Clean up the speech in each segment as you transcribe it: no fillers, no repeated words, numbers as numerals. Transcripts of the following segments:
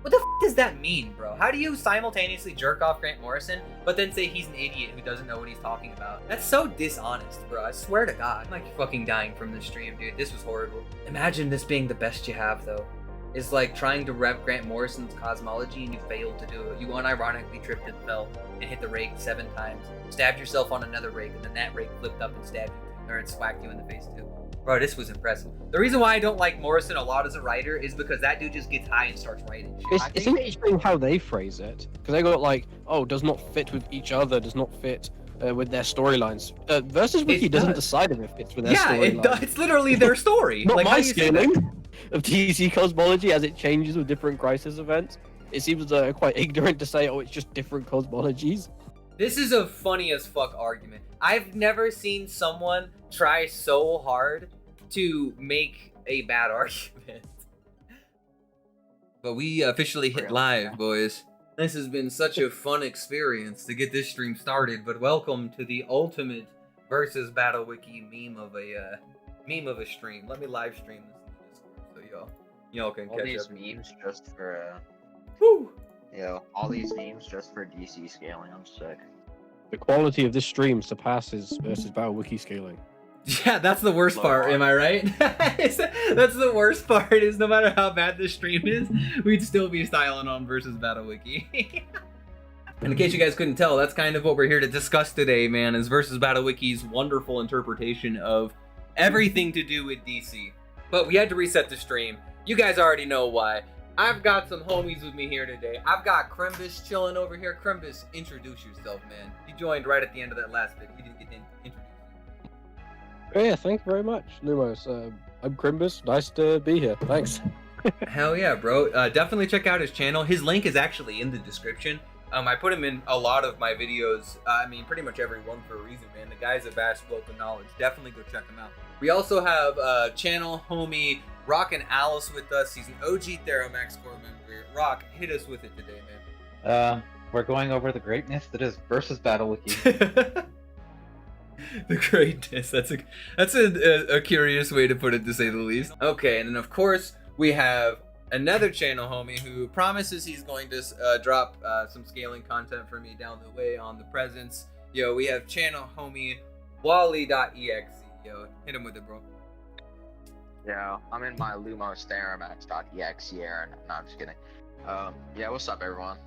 What the f does that mean, bro? How do you simultaneously jerk off Grant Morrison, but then say he's an idiot who doesn't know what he's talking about? That's so dishonest, bro. I swear to God. I'm like fucking dying from this stream, dude. This was horrible. Imagine this being the best you have, though. It's like trying to rep Grant Morrison's Cosmology and you failed to do it. You unironically tripped and fell and hit the rake 7 times. Stabbed yourself on another rake, and then that rake flipped up and stabbed you, or it swacked you in the face too. Bro, this was impressive. The reason why I don't like Morrison a lot as a writer is because that dude just gets high and starts writing shit. It's interesting how they phrase it, because they go like, "Oh, does not fit with each other, does not fit with their storylines." Versus Wiki doesn't decide if it fits with their storyline. Yeah, it's literally their story. Not like, my scaling of DC Cosmology as it changes with different crisis events. It seems quite ignorant to say, "Oh, it's just different cosmologies." This is a funny as fuck argument. I've never seen someone try so hard to make a bad argument. But we officially hit live, boys. This has been such a fun experience to get this stream started, but welcome to the ultimate versus Battle Wiki meme of a stream. Let me live stream this in the Discord so y'all can catch up. All these memes just for Woo! all these memes just for DC scaling. I'm sick. The quality of this stream surpasses versus Battle Wiki scaling. Yeah, that's the worst part, am I right? That's the worst part, is no matter how bad the stream is, we'd still be styling on versus Battle Wiki. And in case you guys couldn't tell, that's kind of what we're here to discuss today, man, is versus Battle Wiki's wonderful interpretation of everything to do with DC. But we had to reset the stream. You guys already know why. I've got some homies with me here today. I've got Krimbus chilling over here. Krimbus, introduce yourself, man. You joined right at the end of that last bit. We didn't get to introduce you. Oh, yeah, thank you very much, Lumos. I'm Krimbus. Nice to be here. Thanks. Hell yeah, bro. Definitely check out his channel. His link is actually in the description. I put him in a lot of my videos. I mean, pretty much every one for a reason, man. The guy's a vast wealth of knowledge. Definitely go check him out. We also have channel homie Rock and Alice with us. He's an OG Theromax Corps member. Rock, hit us with it today, man. We're going over the greatness that is versus Battle Wiki. The greatness. That's a curious way to put it, to say the least. Okay, and then of course we have another channel homie who promises he's going to drop some scaling content for me down the way on the presents. Yo, we have channel homie WALLE.EXE. Yo, hit him with it, bro. Yeah, I'm in my LumosTheromax.exe here. No, I'm just kidding. Yeah, what's up, everyone?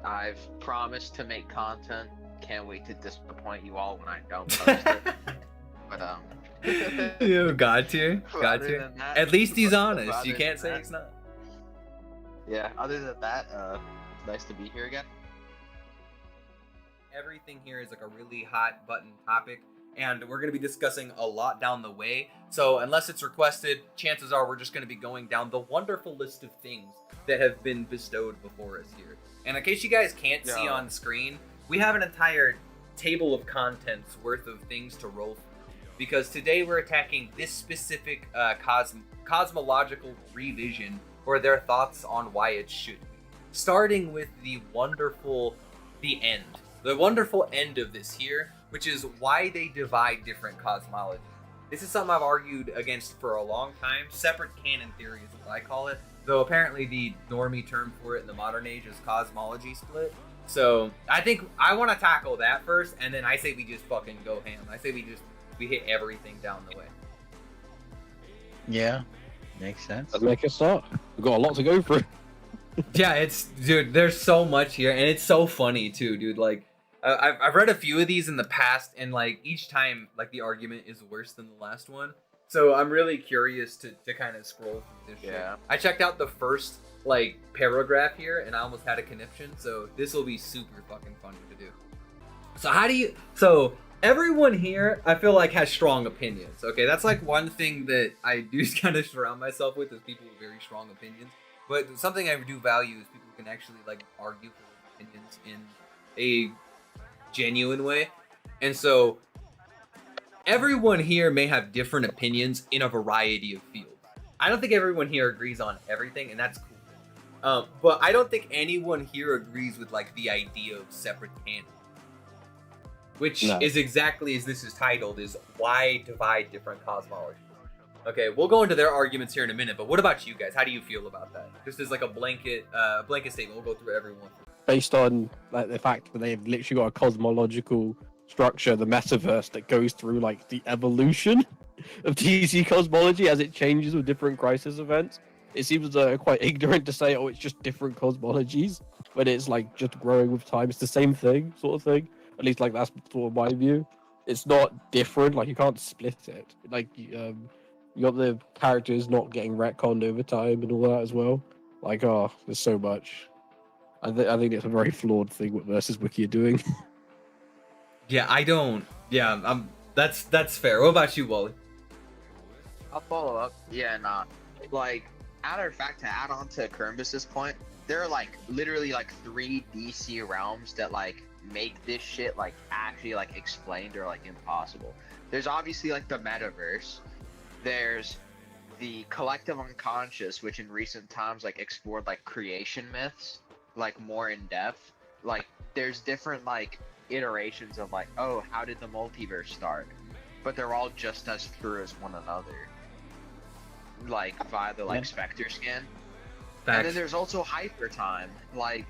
I've promised to make content. Can't wait to disappoint you all when I don't post it. But You got to. At least he's honest. You can't say he's not. Yeah, other than that, it's nice to be here again. Everything here is like a really hot button topic, and we're going to be discussing a lot down the way. So unless it's requested, chances are we're just going to be going down the wonderful list of things that have been bestowed before us here. And in case you guys can't see on screen, we have an entire table of contents worth of things to roll through. Because today we're attacking this specific cosmological revision, or their thoughts on why it should be. Starting with the wonderful end of this here, which is why they divide different cosmologies. This is something I've argued against for a long time. Separate canon theory is what I call it, though apparently the normie term for it in the modern age is cosmology split. So I think I want to tackle that first, and then I say we just fucking go ham. I say we hit everything down the way. Yeah, makes sense. Let's make a start. We've got a lot to go through. Yeah, dude, there's so much here, and it's so funny too, dude. Like, I've read a few of these in the past, and like each time, like the argument is worse than the last one. So I'm really curious to kind of scroll through this shit. I checked out the first like paragraph here, and I almost had a conniption. So this will be super fucking funny to do. So everyone here, I feel like, has strong opinions. Okay, that's like one thing that I do kind of surround myself with, is people with very strong opinions. But something I do value is people who can actually like argue for their opinions in a genuine way. And so everyone here may have different opinions in a variety of fields. I don't think everyone here agrees on everything, and that's cool. But I don't think anyone here agrees with like the idea of separate canon, which is exactly as this is titled, is why divide different cosmologies. Okay, we'll go into their arguments here in a minute, but what about you guys? How do you feel about that? Just as like a blanket statement, we'll go through everyone. Based on like the fact that they've literally got a cosmological structure, the metaverse, that goes through like the evolution of DC cosmology as it changes with different crisis events. It seems quite ignorant to say, oh, it's just different cosmologies, when it's like just growing with time. It's the same thing, sort of thing. At least like that's sort of my view. It's not different. Like you can't split it. Like you got the characters not getting retconned over time and all that as well. Like, oh, there's so much. I think it's a very flawed thing what Versus Wiki are doing. Yeah, I don't. Yeah, that's fair. What about you, Wally? I'll follow up. Yeah, nah. Like, matter of fact, to add on to Krimbus's point, there are like literally like 3 DC realms that like make this shit like actually like explained or like impossible. There's obviously like the metaverse. There's the collective unconscious, which in recent times like explored like creation myths like more in depth. Like there's different like iterations of like, oh, how did the multiverse start? But they're all just as true as one another, like via the like Spectre scan. Facts. And then there's also hyper time. Like,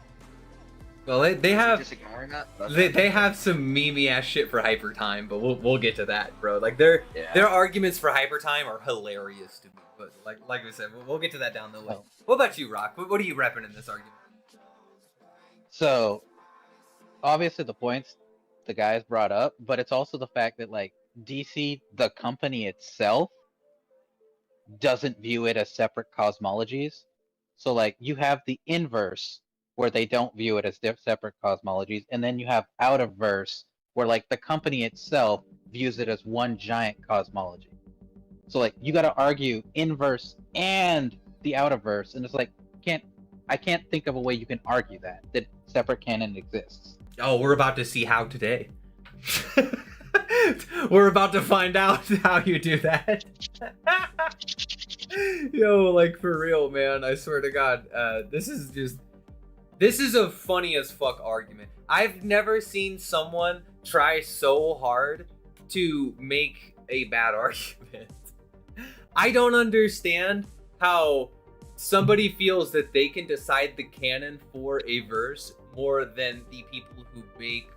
well, they have just ignoring that. they have some memey ass shit for hyper time, but we'll get to that, bro. Like their arguments for hyper time are hilarious to me. But like we said, we'll get to that down the way. What about you, Rock? What are you repping in this argument? So, obviously the points the guys brought up, but it's also the fact that like DC, the company itself, doesn't view it as separate cosmologies. So like you have the inverse where they don't view it as separate cosmologies, and then you have out of verse where like the company itself views it as one giant cosmology. So like you got to argue inverse and the out of verse, and it's like I can't think of a way you can argue that separate canon exists. Oh, we're about to see how today. We're about to find out how you do that. Yo, like for real, man. I swear to God, this is a funny as fuck argument. I've never seen someone try so hard to make a bad argument. I don't understand how somebody feels that they can decide the canon for a verse more than the people who make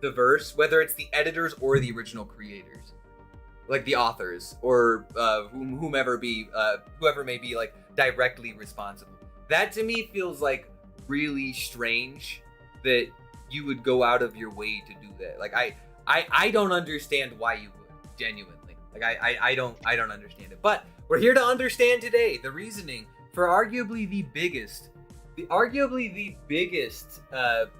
the verse, whether it's the editors or the original creators, like the authors or whomever may be like directly responsible. That to me feels like really strange that you would go out of your way to do that. Like I don't understand why you would, genuinely. Like I don't understand it. But we're here to understand today the reasoning for arguably the biggest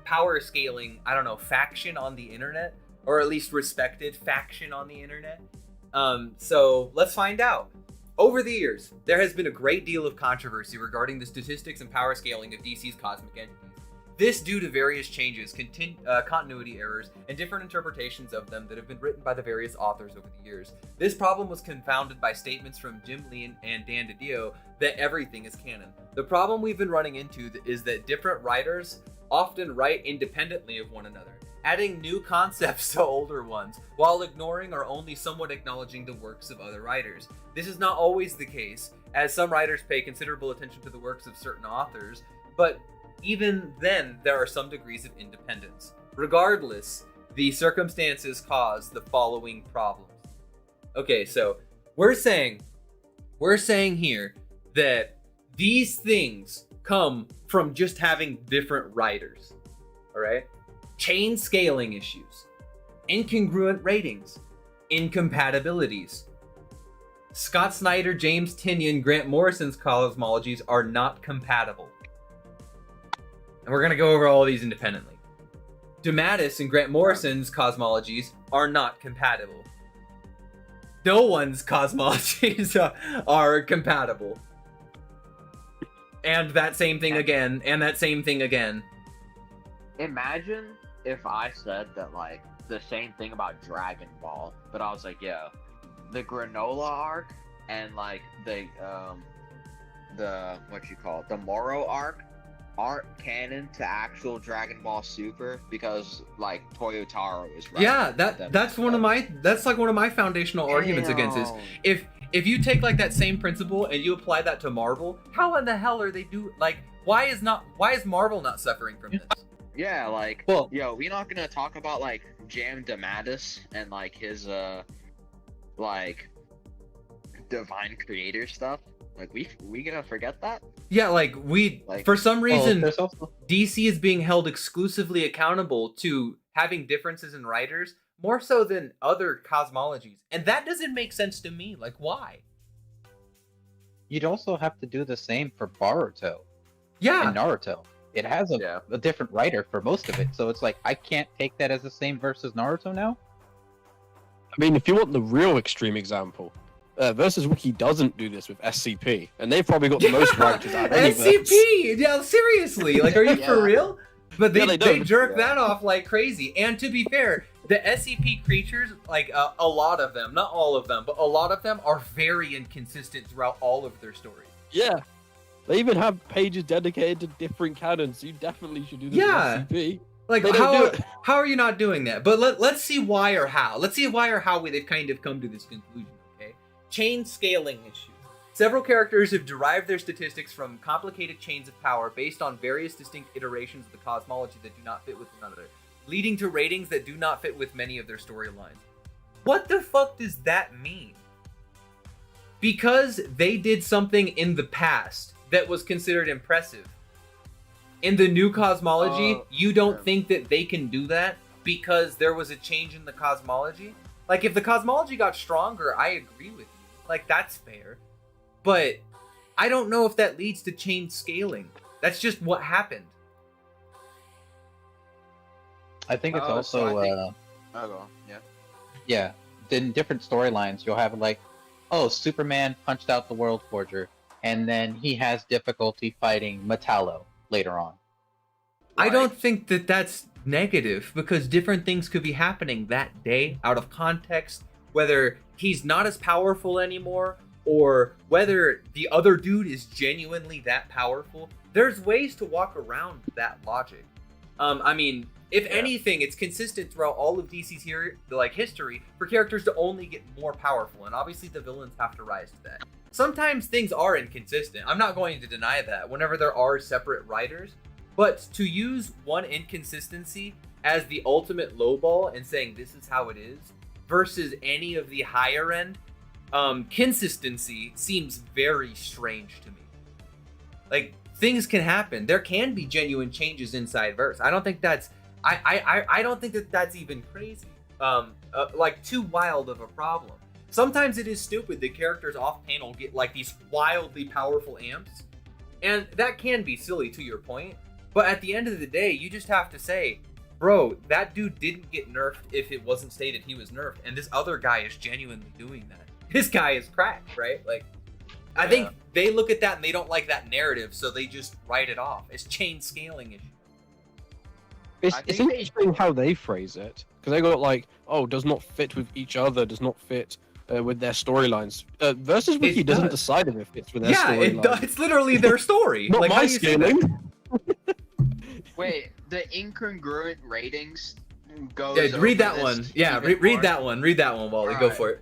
power scaling, I don't know, faction on the internet, or at least respected faction on the internet. So let's find out. Over the years, there has been a great deal of controversy regarding the statistics and power scaling of DC's cosmic entities. This due to various changes, continuity errors, and different interpretations of them that have been written by the various authors over the years. This problem was confounded by statements from Jim Lee and Dan DiDio that everything is canon. The problem we've been running into is that different writers often write independently of one another, adding new concepts to older ones, while ignoring or only somewhat acknowledging the works of other writers. This is not always the case, as some writers pay considerable attention to the works of certain authors, but even then, there are some degrees of independence. Regardless, the circumstances cause the following problems. Okay, so we're saying here that these things come from just having different writers. All right? Chain scaling issues, incongruent ratings, incompatibilities. Scott Snyder, James Tynion, Grant Morrison's cosmologies are not compatible. And we're going to go over all of these independently. DeMatteis and Grant Morrison's cosmologies are not compatible. No one's cosmologies are compatible. And that same thing again, and that same thing again. Imagine if I said that, like, the same thing about Dragon Ball, but I was like, yeah, the Granola arc and, like, the Moro arc aren't canon to actual Dragon Ball Super because like Toyotaro is right. Yeah, that's like one of my foundational arguments against this. if you take like that same principle and you apply that to Marvel, how in the hell are they why is Marvel not suffering from this? Yeah, like, Well- yo, we not gonna talk about like Jam Damatis and like his like divine creator stuff. Like we gonna forget that? Yeah, for some reason there's also DC is being held exclusively accountable to having differences in writers more so than other cosmologies. And that doesn't make sense to me. Like, why? you'd also have to do the same for Boruto Yeah. and Naruto. It has a different writer for most of it, so it's like I can't take that as the same versus Naruto now. I mean, if you want the real extreme example, Versus Wiki doesn't do this with SCP, and they've probably got the most writers out of any verse. SCP! Yeah, seriously. Like, are you for Yeah. real? But they, Yeah, they they don't. jerk that off like crazy. And to be fair, the SCP creatures, like a lot of them, not all of them, but a lot of them are very inconsistent throughout all of their stories. Yeah. They even have pages dedicated to different canons, so you definitely should do this Yeah. with SCP. Like, They don't do it. how are you not doing that? But let's see why or how. Let's see why or how they've kind of come to this conclusion, okay? Chain scaling issues. Several characters have derived their statistics from complicated chains of power based on various distinct iterations of the cosmology that do not fit with one another, leading to ratings that do not fit with many of their storylines. What the fuck does that mean? Because they did something in the past that was considered impressive. In the new cosmology, you don't think that they can do that because there was a change in the cosmology? Like, if the cosmology got stronger, I agree with you. Like, that's fair. But I don't know if that leads to chain scaling. That's just what happened. I think it's Oh, also so I think- Oh, go on. Yeah. yeah, in different storylines you'll have like, oh, Superman punched out the World Forger, and then he has difficulty fighting Metallo later on. I don't think that that's negative because different things could be happening that day out of context, whether he's not as powerful anymore or whether the other dude is genuinely that powerful. There's ways to walk around that logic. I mean, if anything, it's consistent throughout all of DC's history for characters to only get more powerful, and obviously the villains have to rise to that. Sometimes things are inconsistent. I'm not going to deny that whenever there are separate writers, but to use one inconsistency as the ultimate lowball and saying this is how it is versus any of the higher end consistency seems very strange to me. Like, things can happen. There can be genuine changes inside verse. I don't think that's I don't think that that's even crazy. Like, too wild of a problem. Sometimes it is stupid that characters off panel get like these wildly powerful amps, and that can be silly to your point. But at the end of the day, you just have to say, bro, that dude didn't get nerfed if it wasn't stated he was nerfed, and this other guy is genuinely doing that. This guy is cracked, right? Like, I think they look at that and they don't like that narrative, so they just write it off. It's chain scaling issue. It's I think they- interesting how they phrase it, because they got like, oh, does not fit with each other, does not fit with their storylines. Versus Wiki doesn't does. decide if it fits with their Yeah, storyline. it's literally their story. Not like, how my do you say that? scaling. Wait, the incongruent ratings goes. Yeah, read over that one. this Yeah, even read more. that one. Read that one, Wally. Go Alright. for it.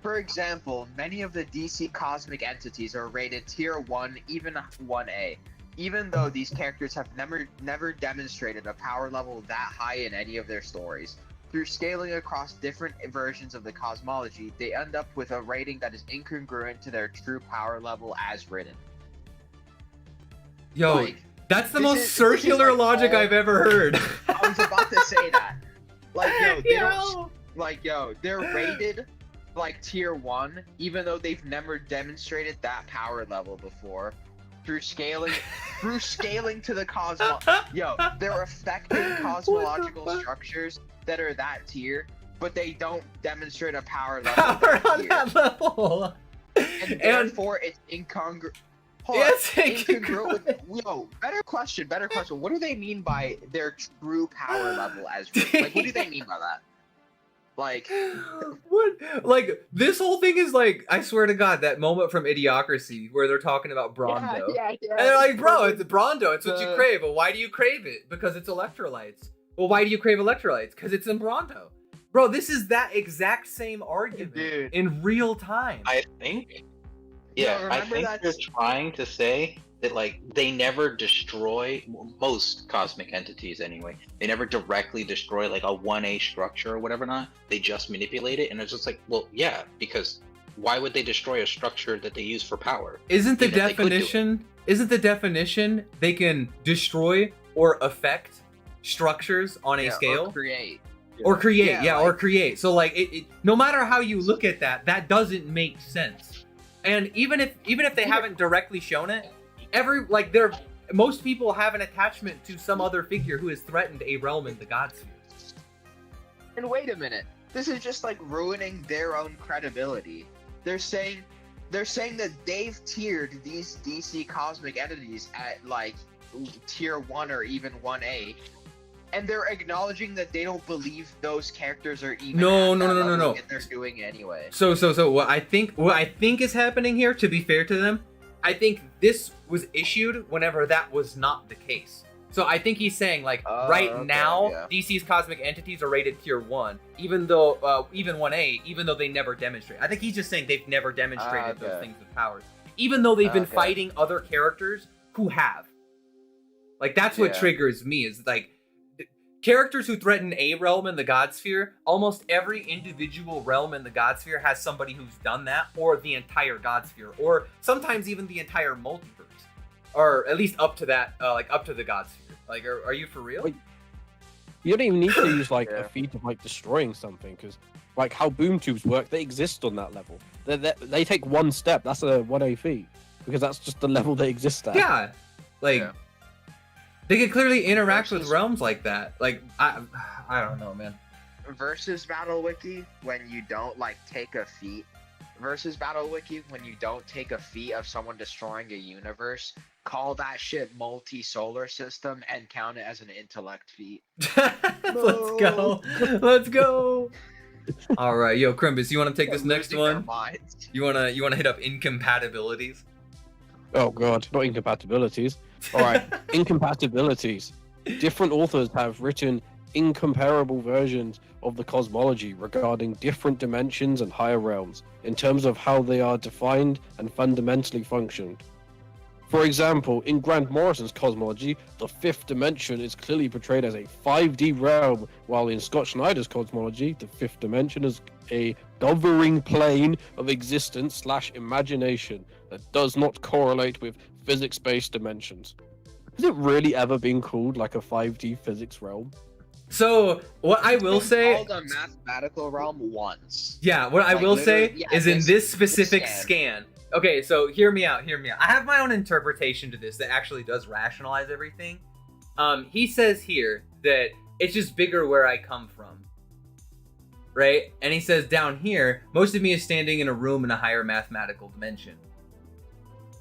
For example, many of the DC cosmic entities are rated Tier 1, even 1A, even though these characters have never demonstrated a power level that high in any of their stories. Through scaling across different versions of the cosmology, they end up with a rating that is incongruent to their true power level as written. Yo, Like, that's the this most is circular like logic all- I've ever heard. I was about to say that. Like, yo, they don't Yo. like, yo, they're rated like Tier 1, even though they've never demonstrated that power level before. Through scaling to the yo, they're affecting cosmological fuck? structures that are that tier, but they don't demonstrate a power level Power that on tier. that level. And therefore it's incongruent. Yes, Incongruent with, yo, better question. What do they mean by their true power level as written? Like, what do they mean by that? Like, What? Like, this whole thing is like, I swear to God, that moment from Idiocracy where they're talking about Brondo. yeah. And they're like, bro, it's Brondo. It's what you The- crave. But why do you crave it? Because it's electrolytes. Well, why do you crave electrolytes? Because it's in Brondo. Bro, this is that exact same argument Dude. in real time. I think. No, Yeah, I remember think that's- they're trying to say that like they never destroy most cosmic entities anyway. They never directly destroy like a 1A structure or whatever not. They just manipulate it, and it's just like, well, yeah, because why would they destroy a structure that they use for power? Isn't the Even if they could do it. definition? Isn't the definition they can destroy or affect structures on a Yeah, scale? or create. Or create, Yeah, yeah, like- or create. So like, no matter how you look at that, that doesn't make sense. And even if they haven't directly shown it, most people have an attachment to some other figure who has threatened a realm in the God sphere. And wait a minute, this is just like ruining their own credibility. They're saying that they've tiered these DC cosmic entities at like tier 1 or even 1A, and they're acknowledging that they don't believe those characters are even No, at no, that no, no, level, no. and they're doing it anyway. So what I think is happening here, to be fair to them, I think this was issued whenever that was not the case. So I think he's saying like right okay, now yeah. DC's cosmic entities are rated tier 1, even though even 1A, even though they never demonstrate. I think he's just saying they've never demonstrated those Okay. things with powers, even though they've been Okay. fighting other characters who have. Like that's what Yeah. triggers me is like characters who threaten a realm in the God sphere. Almost every individual realm in the God sphere has somebody who's done that, or the entire God sphere, or sometimes even the entire multiverse, or at least up to that, like up to the God sphere. Like, are you for real? Wait. You don't even need to use like Yeah. a feat of like destroying something, because like how boom tubes work, they exist on that level. They take one step. That's a 1A feat, because that's just the level they exist at. Yeah, like Yeah. they could clearly interact with Versus- realms like that. Like I don't know, man. Versus Battle Wiki, when you don't like take a feat. Versus Battle Wiki, when you don't take a feat of someone destroying a universe, call that shit multi-solar system and count it as an intellect feat. Let's go. Let's go. All right, yo, Krimbus, you want to take this next Losing their one? minds. You wanna hit up incompatibilities? Oh god, not incompatibilities. All right, incompatibilities. Different authors have written incomparable versions of the cosmology regarding different dimensions and higher realms in terms of how they are defined and fundamentally functioned. For example, in Grant Morrison's cosmology, the fifth dimension is clearly portrayed as a 5D realm, while in Scott Schneider's cosmology, the fifth dimension is a governing plane of existence / imagination that does not correlate with physics-based dimensions. Has it really ever been called like a 5D physics realm? So what I will It's say, called a mathematical realm once. yeah, what I Like, will say literally, yeah, is in this specific this scan. Okay, so hear me out. I have my own interpretation to this that actually does rationalize everything. He says here that it's just bigger where I come from, right? And he says down here, most of me is standing in a room in a higher mathematical dimension.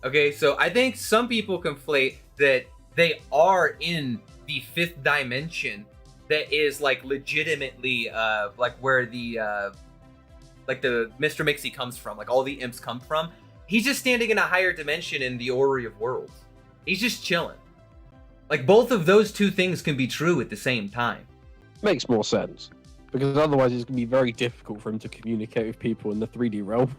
Okay, so I think some people conflate that they are in the fifth dimension that is like legitimately like where the like the Mr. Mixie comes from, like all the imps come from. He's just standing in a higher dimension in the Orrery of Worlds. He's just chilling. Like both of those two things can be true at the same time. Makes more sense, because otherwise it's going to be very difficult for him to communicate with people in the 3D realm.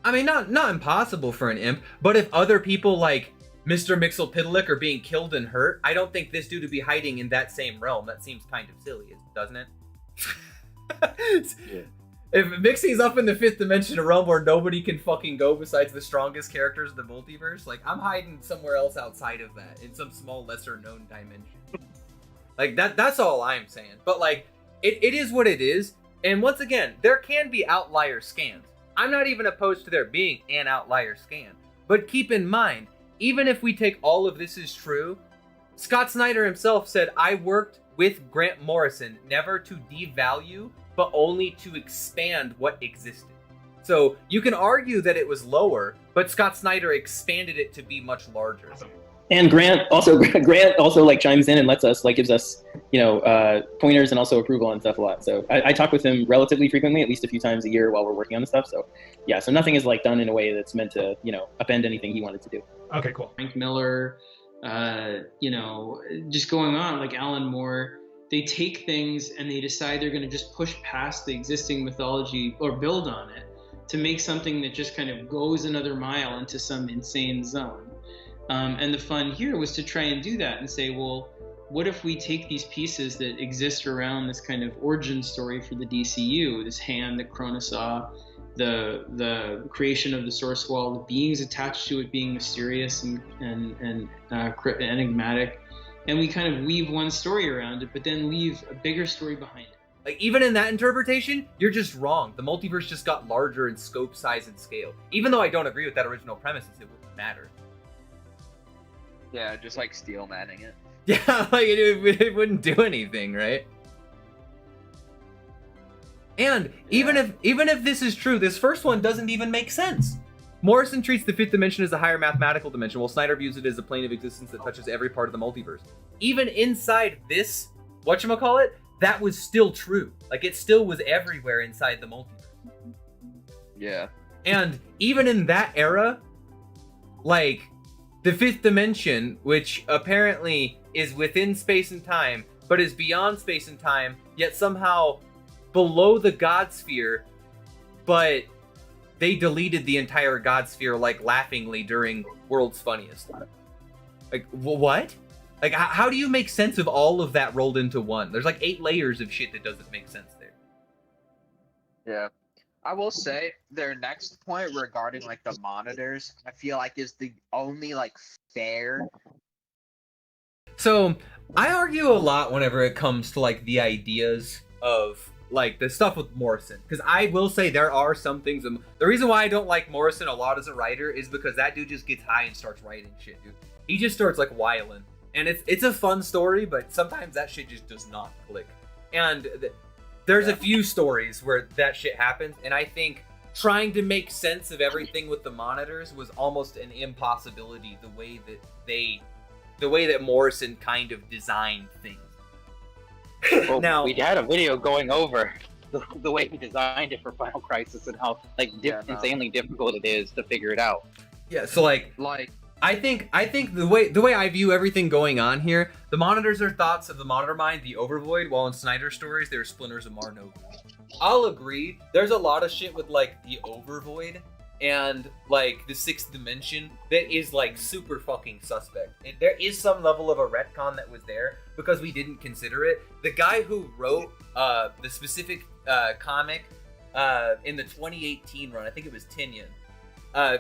I mean, not impossible for an imp, but if other people like Mr. Mixelpidlick are being killed and hurt, I don't think this dude would be hiding in that same realm. That seems kind of silly, doesn't it? Yeah. If Mixie's up in the fifth dimension, a realm where nobody can fucking go besides the strongest characters of the multiverse, like I'm hiding somewhere else outside of that, in some small lesser known dimension. Like that's all I'm saying. But like it is what it is. And once again, there can be outlier scans. I'm not even opposed to there being an outlier scan. But keep in mind, even if we take all of this as true, Scott Snyder himself said, I worked with Grant Morrison never to devalue, but only to expand what existed. So you can argue that it was lower, but Scott Snyder expanded it to be much larger. And Grant also like chimes in and lets us, like, gives us, pointers and also approval and stuff a lot. So I talk with him relatively frequently, at least a few times a year while we're working on the stuff. So yeah, so nothing is like done in a way that's meant to, upend anything he wanted to do. Okay, cool. Frank Miller, just going on, like Alan Moore, they take things and they decide they're going to just push past the existing mythology or build on it to make something that just kind of goes another mile into some insane zone. And the fun here was to try and do that and say, well, what if we take these pieces that exist around this kind of origin story for the DCU, this hand that Cronus saw, the creation of the source wall, the beings attached to it being mysterious and enigmatic, and we kind of weave one story around it, but then leave a bigger story behind it. Like, even in that interpretation, you're just wrong. The multiverse just got larger in scope, size, and scale. Even though I don't agree with that original premise, it wouldn't matter. Yeah, just like steel manning it. Yeah, like it wouldn't do anything, right? And even if this is true, this first one doesn't even make sense. Morrison treats the fifth dimension as a higher mathematical dimension, while Snyder views it as a plane of existence that touches every part of the multiverse. Even inside this, whatchamacallit, that was still true. Like, it still was everywhere inside the multiverse. Yeah. And even in that era, like, the fifth dimension, which apparently is within space and time, but is beyond space and time, yet somehow below the God sphere, but they deleted the entire God sphere, like, laughingly during World's Funniest. Like, what? Like, how do you make sense of all of that rolled into one? There's like 8 layers of shit that doesn't make sense there. Yeah. I will say their next point regarding like the monitors, I feel like is the only like fair. So I argue a lot whenever it comes to like the ideas of like the stuff with Morrison, because I will say there are some things. The reason why I don't like Morrison a lot as a writer is because that dude just gets high and starts writing shit, dude. He just starts like whiling, and it's a fun story, but sometimes that shit just does not click. And there's a few stories where that shit happens, and I think trying to make sense of everything with the monitors was almost an impossibility, the way that Morrison kind of designed things. Well, Now, we had a video going over the way he designed it for Final Crisis and how like insanely difficult it is to figure it out. yeah, so like I think the way I view everything going on here, the monitors are thoughts of the monitor mind, the overvoid, while in Snyder's stories they're splinters of Mar-Nova. I'll agree, there's a lot of shit with like the overvoid and like the sixth dimension that is like super fucking suspect. There is some level of a retcon that was there because we didn't consider it. The guy who wrote the specific comic in the 2018 run, I think it was Tinian,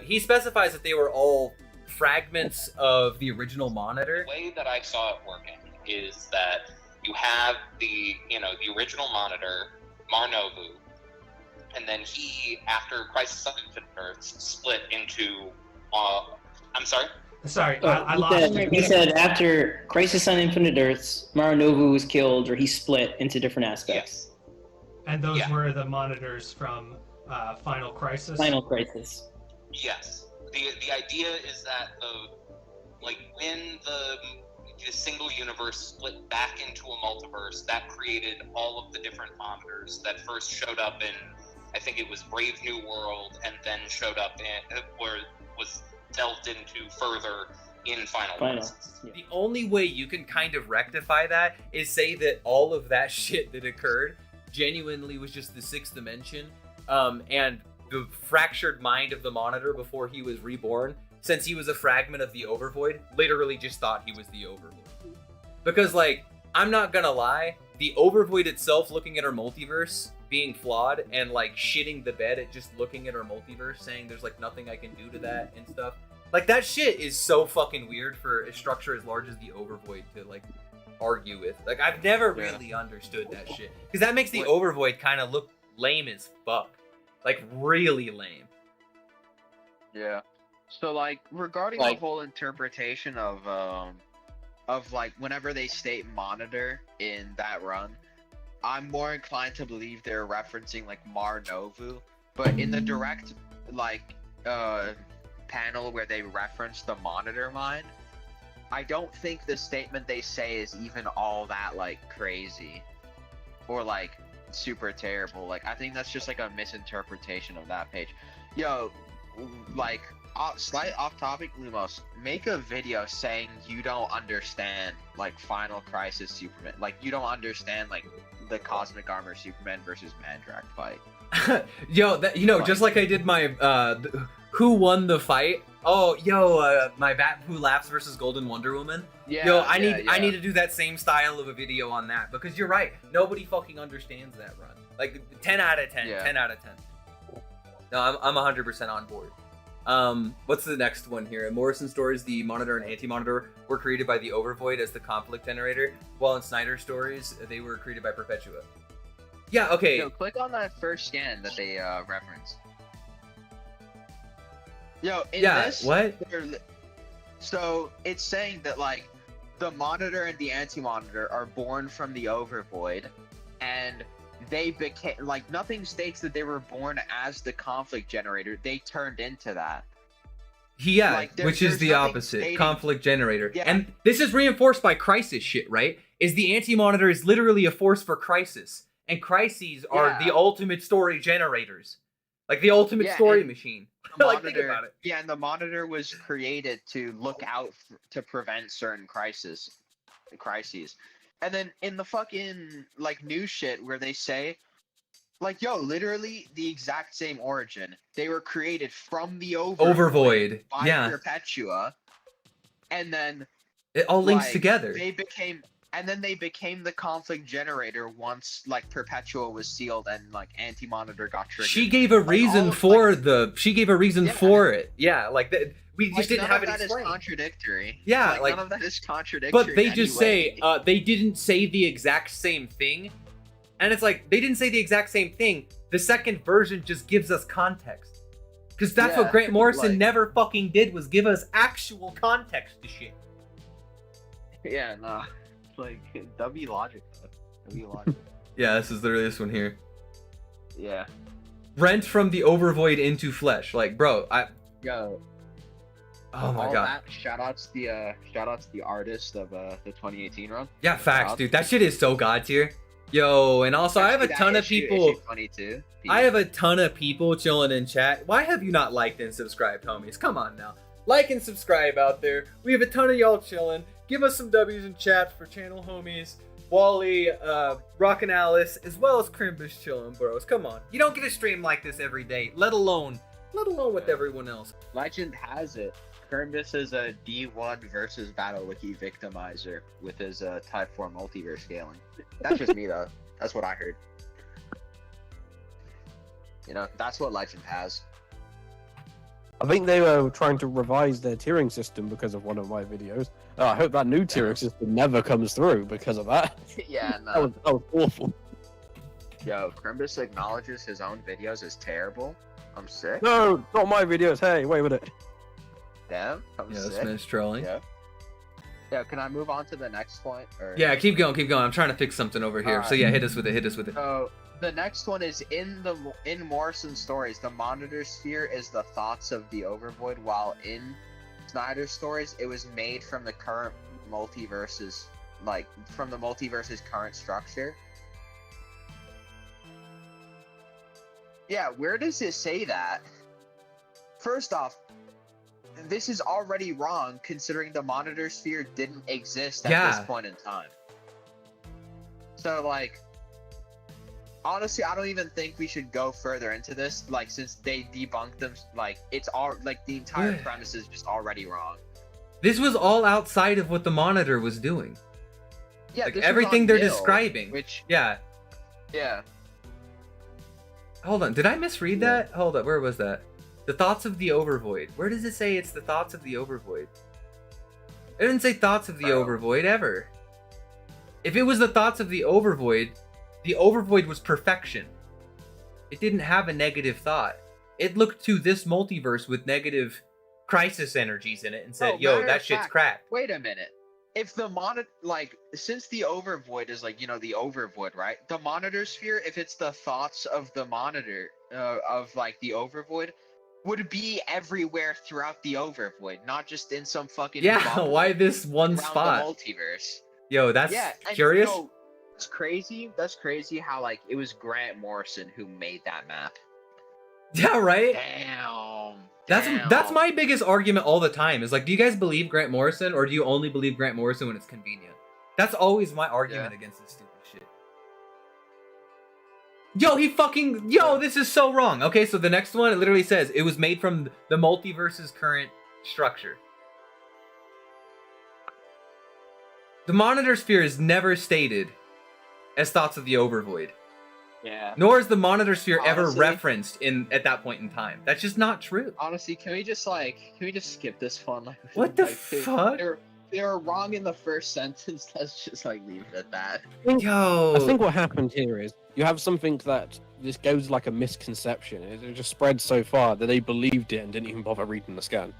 he specifies that they were all fragments of the original monitor. The way that I saw it working is that you have the original monitor, Mar-Nova, and then he, after Crisis on Infinite Earths, split into, I'm sorry? Sorry, I lost you. He said after Crisis on Infinite Earths, Mar-Nova was killed, or he split into different aspects. Yes. And those were the monitors from Final Crisis? Final Crisis. Yes. The idea is that when the single universe split back into a multiverse, that created all of the different monitors that first showed up in, I think it was Brave New World, and then showed up in, where was delved into further in Final Crisis. Yeah. The only way you can kind of rectify that is say that all of that shit that occurred genuinely was just the sixth dimension, and the fractured mind of the monitor before he was reborn, since he was a fragment of the overvoid, literally just thought he was the overvoid. Because, like, I'm not gonna lie, the overvoid itself looking at her multiverse being flawed and, like, shitting the bed at just looking at her multiverse, saying there's, like, nothing I can do to that and stuff. Like, that shit is so fucking weird for a structure as large as the overvoid to, like, argue with. Like, I've never really understood that shit. Because that makes the overvoid kind of look lame as fuck. Like, really lame. Yeah. So, like, regarding the whole interpretation of like, whenever they state monitor in that run, I'm more inclined to believe they're referencing, like, Mar-Nova. But in the direct, like, panel where they reference the monitor mind, I don't think the statement they say is even all that, like, crazy. Or, like, super terrible. Like, I think that's just like a misinterpretation of that page. Yo, like, Slight off topic, Lumos. Make a video saying you don't understand like Final Crisis Superman. Like you don't understand like the Cosmic Armor Superman versus Mandrak fight. Yo, that, just like I did my who won the fight. Oh, my Bat Who Laughs versus Golden Wonder Woman. Yeah. I need to do that same style of a video on that because you're right. Nobody fucking understands that run. Like 10 out of 10. Yeah. 10 out of 10. No, I'm 100% on board. What's the next one here? In Morrison stories, the Monitor and Anti-Monitor were created by the Overvoid as the conflict generator, while in Snyder stories, they were created by Perpetua. Yeah, okay. Yo, click on that first scan that they reference. Yo, in this, what? So it's saying that like the Monitor and the Anti-Monitor are born from the Overvoid, and they became like nothing states that they were born as the conflict generator. They turned into that. Yeah, Like, which is there's the nothing opposite, stating- conflict generator. Yeah. And this is reinforced by Crisis shit, right? Is the Anti-Monitor is literally a force for Crisis, and Crises are Yeah. the ultimate story generators, like the ultimate Yeah, story and machine. The Like, think Monitor, about it. yeah, and the Monitor was created to look out to prevent certain crises. And then in the fucking like news shit where they say, like, yo, literally the exact same origin. They were created from the Overvoid, by yeah. Perpetua, and then It all links like, together. They became the conflict generator once like Perpetua was sealed and like Anti-Monitor got triggered. She gave a reason all of, for the. She gave a reason Yeah. for it. Yeah, like we like, just didn't none have of it that is explained. contradictory. Yeah, like none of that is contradictory. But they in just any say way. they didn't say the exact same thing, and it's like they didn't say the exact same thing. The second version just gives us context, because that's Yeah, what Grant Morrison like- never fucking did, was give us actual context to shit. Yeah, no. Like W logic. W logic. Yeah, this is literally this one here. Yeah. Rent from the Overvoid into flesh. Like, bro, Yo. oh my all god. That, shout outs to the artist of the 2018 run. Yeah, facts, God. dude. That shit is so god tier. Yo, and also I have a Actually, that ton of issue- people. issue 22. I have a ton of people chilling in chat. Why have you not liked and subscribed, homies? Come on now. Like and subscribe out there. We have a ton of y'all chilling. Give us some W's in chat for channel homies. Wally, Rockin' Alice, as well as Krimbus chilling, bros. Come on. You don't get a stream like this every day, let alone with everyone else. Legend has it. Krimbus is a D1 versus Battle Wiki victimizer with his Type 4 multiverse scaling. That's just me though. That's what I heard. You know, that's what Legend has. I think they were trying to revise their tiering system because of one of my videos. Oh, I hope that new tiering system never comes through because of that. Yeah, That was awful. Yo, Krimbus acknowledges his own videos as terrible. I'm sick. No, not my videos. Hey, wait a minute. Damn, I'm Yeah, this sick. man's trolling. Yeah. Yeah, can I move on to the next point? Or... Yeah, keep going. I'm trying to fix something over here. So yeah, hit us with it. So the next one is in Morrison's stories, the Monitor Sphere is the thoughts of the Overvoid, while in Snyder's stories, it was made from the current multiverse's current structure. Yeah, where does it say that? First off, this is already wrong considering the Monitor Sphere didn't exist at this point in time. So like, honestly, I don't even think we should go further into this, like, since they debunked them, like, it's all, like, the entire premise is just already wrong. This was all outside of what the Monitor was doing. Yeah, Like this was everything on they're Bill, describing. Which, Yeah. yeah. Hold on, did I misread that? Hold up, where was that? The thoughts of the Overvoid. Where does it say it's the thoughts of the Overvoid? It didn't say thoughts of the Overvoid ever. If it was the thoughts of the Overvoid was perfection. It didn't have a negative thought. It looked to this multiverse with negative crisis energies in it and said, yo, matter that of shit's fact, crap. Wait a minute. If the since the Overvoid is like, you know, the Overvoid, right? The Monitor Sphere, if it's the thoughts of the Monitor, of like the Overvoid, would be everywhere throughout the Overvoid, not just in some fucking bubble Why this one around spot? the multiverse. Yo, that's And, curious. you know, it's crazy. That's crazy how like it was Grant Morrison who made that map. Yeah, right? Damn. That's my biggest argument all the time. Is like, do you guys believe Grant Morrison, or do you only believe Grant Morrison when it's convenient? That's always my argument against this stupid shit. Yo, this is so wrong. Okay, so the next one, it literally says it was made from the multiverse's current structure. The Monitor Sphere is never stated as thoughts of the Overvoid. Yeah. Nor is the Monitor Sphere ever Honestly- referenced at that point in time. That's just not true. Honestly, can we just skip this one? Like, What the like, fuck? They were wrong in the first sentence. Let's just leave it at that. Yo. I think what happened here is you have something that this goes like a misconception. It just spread so far that they believed it and didn't even bother reading the scan.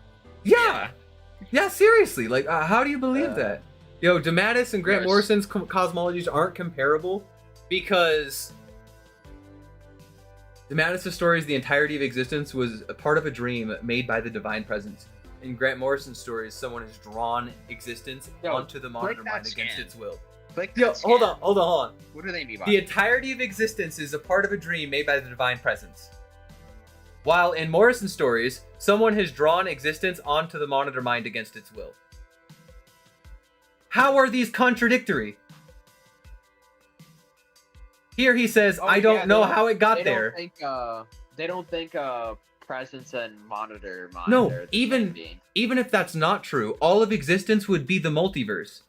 Yeah, seriously. Like, how do you believe that? Yo, Dematis and Grant Yes. Morrison's cosmologies aren't comparable because Dematis' stories, the entirety of existence was a part of a dream made by the divine presence. In Grant Morrison's stories, someone has drawn existence onto the monitor that mind against scan. its will. Click Yo, that hold scan. on. What do they mean by The entirety of existence is a part of a dream made by the divine presence. While in Morrison's stories, someone has drawn existence onto the monitor mind against its will. How are these contradictory? Here he says, I don't know how it got there. They don't think presence and monitor mind No, are the even same being. even if that's not true, all of existence would be the multiverse.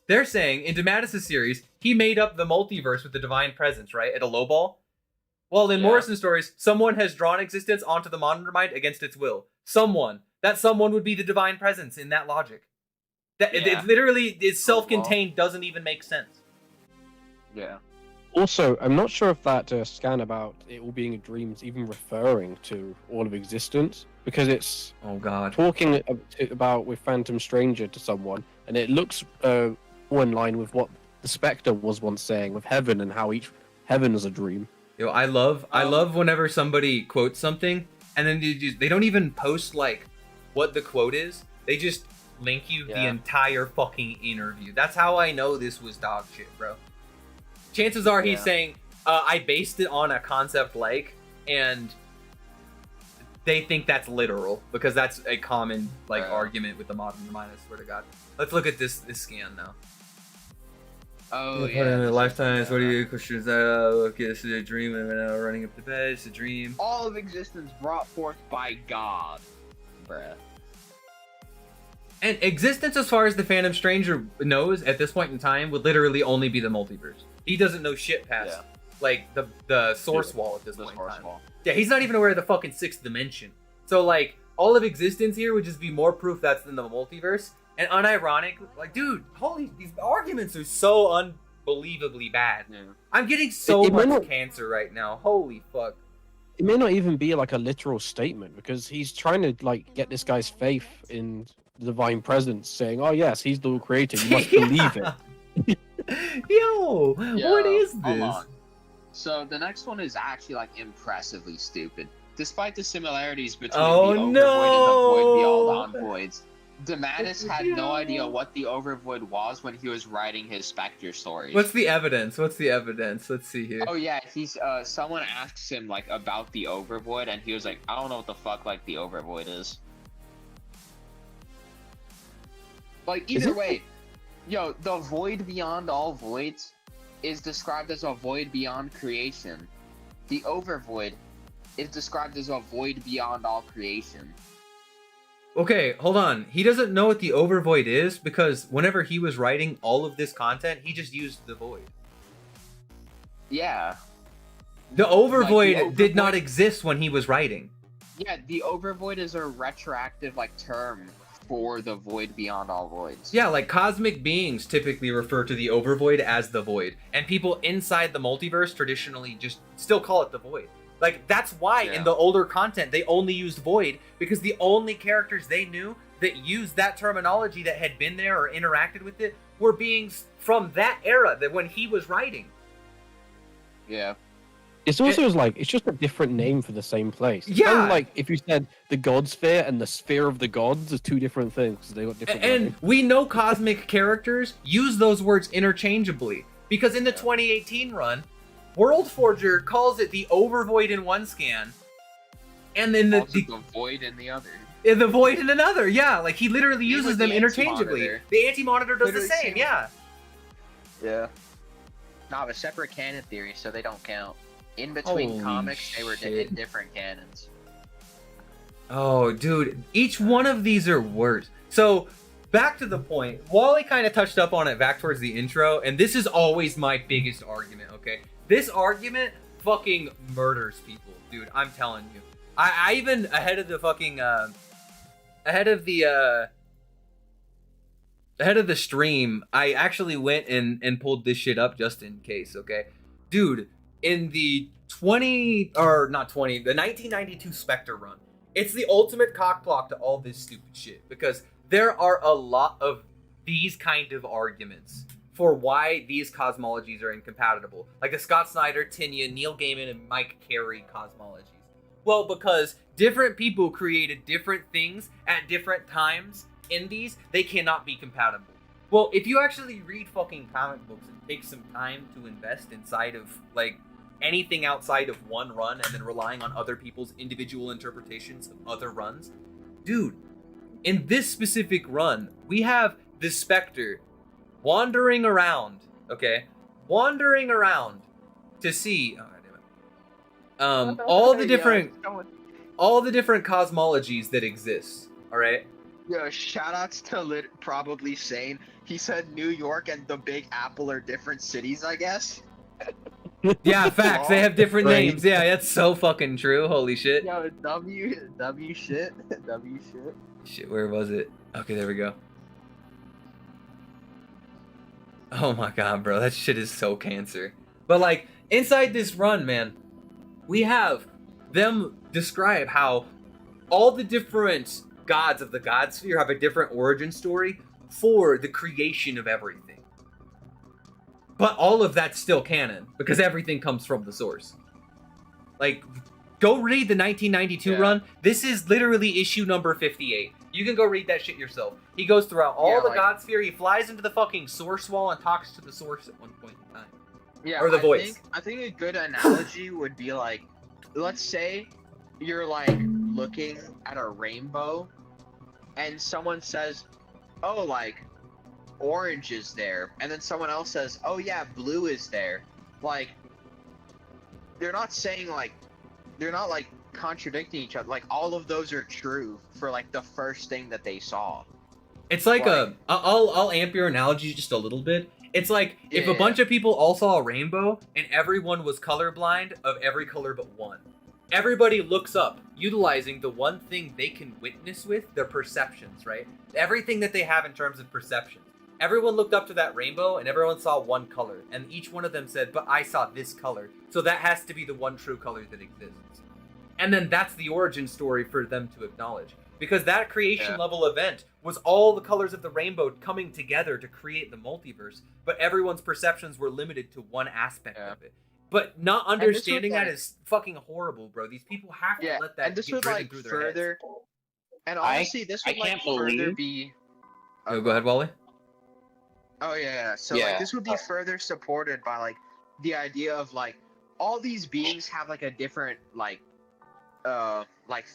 They're saying in Dematis' series, he made up the multiverse with the divine presence, right? At a low ball. Well, in Yeah. Morrison's stories, someone has drawn existence onto the monitor mind against its will. That someone would be the divine presence in that logic. It literally is self-contained, doesn't even make sense. Yeah. Also, I'm not sure if that scan about it all being a dream is even referring to all of existence, because it's Oh god. talking about with Phantom Stranger to someone, and it looks more in line with what the Spectre was once saying with heaven and how each heaven is a dream. Yo, I love whenever somebody quotes something and then they don't even post like what the quote is. They just link you the entire fucking interview. That's how I know this was dog shit, bro. Chances are he's saying, I based it on a concept and they think that's literal because that's a common argument with the modern mind, I swear to God. Let's look at this scan now. Oh yeah. Lifetimes, what do you questions that? Okay, this is a dream and we're now running up to bed, it's a dream. All of existence brought forth by God. Bruh. And existence, as far as the Phantom Stranger knows at this point in time, would literally only be the multiverse. He doesn't know shit past the source wall at this point in time. Yeah, he's not even aware of the fucking sixth dimension. So all of existence here would just be more proof that's in the multiverse. And unironic, dude, these arguments are so unbelievably bad. Yeah. I'm getting so much cancer right now. Holy fuck. It may not even be like a literal statement because he's trying to get this guy's faith in the divine presence, saying, "Oh yes, he's the creator. You must believe it." Yo, what is this? Hold on. So the next one is actually impressively stupid. Despite the similarities between the Overvoid and the Void Beyond Voids, Dematis had no idea what the Overvoid was when he was writing his Spectre stories. What's the evidence? Let's see here. Oh yeah, he's someone asks him about the Overvoid and he was like, I don't know what the fuck the Overvoid is. Either way, yo, the Void Beyond all voids is described as a void beyond creation. The Overvoid is described as a void beyond all creation. Okay, hold on. He doesn't know what the Overvoid is because whenever he was writing all of this content, he just used the Void. Yeah. The Overvoid did not exist when he was writing. Yeah, the Overvoid is a retroactive term for the Void Beyond all voids. Yeah, cosmic beings typically refer to the Overvoid as the Void, and people inside the multiverse traditionally just still call it the Void. That's why in the older content they only used Void, because the only characters they knew that used that terminology that had been there or interacted with it were beings from that era, that when he was writing. Yeah. It's also it's just a different name for the same place. It's Yeah. kind of if you said the God Sphere and the Sphere of the Gods is two different things. They got different And names. we know cosmic characters use those words interchangeably, because in the 2018 run, World Forger calls it the Overvoid in one scan, and then Also the void in the other. the void in another. Yeah, like he literally Same uses with them the interchangeably. Anti-Monitor. The anti-monitor does Literally the same. same with- Yeah. Yeah. Not a separate canon theory, so they don't count. In between Holy comics, they were shit. in different canons. Oh, dude, each one of these are worse. So, back to the point. Wally kind of touched up on it back towards the intro, and this is always my biggest argument, okay? This argument fucking murders people, dude. I'm telling you. I even, ahead of the fucking, ahead of the stream, I actually went and pulled this shit up just in case, okay? Dude, in the the 1992 Spectre run, it's the ultimate cockblock to all this stupid shit, because there are a lot of these kind of arguments for why these cosmologies are incompatible. Like the Scott Snyder, Tinya, Neil Gaiman, and Mike Carey cosmologies. Well, because different people created different things at different times in these, they cannot be compatible. Well, if you actually read fucking comic books and take some time to invest inside of, like, anything outside of one run and then relying on other people's individual interpretations of other runs, dude, in this specific run, we have the Spectre wandering around, okay? Wandering around to see all the different cosmologies that exist, all right? Yo, shoutouts to probably sane. He said New York and the Big Apple are different cities, I guess. Yeah, facts. They have different Right. names. Yeah, that's so fucking true. Holy shit. Yo, W shit. W shit. Shit, where was it? Okay, there we go. Oh my god, bro. That shit is so cancer. But, like, inside this run, man, we have them describe how all the different gods of the God Sphere have a different origin story for the creation of everything. But all of that's still canon, because everything comes from the source. Like, go read the 1992 run. This is literally issue number 58. You can go read that shit yourself. He goes throughout all the God Sphere, he flies into the fucking source wall and talks to the source at one point in time. Yeah, or the voice. I think a good analogy would be like, let's say you're like looking at a rainbow and someone says, oh, like, orange is there, and then someone else says, oh yeah, blue is there. Like, they're not saying, like, they're not like contradicting each other. Like, all of those are true for like the first thing that they saw. It's like I'll amp your analogy just a little bit. It's like if a bunch of people all saw a rainbow and everyone was colorblind of every color but one. Everybody looks up, utilizing the one thing they can witness with, their perceptions, right? Everything that they have in terms of perception. Everyone looked up to that rainbow and everyone saw one color, and each one of them said, but I saw this color, so that has to be the one true color that exists. And then that's the origin story for them to acknowledge. Because that creation level event was all the colors of the rainbow coming together to create the multiverse, but everyone's perceptions were limited to one aspect of it. But not understanding that is fucking horrible, bro. These people have to let that get driven through their heads. And honestly, this would like further be... Oh, go ahead, Wally. Oh yeah, so like this would be further supported by like the idea of like all these beings have like a different like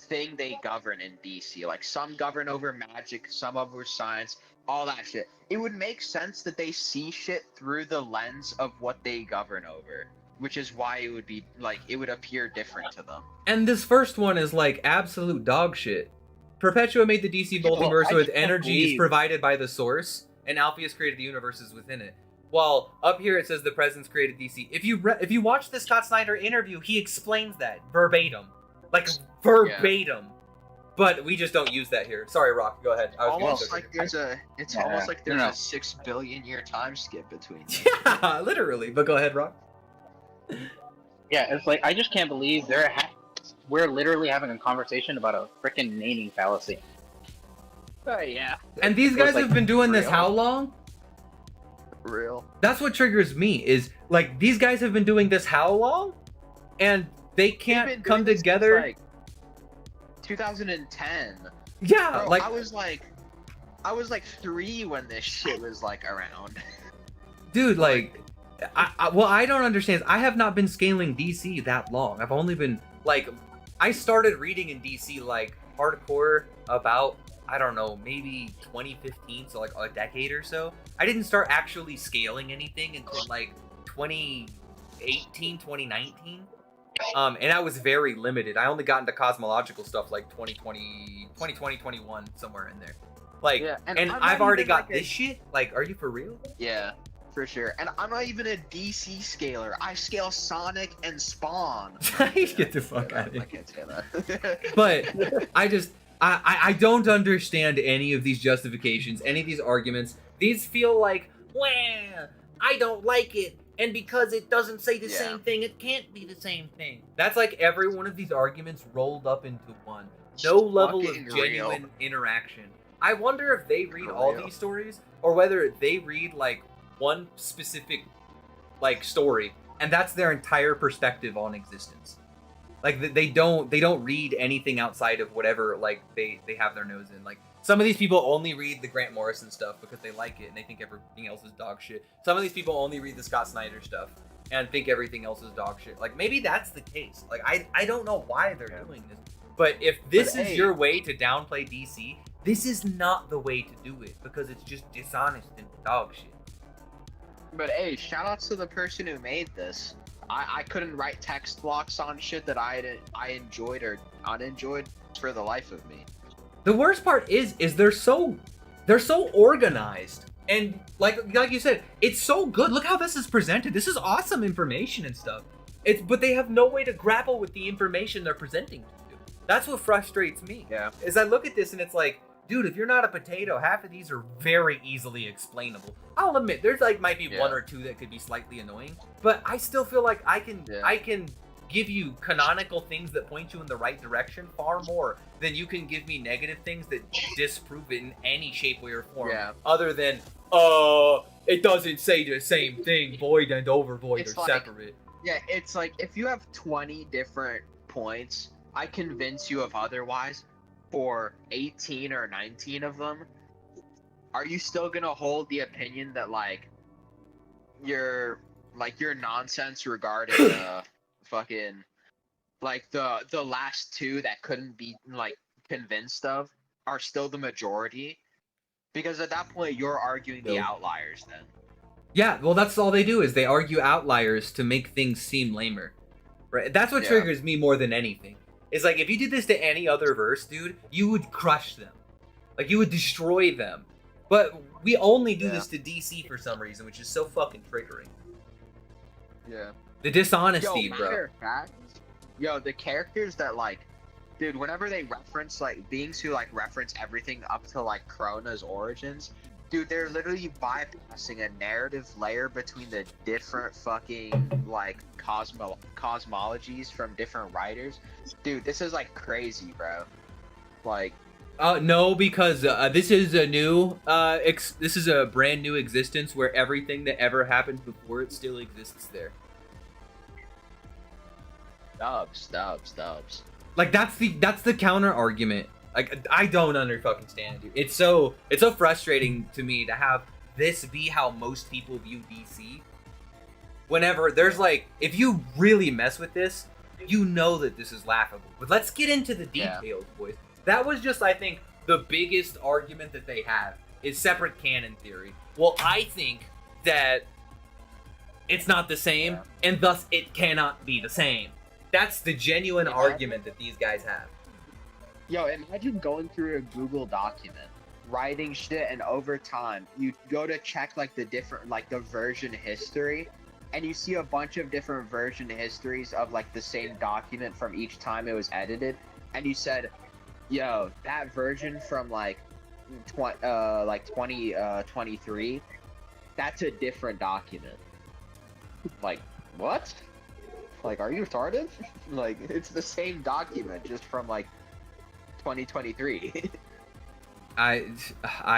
thing they govern in DC. Like some govern over magic, some over science, all that shit. It would make sense that they see shit through the lens of what they govern over, which is why it would be like it would appear different to them. And this first one is like absolute dog shit. Perpetua made the DC multiverse with energies provided by the source, and Alpheus created the universes within it. While up here it says the President's created DC. If you watch the Scott Snyder interview, he explains that verbatim, like verbatim. But we just don't use that here. Sorry, Rock. Go ahead. Almost like there's a 6 billion year time skip between. Yeah, literally. But go ahead, Rock. Yeah, it's like I just can't believe we're literally having a conversation about a freaking naming fallacy. Oh yeah. And these guys have been doing this how long? Real. That's what triggers me, is like these guys have been doing this how long? And they can't come together. Like 2010. Yeah, Bro, like I was like 3 when this shit was like around. Dude, like I don't understand. I have not been scaling DC that long. I've only been like I started reading in DC like hardcore about, I don't know, maybe 2015, so like a decade or so. I didn't start actually scaling anything until like 2018, 2019. And I was very limited. I only got into cosmological stuff like 2020, 21, somewhere in there. Like, Yeah, and I'm I've not already even, got like, this shit. Like, are you for real? Yeah, for sure. And I'm not even a DC scaler. I scale Sonic and Spawn. Get the fuck out of here. I can't say that. But I don't understand any of these justifications, any of these arguments. These feel like, well, I don't like it, and because it doesn't say the same thing, it can't be the same thing. That's like every one of these arguments rolled up into one. No level of Fucking genuine real. interaction. I wonder if they read all these stories, or whether they read like one specific like story, and that's their entire perspective on existence. Like they don't read anything outside of whatever like they have their nose in. Like some of these people only read the Grant Morrison stuff because they like it and they think everything else is dog shit. Some of these people only read the Scott Snyder stuff and think everything else is dog shit. Like maybe that's the case. Like I don't know why they're doing this. But if this is your way to downplay DC, this is not the way to do it, because it's just dishonest and dog shit. But hey, shout outs to the person who made this. I couldn't write text blocks on shit that I enjoyed or unenjoyed for the life of me. The worst part is they're so organized, and like you said, it's so good. Look how this is presented. This is awesome information and stuff. But they have no way to grapple with the information they're presenting to you. That's what frustrates me. Yeah. Is I look at this and it's like, dude, if you're not a potato, half of these are very easily explainable. I'll admit, there's like might be one or two that could be slightly annoying, but I still feel like I can give you canonical things that point you in the right direction far more than you can give me negative things that disprove it in any shape, way, or form. Yeah. Other than, it doesn't say the same thing. Void and overvoid It's are like- separate. Yeah, it's like if you have 20 different points, I convince you of otherwise for 18 or 19 of them. Are you still gonna hold the opinion that like your nonsense regarding fucking like the last two that couldn't be like convinced of are still the majority? Because at that point you're arguing the outliers then. Yeah, well, that's all they do is they argue outliers to make things seem lamer, right? That's what triggers me more than anything. It's like, if you did this to any other verse, dude, you would crush them. Like, you would destroy them. But we only do this to DC for some reason, which is so fucking triggering. Yeah. The dishonesty, Yo, bro. matter of fact, the characters that like, dude, whenever they reference like beings who like reference everything up to like Krona's origins, dude, they're literally bypassing a narrative layer between the different fucking like cosmologies from different writers. Dude, this is like crazy, bro. Like, No, because this is a new, this is a brand new existence where everything that ever happened before it still exists there. dubs. Like, that's the counter argument. Like, I don't understand, dude. It's so frustrating to me to have this be how most people view DC. Whenever there's like, if you really mess with this, you know that this is laughable. But let's get into the details, boys. That was just, I think, the biggest argument that they have is separate canon theory. Well, I think that it's not the same, and thus it cannot be the same. That's the genuine argument that these guys have. Yo, imagine going through a Google document, writing shit, and over time, you go to check like the different, like the version history, and you see a bunch of different version histories of like the same document from each time it was edited, and you said, yo, that version from like 2023, that's a different document. Like, what? Like, are you retarded? Like, it's the same document, just from like 2023. I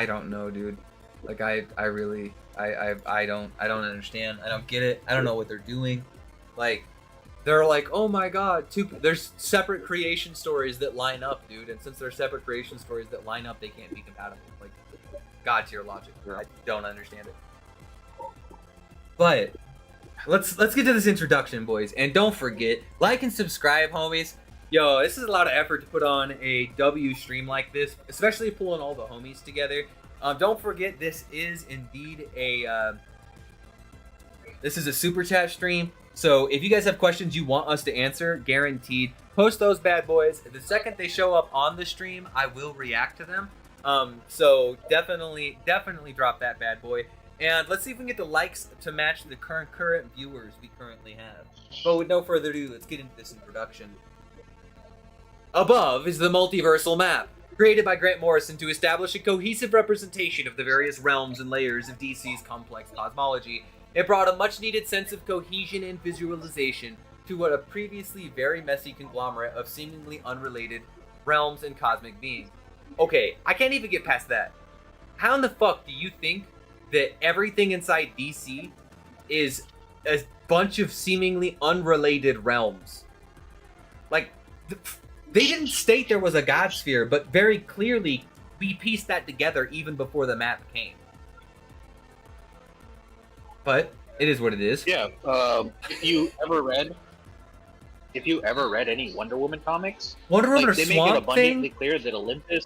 don't know, dude. Like, I really don't understand. I don't get it. I don't know what they're doing. Like, they're like, oh my god, there's separate creation stories that line up, dude. And since there's separate creation stories that line up, they can't be compatible. Like, god tier logic. I don't understand it. But let's get to this introduction, boys. And don't forget, like and subscribe, homies. Yo, this is a lot of effort to put on a W stream like this, especially pulling all the homies together. Don't forget, this is indeed a super chat stream. So if you guys have questions you want us to answer, guaranteed, post those bad boys. The second they show up on the stream, I will react to them. So definitely drop that bad boy. And let's see if we can get the likes to match the current viewers we currently have. But with no further ado, let's get into this introduction. Above is the multiversal map, created by Grant Morrison to establish a cohesive representation of the various realms and layers of DC's complex cosmology. It brought a much-needed sense of cohesion and visualization to what a previously very messy conglomerate of seemingly unrelated realms and cosmic beings. Okay, I can't even get past that. How in the fuck do you think that everything inside DC is a bunch of seemingly unrelated realms? Like, they didn't state there was a god sphere, but very clearly we pieced that together even before the map came. But it is what it is. Yeah. If you ever read any Wonder Woman comics, Wonder Woman or they make it Swamp abundantly Thing? clear that Olympus.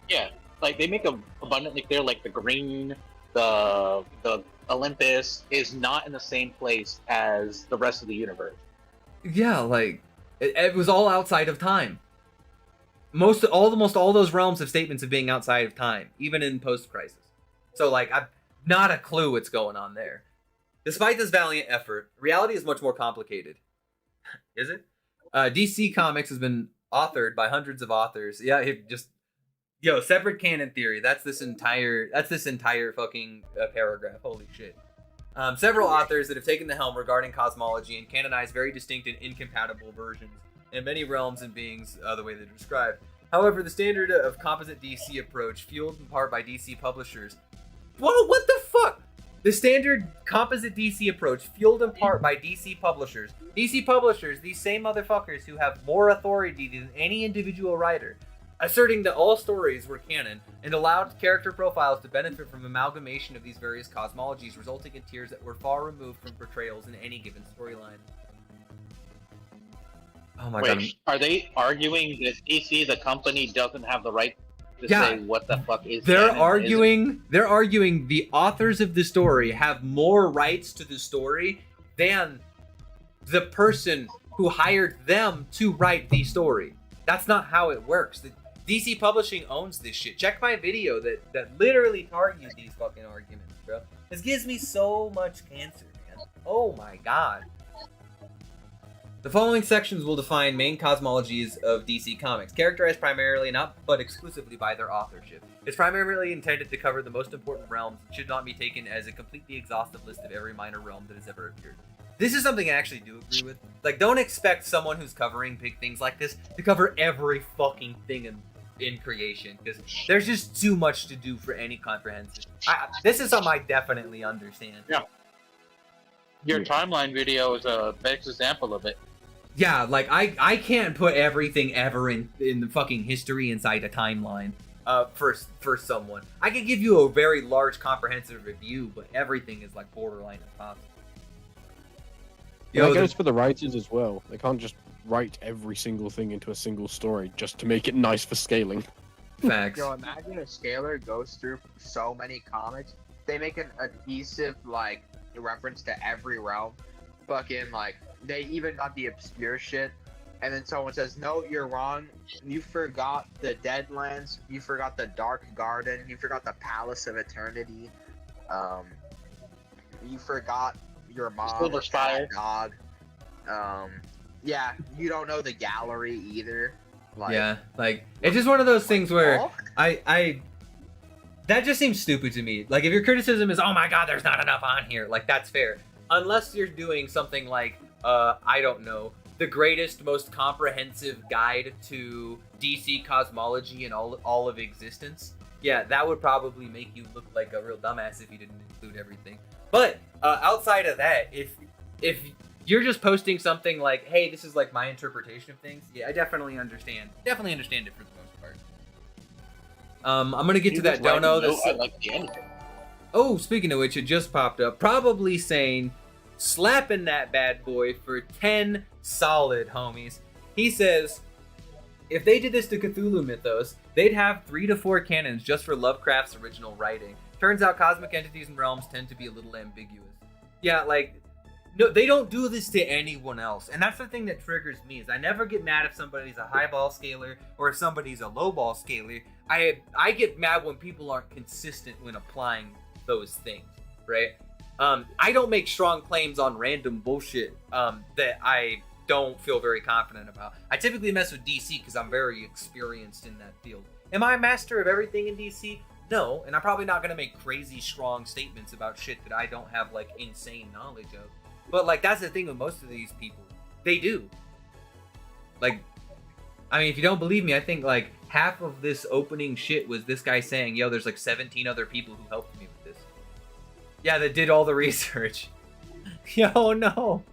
Yeah, like they make it abundantly clear, like the green, the Olympus is not in the same place as the rest of the universe. Yeah, like it was all outside of time. Almost all those realms have statements of being outside of time, even in post-crisis. So like I've not a clue what's going on there. Despite this valiant effort, reality is much more complicated. Is it? DC Comics has been authored by hundreds of authors. Yeah, separate canon theory. That's this entire fucking paragraph. Holy shit. Several authors that have taken the helm regarding cosmology and canonized very distinct and incompatible versions in many realms and beings, the way they're described. However, the standard of composite DC approach, fueled in part by DC publishers. Whoa, what the fuck? The standard composite DC approach, fueled in part by DC publishers. DC publishers, these same motherfuckers who have more authority than any individual writer, asserting that all stories were canon and allowed character profiles to benefit from amalgamation of these various cosmologies, resulting in tiers that were far removed from portrayals in any given storyline. Oh my god. Are they arguing that DC, the company, doesn't have the right to say what the fuck is canon? They're arguing the authors of the story have more rights to the story than the person who hired them to write the story. That's not how it works. The DC Publishing owns this shit. Check my video that literally argued these fucking arguments, bro. This gives me so much cancer, man. Oh my god. The following sections will define main cosmologies of DC Comics, characterized primarily, not but exclusively, by their authorship. It's primarily intended to cover the most important realms and should not be taken as a completely exhaustive list of every minor realm that has ever appeared. This is something I actually do agree with. Like, don't expect someone who's covering big things like this to cover every fucking thing in creation, because there's just too much to do for any comprehensive. This is something I definitely understand. Yeah. Your timeline video is a best example of it. Yeah, like I can't put everything ever in the fucking history inside a timeline for someone. I can give you a very large comprehensive review, but everything is like borderline impossible. That goes for the writers as well. They can't just write every single thing into a single story just to make it nice for scaling. Facts. Yo, imagine a scaler goes through so many comics. They make an adhesive, like, reference to every realm. Fucking, like, they even got the obscure shit. And then someone says, no, you're wrong. You forgot the Deadlands. You forgot the Dark Garden. You forgot the Palace of Eternity. You forgot your mom, dog. Yeah, you don't know the gallery either. Like, yeah, like it's just one of those things where I that just seems stupid to me. Like, if your criticism is, oh my god, there's not enough on here, like, that's fair. Unless you're doing something like, I don't know, the greatest, most comprehensive guide to DC cosmology and all of existence. Yeah, that would probably make you look like a real dumbass if you didn't include everything. But outside of that, if you're just posting something like, hey, this is like my interpretation of things, yeah, I definitely understand. Definitely understand it for the most part. I'm gonna get to that dono. I like the end. Oh, speaking of which, it just popped up. Probably saying slapping that bad boy for 10 solid, homies. He says, if they did this to Cthulhu mythos, they'd have 3 to 4 canons just for Lovecraft's original writing. Turns out cosmic entities and realms tend to be a little ambiguous. Yeah, like, no, they don't do this to anyone else. And that's the thing that triggers me, is I never get mad if somebody's a high ball scaler or if somebody's a low ball scaler. I get mad when people aren't consistent when applying those things, right? I don't make strong claims on random bullshit that I don't feel very confident about. I typically mess with DC because I'm very experienced in that field. Am I a master of everything in DC? No, and I'm probably not going to make crazy strong statements about shit that I don't have, like, insane knowledge of. But, like, that's the thing with most of these people. They do. Like, I mean, if you don't believe me, I think, like, half of this opening shit was this guy saying, yo, there's, like, 17 other people who helped me with this. Yeah, that did all the research. Yo, no.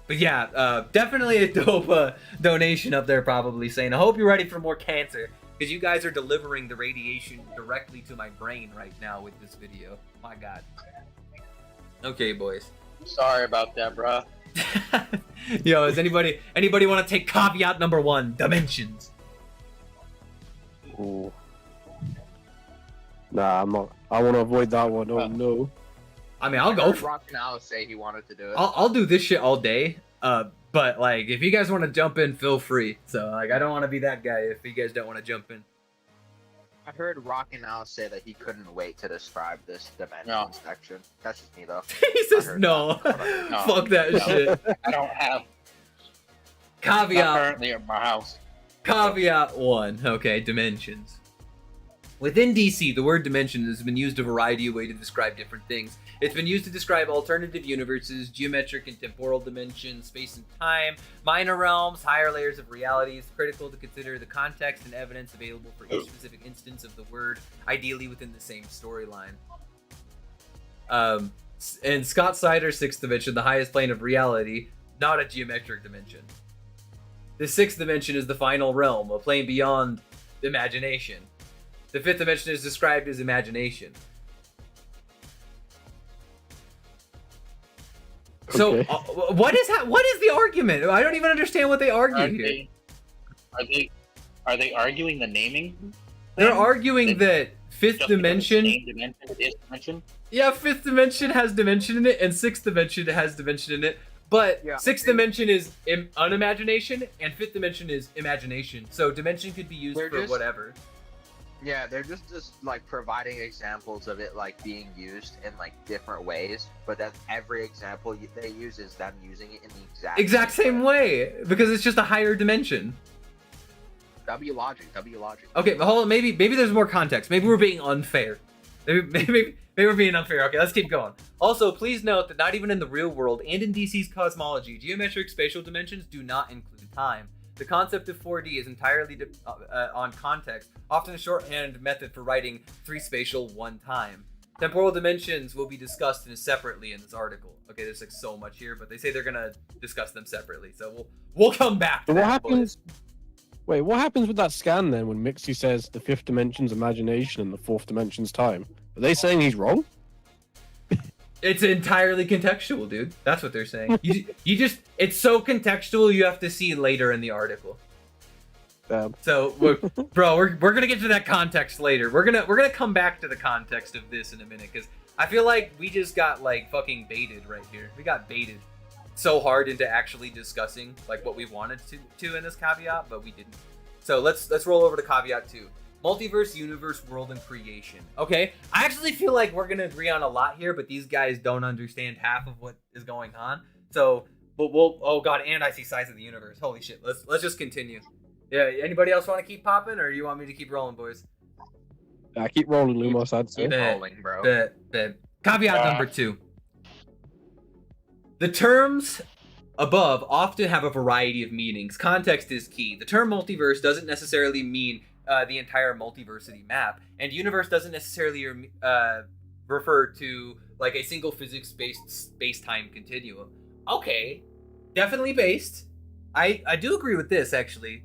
But yeah, definitely a dope donation up there probably saying, I hope you're ready for more cancer. Because you guys are delivering the radiation directly to my brain right now with this video. My god. Okay, boys. Sorry about that, bruh. Yo, does anybody want to take caveat number 1? Dimensions. Ooh. Nah, I'm not. I want to avoid that one. Oh no. I mean, I'll go for Rock and Alice say he wanted to do it. I'll do this shit all day. But like, if you guys want to jump in, feel free. So like, I don't want to be that guy if you guys don't want to jump in. I heard Rock and Alice say that he couldn't wait to describe this dimension section. That's just me though. He says no. Fuck that shit. I don't have. Caveat. Not currently at my house. Caveat 1. Okay, dimensions. Within DC, the word dimension has been used a variety of ways to describe different things. It's been used to describe alternative universes, geometric and temporal dimensions, space and time, minor realms, higher layers of reality. It's critical to consider the context and evidence available for each specific instance of the word, ideally within the same storyline. And Scott Snyder's 6th dimension, the highest plane of reality, not a geometric dimension. The 6th dimension is the final realm, a plane beyond imagination. The 5th dimension is described as imagination. So, Okay. what is the argument? I don't even understand what they argue here. Are they arguing the naming? They're arguing that 5th dimension. Is dimension. Yeah, 5th dimension has dimension in it, and 6th dimension has dimension in it. But Yeah, 6th dimension is unimagination, and 5th dimension is imagination. So dimension could be used They're for just- whatever. Yeah, they're just like providing examples of it like being used in like different ways, but that every example they use is them using it in the Exact same way, because it's just a higher dimension. W logic. Okay, but hold on. Maybe there's more context. Maybe we're being unfair. Maybe we're being unfair. Okay, let's keep going. Also, please note that not even in the real world and in DC's cosmology, geometric spatial dimensions do not include time. The concept of 4D is entirely on context, often a shorthand method for writing 3 spatial 1 time. Temporal dimensions will be discussed separately in this article. Okay, there's like so much here, but they say they're gonna discuss them separately. So we'll come back to But what that, happens? boys. Wait, what happens with that scan then when Mixie says the 5th dimension's imagination and the 4th dimension's time? Are they saying he's wrong? It's entirely contextual, dude. That's what they're saying. You just, it's so contextual you have to see later in the article. So, we're gonna get to that context later. We're gonna come back to the context of this in a minute, because I feel like we just got like fucking baited right here. We got baited so hard into actually discussing like what we wanted to in this caveat, but we didn't. So let's roll over to caveat 2. Multiverse, universe, world, and creation. Okay, I actually feel like we're gonna agree on a lot here, but these guys don't understand half of what is going on. So, but we'll. Oh god, and I see size of the universe. Holy shit! Let's just continue. Yeah. Anybody else want to keep popping, or you want me to keep rolling, boys? I keep rolling, Lumos. I'd say. Keep rolling, bro. Caveat number 2. The terms above often have a variety of meanings. Context is key. The term multiverse doesn't necessarily mean the entire multiversity map, and universe doesn't necessarily refer to like a single physics-based space-time continuum. Okay, definitely based. I do agree with this actually.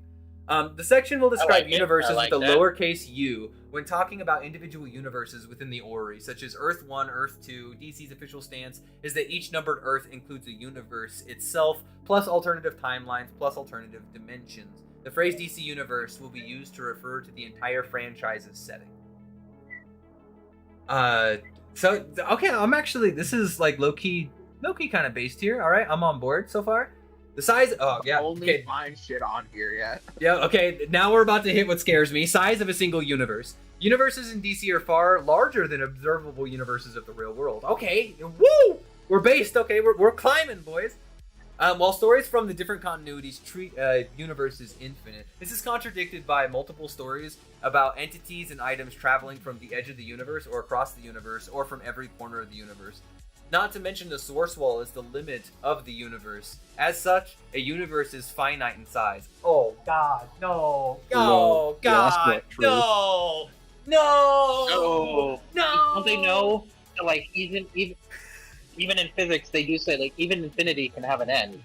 The section will describe universes with a lowercase u, When talking about individual universes within the orrery, such as Earth 1, Earth 2, DC's official stance is that each numbered Earth includes a universe itself, plus alternative timelines, plus alternative dimensions. The phrase DC Universe will be used to refer to the entire franchise's setting. So, okay, I'm actually, this is like low-key kind of based here, alright? I'm on board so far. The size, oh yeah, Only okay. find shit on here yet. Yeah, okay, now we're about to hit what scares me. Size of a single universe. Universes in DC are far larger than observable universes of the real world. Okay, woo! We're based, okay, we're climbing, boys. While stories from the different continuities treat universes infinite, this is contradicted by multiple stories about entities and items traveling from the edge of the universe or across the universe or from every corner of the universe. Not to mention the source wall is the limit of the universe. As such, a universe is finite in size. Oh God, no, no, God, no, no, no. Don't they know that, like, even in physics they do say, like, even infinity can have an end.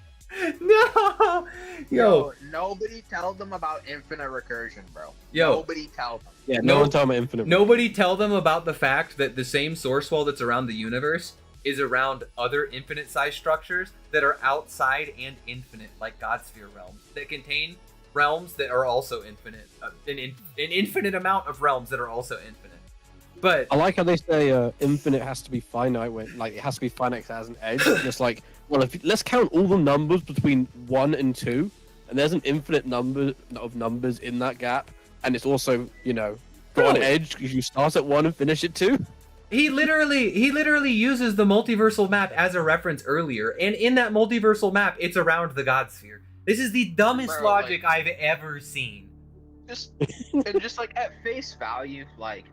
No, yo, nobody tell them about infinite recursion, bro. Yo, nobody tell them. Yeah, no one tell them infinite. Nobody tell them about the fact that the same source wall that's around the universe is around other infinite size structures that are outside and infinite, like Godsphere realms, that contain realms that are also infinite, an infinite amount of realms that are also infinite. But I like how they say infinite has to be finite, when like it has to be finite as an edge. Just like, well, let's count all the numbers between 1 and 2, and there's an infinite number of numbers in that gap, and it's also, you know, got an edge because you start at 1 and finish at 2. He literally uses the multiversal map as a reference earlier, and in that multiversal map, it's around the Godsphere. This is the dumbest logic I've ever seen. Just like at face value, like,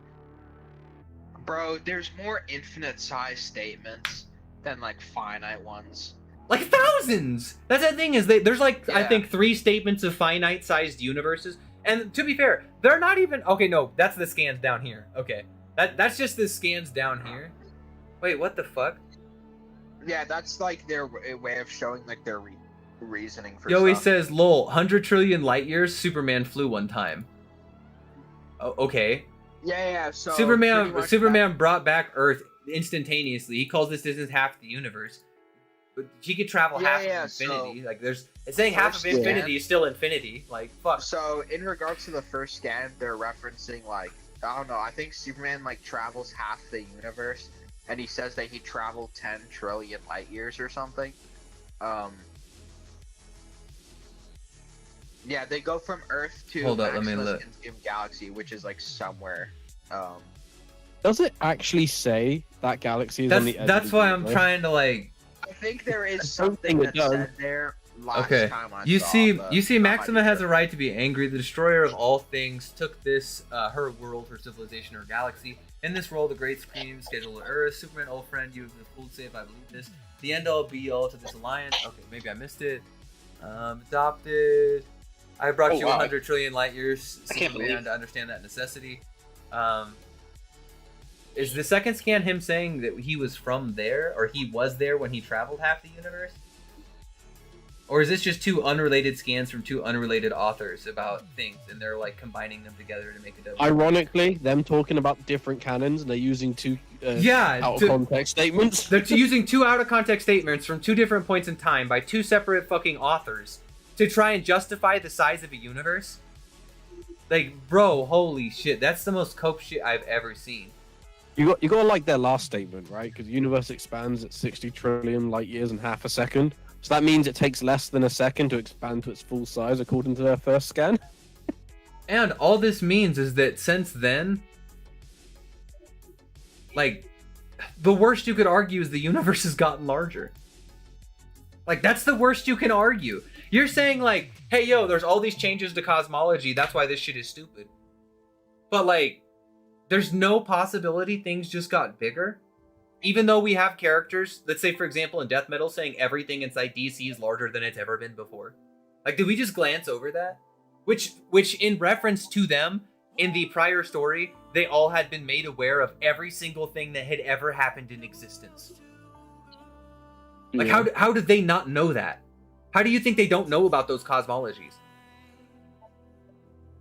bro, there's more infinite size statements than like finite ones. Like thousands. That's the thing is there's like I think 3 statements of finite sized universes, and to be fair, they're not even okay. No, that's the scans down here. Okay. That's just the scans down here. Wait, what the fuck? Yeah, that's like their way of showing like their reasoning for Joey stuff. says, lol, 100 trillion light years, Superman flew one time. Oh, okay. Yeah, so Superman brought back Earth instantaneously. He calls this distance half the universe. But he could travel half of infinity. So like it's saying half of infinity is still infinity. Like fuck. So in regards to the first scan, they're referencing like, I don't know, I think Superman like travels half the universe, and he says that he traveled 10 trillion light years or something. Yeah, they go from Earth to Maximus Galaxy, which is like somewhere. Does it actually say that galaxy is on the edge? That's why I'm trying to like. I think there is something that said there. Okay. You see, Maxima has a right to be angry. The destroyer of all things took this, her world, her civilization, her galaxy. In this role, the Great Scream scheduled Earth. Superman, old friend, you have been fooled safe. I believe this. The end all be all to this alliance. Okay, maybe I missed it. Adopted. I brought you 100 trillion light years. I can't believe to understand that necessity. Is the second scan him saying that he was from there, or he was there when he traveled half the universe? Or is this just 2 unrelated scans from 2 unrelated authors about things, and they're like combining them together to make a double? Ironically, them talking about different canons, and they're using 2 out of context statements. They're using 2 out of context statements from 2 different points in time by 2 separate fucking authors to try and justify the size of a universe. Like, bro, holy shit, that's the most cope shit I've ever seen. You got to like their last statement, right? Because the universe expands at 60 trillion light years in half a second. So that means it takes less than a second to expand to its full size, according to their first scan. And all this means is that since then, like, the worst you could argue is the universe has gotten larger. Like, that's the worst you can argue. You're saying, like, hey, yo, there's all these changes to cosmology, that's why this shit is stupid. But, like, there's no possibility things just got bigger? Even though we have characters, let's say, for example, in Death Metal, saying everything inside DC is larger than it's ever been before. Like, did we just glance over that? Which in reference to them, in the prior story, they all had been made aware of every single thing that had ever happened in existence. Like, how did they not know that? How do you think they don't know about those cosmologies?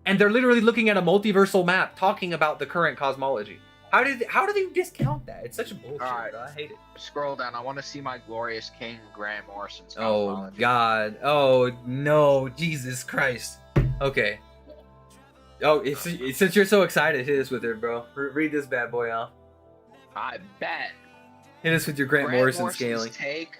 and they're literally looking at a multiversal map talking about the current cosmology. How do they discount that? It's such a bullshit. Alright. Bro. I hate it. Scroll down. I want to see my glorious King Grant Morrisons Oh Cosmology. God. Oh no. Jesus Christ. Okay. Oh, since you're so excited, hit us with it, bro. Read this bad boy off. I bet. Hit us with your Grant Morrison scaling. Take,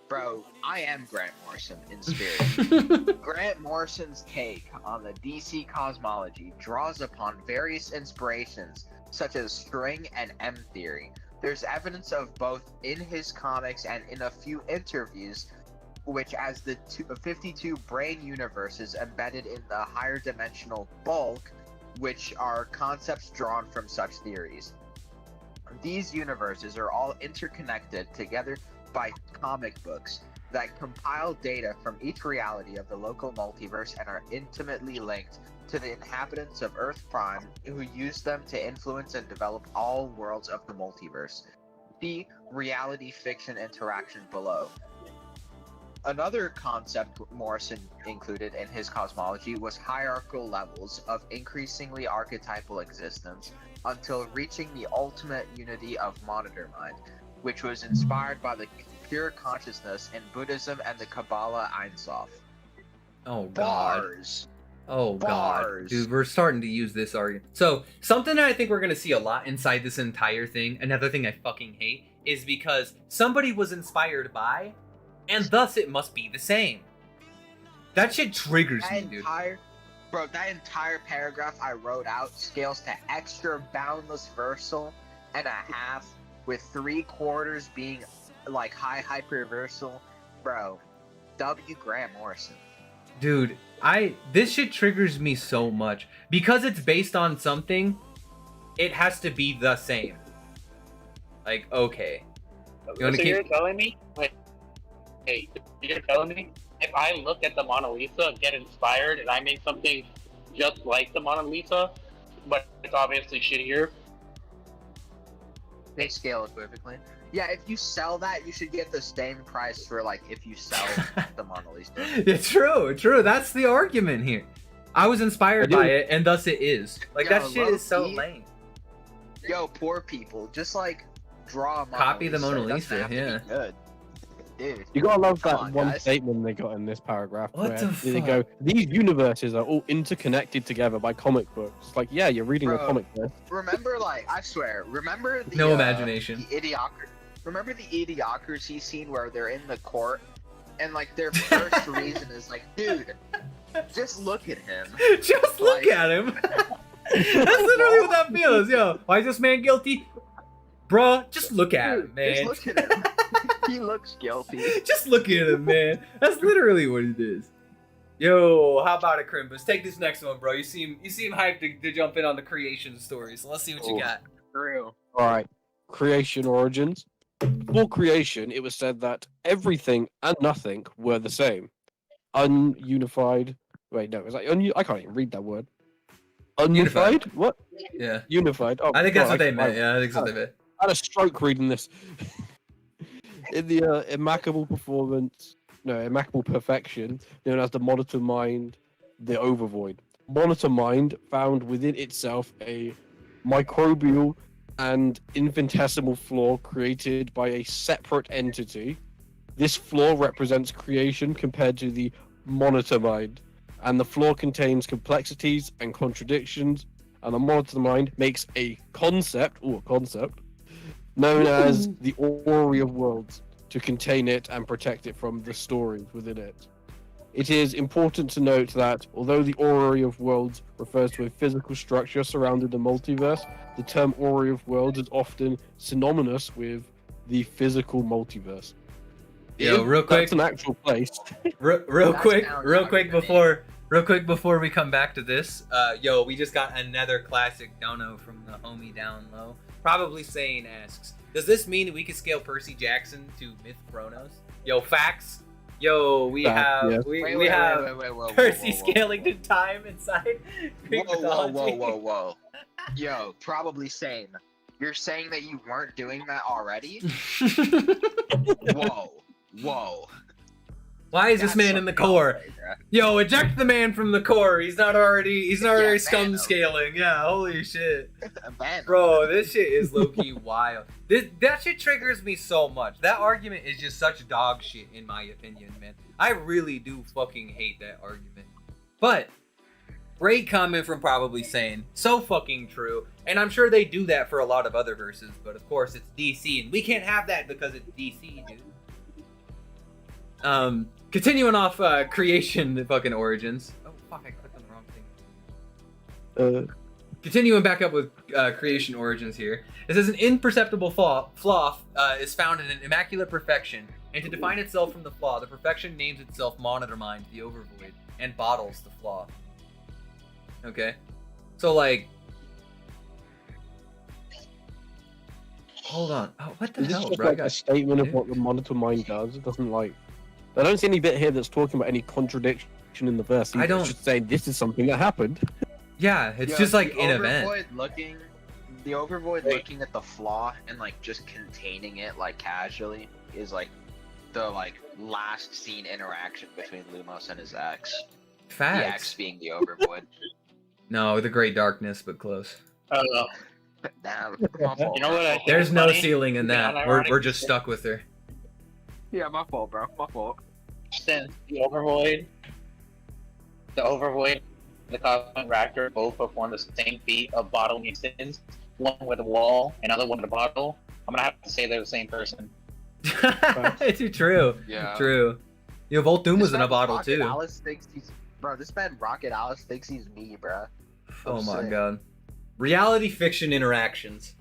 bro, I am Grant Morrison in spirit. Grant Morrison's take on the DC cosmology draws upon various inspirations such as string and M theory. There's evidence of both in his comics and in a few interviews, which as the 52 brain universes embedded in the higher dimensional bulk, which are concepts drawn from such theories. These universes are all interconnected together by comic books that compile data from each reality of the local multiverse and are intimately linked to the inhabitants of Earth Prime, who use them to influence and develop all worlds of the multiverse. See reality fiction interaction below. Another concept Morrison included in his cosmology was hierarchical levels of increasingly archetypal existence until reaching the ultimate unity of monitor mind, which was inspired by the pure consciousness in Buddhism and the Kabbalah Ein Sof. Oh God. Bars. Oh God, Bars. dude, we're starting to use this argument. So something that I think we're gonna see a lot inside this entire thing, another thing I fucking hate, is because somebody was inspired by, and thus it must be the same. That shit triggers me, dude. Bro, that entire paragraph I wrote out scales to extra boundless versal and a half, with 3/4 being like high hyperversal. Bro, W. Grant Morrison. Dude, this shit triggers me so much because it's based on something. It has to be the same. Like, okay. You're telling me? Wait, hey, you're telling me if I look at the Mona Lisa, get inspired, and I make something just like the Mona Lisa, but it's obviously shittier? They scale equivocally. Yeah, if you sell that, you should get the same price for like if you sell the Mona Lisa. It's true. That's the argument here. I was inspired by it, and thus it is. Like, Yo, that shit is so lame. Yo, poor people, just like draw a Mona Copy the Lisa. Mona It doesn't Lisa, have to be yeah. good. Dude, You gotta love come that on, one guys. statement they got in this paragraph. What where the they go, these universes are all interconnected together by comic books. It's like, yeah, you're reading a Bro, comic book. Remember, like, I swear, remember the No imagination. The remember the idiocracy scene where they're in the court and like their first reason is like, dude, just look at him. Just look at him. That's literally what that feels. Yo, why is this man guilty? Bruh, just look at him, man. Just look at him. He looks guilty. Just look at him, man. That's literally what it is. Yo, how about it, Krimbus? Take this next one, bro. You seem hyped to jump in on the creation story, so let's see what you got. True. Alright, creation origins. Before creation, it was said that everything and nothing were the same. Ununified. Wait, no, is that I can't even read that word. Unified? What? Yeah. Unified. Oh, I think that's God, what they meant. Yeah, I think that's what they meant. I had a stroke reading this. In the immaculable perfection, known as the monitor mind, the overvoid. Monitor mind found within itself a microbial and infinitesimal flaw created by a separate entity. This flaw represents creation compared to the monitor mind, and the flaw contains complexities and contradictions, and the monitor mind makes a concept, known as the Orrery of Worlds, to contain it and protect it from the stories within it. It is important to note that, although the Orrery of Worlds refers to a physical structure surrounding the multiverse, the term Orrery of Worlds is often synonymous with the physical multiverse. Yo, real quick. That's an actual place. Real quick before we come back to this, yo, we just got another classic dono from the homie down low. Probably saying asks, does this mean we can scale Percy Jackson to Myth Chronos? Yo, facts. Yo, we have Percy scaling to time inside Greek mythology. Whoa. Yo, probably sane. You're saying that you weren't doing that already? Whoa. Why is this man in the core? Yo, eject the man from the core. He's not already scum scaling. Yeah, holy shit. Bro, this shit is low-key wild. That shit triggers me so much. That argument is just such dog shit in my opinion, man. I really do fucking hate that argument. But great comment from Probably Sane. So fucking true. And I'm sure they do that for a lot of other verses, but of course it's DC, and we can't have that because it's DC, dude. Continuing off creation, the fucking origins. Oh fuck, I clicked on the wrong thing. Continuing back up with creation origins here. It says an imperceptible flaw is found in an immaculate perfection, and to define itself from the flaw, the perfection names itself Monitor Mind, the Overvoid, and bottles the flaw. Okay, so like, hold on. Oh, what the Is this hell, just bro? like a statement of what the Monitor Mind does? It doesn't like. I don't see any bit here that's talking about any contradiction in the verse. I don't. It's just saying this is something that happened. Yeah, it's just like an event. The Overvoid looking at the flaw and like just containing it like casually is like the like last scene interaction between Lumos and his ex. Facts. The ex being the Overvoid. No, the Great Darkness, but close. Damn, You know what? I think There's is no funny? ceiling in that. Unironic. We're just stuck with her. Yeah, my fault, bro. My fault. Since the Overvoid, the Cosmic Raptor both perform the same feat of bottling sins, one with a wall, another one with a bottle, I'm gonna have to say they're the same person. It's true. Yeah. True. Yo, Volthoom was in a man bottle Rocket too. Alice thinks he's, bro. This man Rocket Alice thinks he's me, bro. Oh my sick. god. Reality fiction interactions.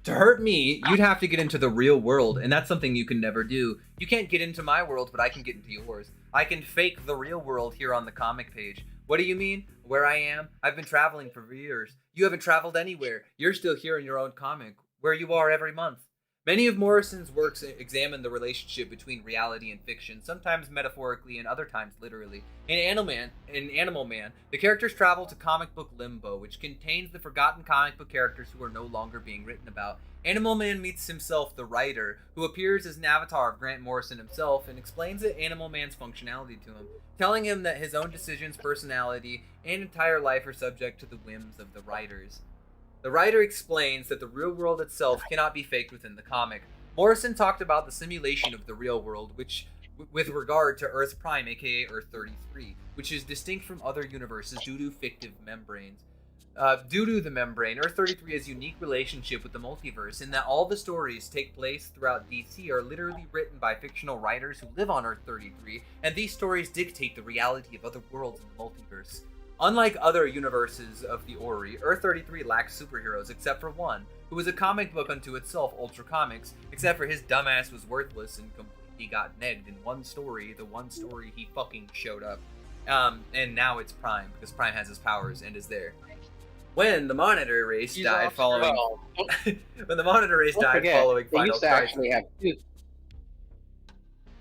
To hurt me, you'd have to get into the real world, and that's something you can never do. You can't get into my world, but I can get into yours. I can fake the real world here on the comic page. What do you mean? Where I am? I've been traveling for years. You haven't traveled anywhere. You're still here in your own comic, where you are every month. Many of Morrison's works examine the relationship between reality and fiction, sometimes metaphorically and other times literally. In Animal Man, the characters travel to comic book limbo, which contains the forgotten comic book characters who are no longer being written about. Animal Man meets himself, the writer, who appears as an avatar of Grant Morrison himself and explains Animal Man's functionality to him, telling him that his own decisions, personality, and entire life are subject to the whims of the writers. The writer explains that the real world itself cannot be faked within the comic. Morrison talked about the simulation of the real world, which, with regard to Earth Prime, aka Earth 33, which is distinct from other universes due to fictive membranes. Due to the membrane, Earth 33 has a unique relationship with the multiverse in that all the stories take place throughout DC are literally written by fictional writers who live on Earth 33, and these stories dictate the reality of other worlds in the multiverse. Unlike other universes of the Ori, Earth 33 lacks superheroes except for one, who was a comic book unto itself, Ultra Comics, except for his dumbass was worthless and completely got negged in one story, the one story he fucking showed up. And now it's Prime, because Prime has his powers and is there. When the Monitor race died following... when the Monitor race died following they Final used to Crisis. actually have two.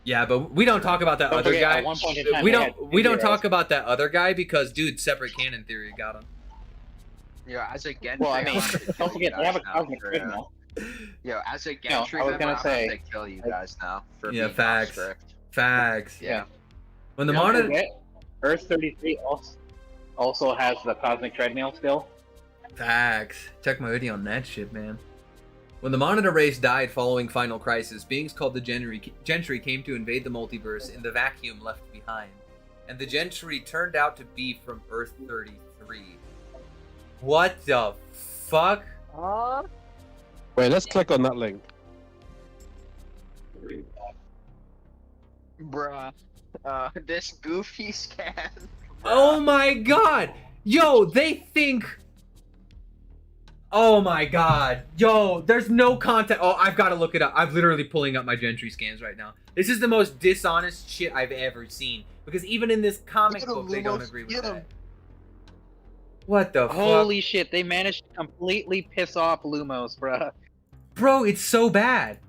Yeah, but we don't talk about that Don't other forget, guy. at one point in time, We they don't had two talk heroes. about that other guy because dude, separate canon theory got him. Yeah, as a Gentry, Well, I mean, I'm gonna kill don't you forget, they have a guys cosmic now, grid bro. now. Yo, as a No, Gentry I was member, gonna I'm say, gonna kill you guys now for Yeah, being facts. off script. Facts. Yeah. When the Don't Monitor forget, Earth 33 also has the cosmic treadmill still. Facts. Check my video on that shit, man. When the Monitor race died following Final Crisis, beings called the Gentry came to invade the multiverse in the vacuum left behind. And the Gentry turned out to be from Earth 33. What the fuck? Wait, let's click on that link. Bruh. This goofy scan. Oh my god! Yo, they think... Oh my god. Yo, there's no content. Oh, I've got to look it up. I'm literally pulling up my Gentry scans right now. This is the most dishonest shit I've ever seen. Because even in this comic Look at book, him, they don't Lumos. agree with Get him. that. What the fuck? Holy shit, they managed to completely piss off Lumos, bruh. Bro, it's so bad.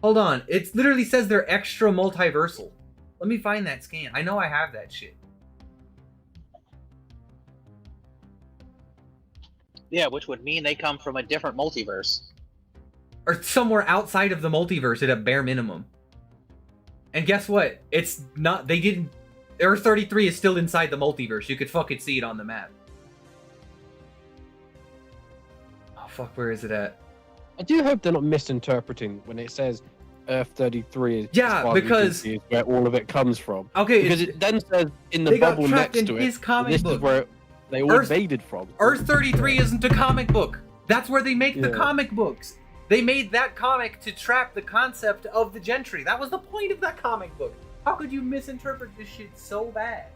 Hold on. It literally says they're extra multiversal. Let me find that scan. I know I have that shit. Yeah, which would mean they come from a different multiverse. Or somewhere outside of the multiverse at a bare minimum. And guess what? It's not. They didn't. Earth 33 is still inside the multiverse. You could fucking see it on the map. Oh fuck, where is it at? I do hope they're not misinterpreting when it says Earth 33 is because is where all of it comes from. Okay, because it then says in the bubble next to it, his comic this book. is where they all invaded from. Earth 33 isn't a comic book. That's where they make the comic books. They made that comic to trap the concept of the Gentry. That was the point of that comic book. How could you misinterpret this shit so bad?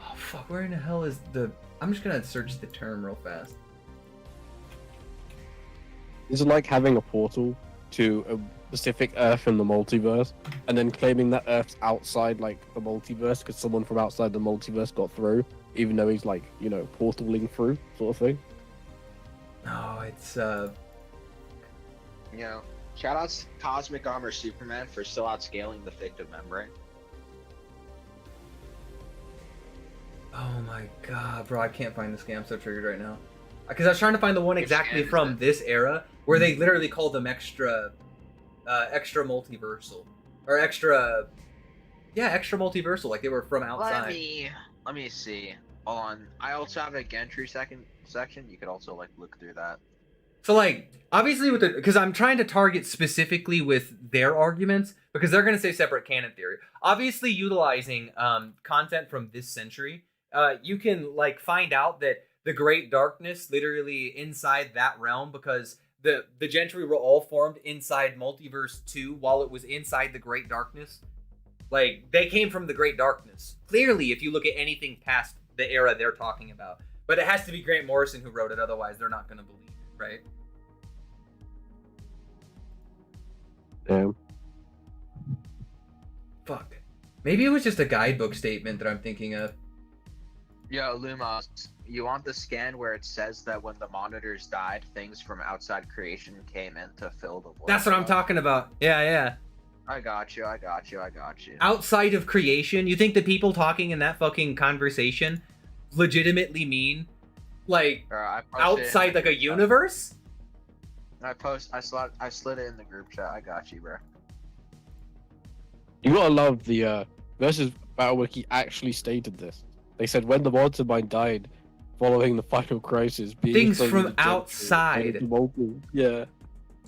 Oh fuck, where in the hell is the... I'm just gonna search the term real fast. Is it like having a portal to a specific Earth in the multiverse, and then claiming that Earth's outside like the multiverse because someone from outside the multiverse got through, even though he's like, you know, portaling through, sort of thing? No, it's You know, shoutouts to Cosmic Armor Superman for still outscaling the fictive membrane. Oh my god, bro, I can't find this game. I'm so triggered right now. Because I was trying to find the one exactly from this era, where they literally called them extra multiversal. Or extra multiversal, like they were from outside. Let me see. Hold on. I also have a Gentry section. You could also, like, look through that. So, like, obviously with because I'm trying to target specifically with their arguments, because they're going to say separate canon theory. Obviously utilizing content from this century, you can, like, find out that the Great Darkness literally inside that realm, because the Gentry were all formed inside Multiverse 2 while it was inside the Great Darkness. Like, they came from the Great Darkness. Clearly, if you look at anything past the era they're talking about. But it has to be Grant Morrison who wrote it, otherwise they're not going to believe it, right? Damn. Fuck. Maybe it was just a guidebook statement that I'm thinking of. Yo, Lumos, you want the scan where it says that when the monitors died, things from outside creation came in to fill the void? That's what I'm talking about. Yeah. I got you. Outside of creation, you think the people talking in that fucking conversation legitimately mean, like, outside, like, a universe? I slid it in the group chat. I got you, bro. You gotta love the versus Battle Wiki actually stated this. They said when the monster mind died following the final crisis, things from outside. Yeah.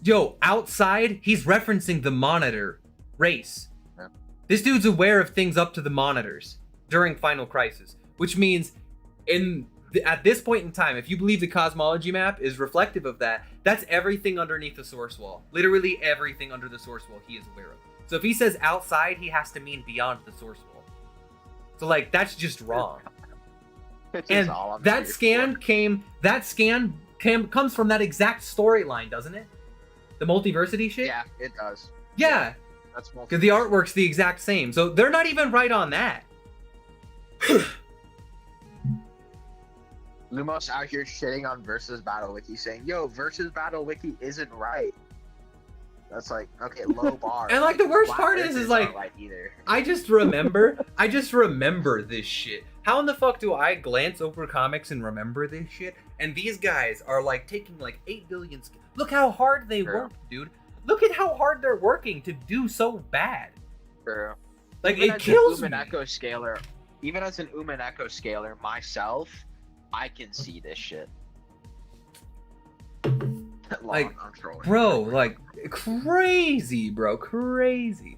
Yo, outside, he's referencing the monitor race. Yeah. This dude's aware of things up to the monitors during Final Crisis, which means at this point in time, if you believe the cosmology map is reflective of that, that's everything underneath the source wall. Literally everything under the source wall he is aware of. So if he says outside, he has to mean beyond the source wall. So, like, that's just wrong. And that scan comes from that exact storyline, doesn't it? The multiversity shit? Yeah, it does. Yeah. That's because the artwork's the exact same. So they're not even right on that. Lumos out here shitting on Versus Battle Wiki, saying, yo, Versus Battle Wiki isn't right. That's like, okay, low bar. And, like, the worst part is like, right either. I just remember this shit. How in the fuck do I glance over comics and remember this shit? And these guys are, like, taking, like, 8 billion... Look how hard they work, dude. Look at how hard they're working to do so bad. True. Like, it kills me. Even as an Umaneko scaler myself, I can see this shit. Like, bro, like, crazy, bro, crazy.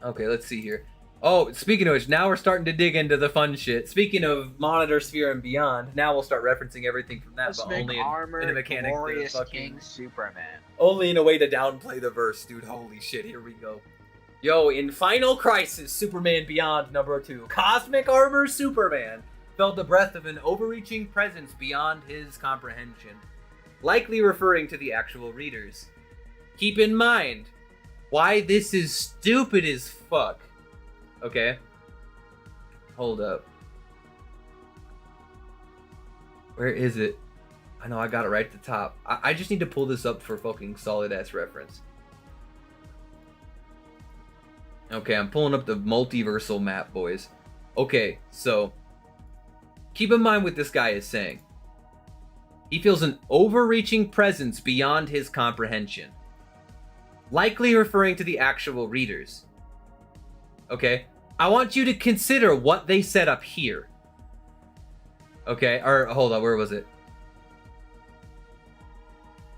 Okay, let's see here. Oh, speaking of which, now we're starting to dig into the fun shit. Speaking of Monitor Sphere and beyond, now we'll start referencing everything from that, but only in a mechanic to fucking King Superman. Only in a way to downplay the verse, dude. Holy shit, here we go. Yo, in Final Crisis, Superman Beyond #2, Cosmic Armor Superman felt the breath of an overreaching presence beyond his comprehension, likely referring to the actual readers. Keep in mind why this is stupid as fuck. Okay. Hold up. Where is it? I know I got it right at the top. I just need to pull this up for fucking solid ass reference. Okay, I'm pulling up the multiversal map, boys. Okay, so keep in mind what this guy is saying. He feels an overreaching presence beyond his comprehension. Likely referring to the actual readers. Okay? I want you to consider what they set up here. Okay? Or, hold on, where was it?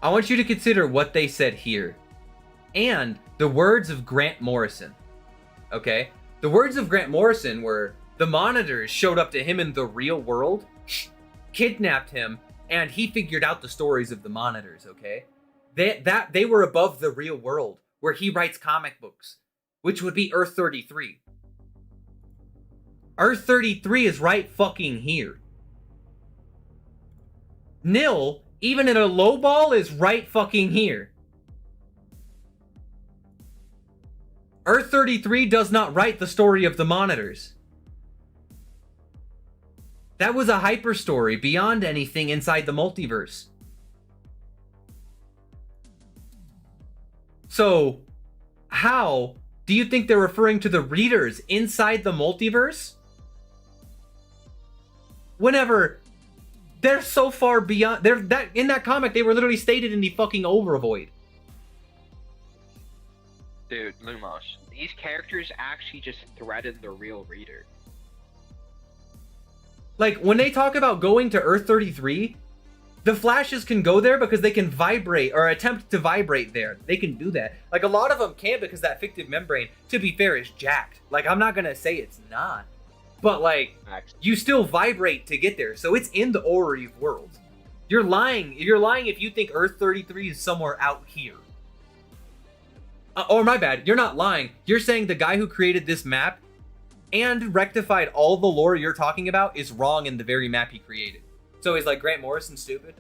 I want you to consider what they said here. And the words of Grant Morrison. Okay? The words of Grant Morrison were, the monitors showed up to him in the real world, kidnapped him, and he figured out the stories of the monitors, okay? They were above the real world, where he writes comic books, which would be Earth 33. Earth 33 is right fucking here. Nil, even in a low ball, is right fucking here. Earth 33 does not write the story of the monitors. That was a hyper story beyond anything inside the multiverse. So, how do you think they're referring to the readers inside the multiverse? Whenever they're so far beyond, in that comic they were literally stated in the fucking overvoid. Dude, Lumos, these characters actually just threaten the real reader. Like, when they talk about going to Earth 33, the Flashes can go there because they can vibrate, or attempt to vibrate there. They can do that. Like, a lot of them can't because that fictive membrane, to be fair, is jacked. Like, I'm not gonna say it's not. But, like, you still vibrate to get there. So it's in the Ori world. You're lying. You're lying if you think Earth 33 is somewhere out here. Or my bad, you're not lying. You're saying the guy who created this map and rectified all the lore you're talking about is wrong in the very map he created. So he's like, Grant Morrison stupid?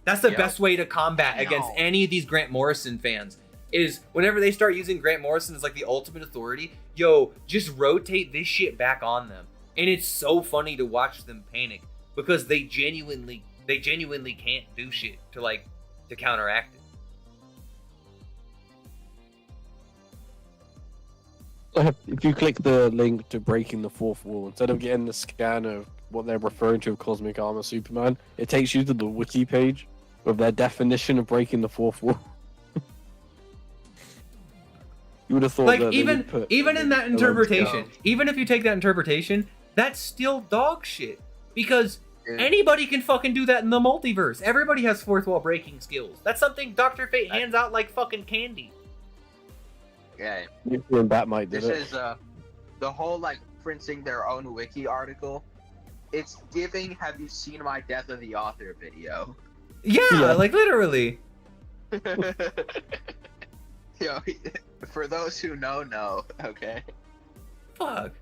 That's the best way to combat against any of these Grant Morrison fans, is whenever they start using Grant Morrison as like the ultimate authority, yo, just rotate this shit back on them. And it's so funny to watch them panic because they genuinely can't do shit to counteract it. If you click the link to breaking the fourth wall, instead of getting the scan of what they're referring to of Cosmic Armor Superman, it takes you to the wiki page of their definition of breaking the fourth wall. You would have thought, like, that even in that interpretation, even if you take that interpretation, that's still dog shit. Because anybody can fucking do that in the multiverse. Everybody has fourth wall breaking skills. That's something Dr. Fate hands out like fucking candy. Okay. And Bat did this is the whole like printing their own wiki article. It's giving "Have you seen my Death of the Author" video? Yeah, like literally. Yo, for those who know, okay. Fuck.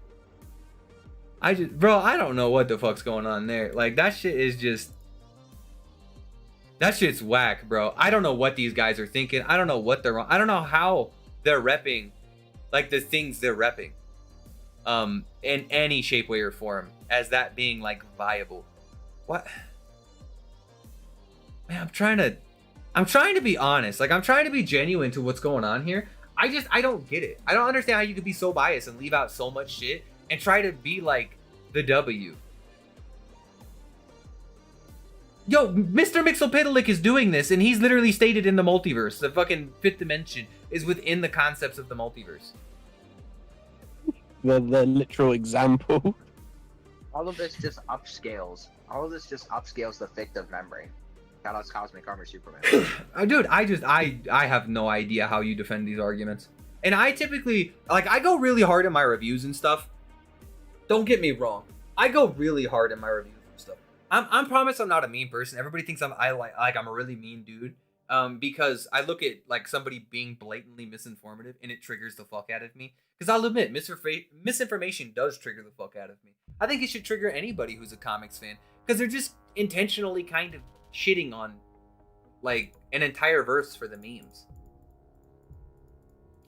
I don't know what the fuck's going on there. Like, that shit is just, that shit's whack, bro. I don't know what these guys are thinking. I don't know what they're I don't know how they're repping, like, the things they're repping, in any shape, way, or form, as that being, like, viable. What? Man, I'm trying to be honest. Like, I'm trying to be genuine to what's going on here. I don't get it. I don't understand how you could be so biased and leave out so much shit and try to be like the W. Yo, Mr. Mixelpidalic is doing this, and he's literally stated in the multiverse. The fucking fifth dimension is within the concepts of the multiverse. The literal example. All of this just upscales. All of this just upscales the fictive membrane. Shoutouts Cosmic Armor Superman. Dude, I have no idea how you defend these arguments. And I typically, like, I go really hard in my reviews and stuff. Don't get me wrong. I go really hard in my reviews and stuff. I promise I'm not a mean person. Everybody thinks I'm a really mean dude. Because I look at like somebody being blatantly misinformative and it triggers the fuck out of me. Because I'll admit, misinformation does trigger the fuck out of me. I think it should trigger anybody who's a comics fan. Because they're just intentionally kind of shitting on like an entire verse for the memes.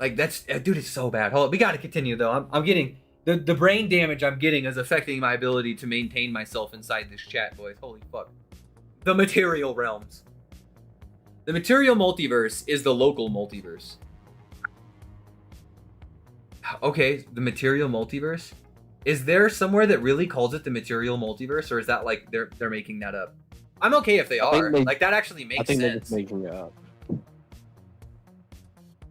Like, that's, dude, it's so bad. Hold on, we gotta continue though. I'm getting the brain damage I'm getting is affecting my ability to maintain myself inside this chat, boys. Holy fuck. The material realms. The material multiverse is the local multiverse. Okay, the material multiverse? Is there somewhere that really calls it the material multiverse, or is that like they're making that up? I'm okay if they I think are. they- Like that actually I makes think they're sense. just making it up.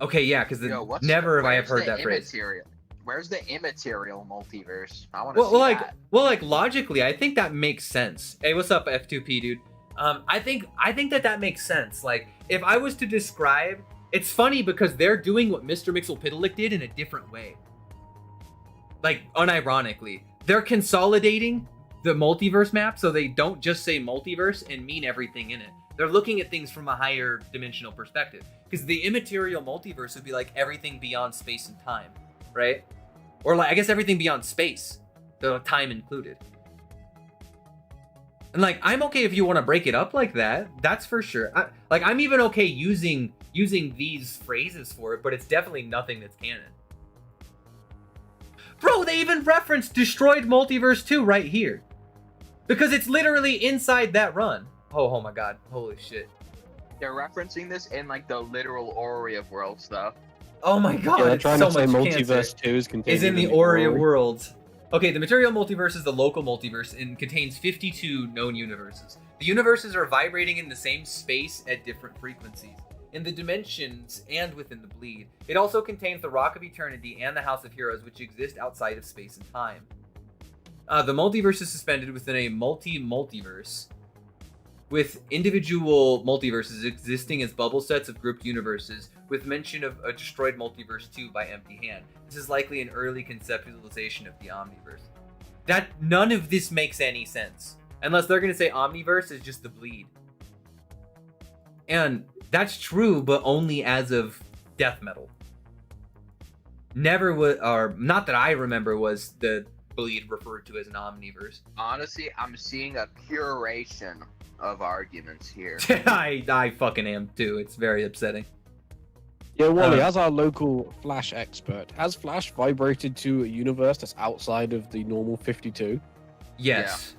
Okay, yeah, because Yo, what's never have I have where's heard the that phrase. immaterial? Where's the immaterial multiverse? I want to Well, see like, that. logically, I think that makes sense. Hey, what's up, F2P, dude? I think that makes sense. Like, if I was to describe, it's funny because they're doing what Mr. Mixelpidalic did in a different way. Like, unironically, they're consolidating the multiverse map so they don't just say multiverse and mean everything in it. They're looking at things from a higher dimensional perspective. Because the immaterial multiverse would be like everything beyond space and time, right? Or like, I guess everything beyond space, the time included. And like, I'm okay if you want to break it up like that. That's for sure. I'm even okay using these phrases for it, but it's definitely nothing that's canon. Bro, they even referenced Destroyed Multiverse 2 right here. Because it's literally inside that run. Oh my god. Holy shit. They're referencing this in like the literal Ori of World stuff. Oh my god. Yeah, they're it's trying so to say much Multiverse cancer. 2 is contained Is in the Ori of Worlds. Okay, the material multiverse is the local multiverse and contains 52 known universes. The universes are vibrating in the same space at different frequencies, in the dimensions and within the bleed. It also contains the Rock of Eternity and the House of Heroes, which exist outside of space and time. The multiverse is suspended within a multi-multiverse, with individual multiverses existing as bubble sets of grouped universes, with mention of a destroyed multiverse 2 by Empty Hand. This is likely an early conceptualization of the Omniverse. None of this makes any sense, unless they're going to say Omniverse is just the bleed. And that's true, but only as of death metal. Never was, or not that I remember, was the bleed referred to as an Omniverse. Honestly, I'm seeing a curation of arguments here. I fucking am too. It's very upsetting. Yeah, Wally, as our local Flash expert, has Flash vibrated to a universe that's outside of the normal 52? Yes.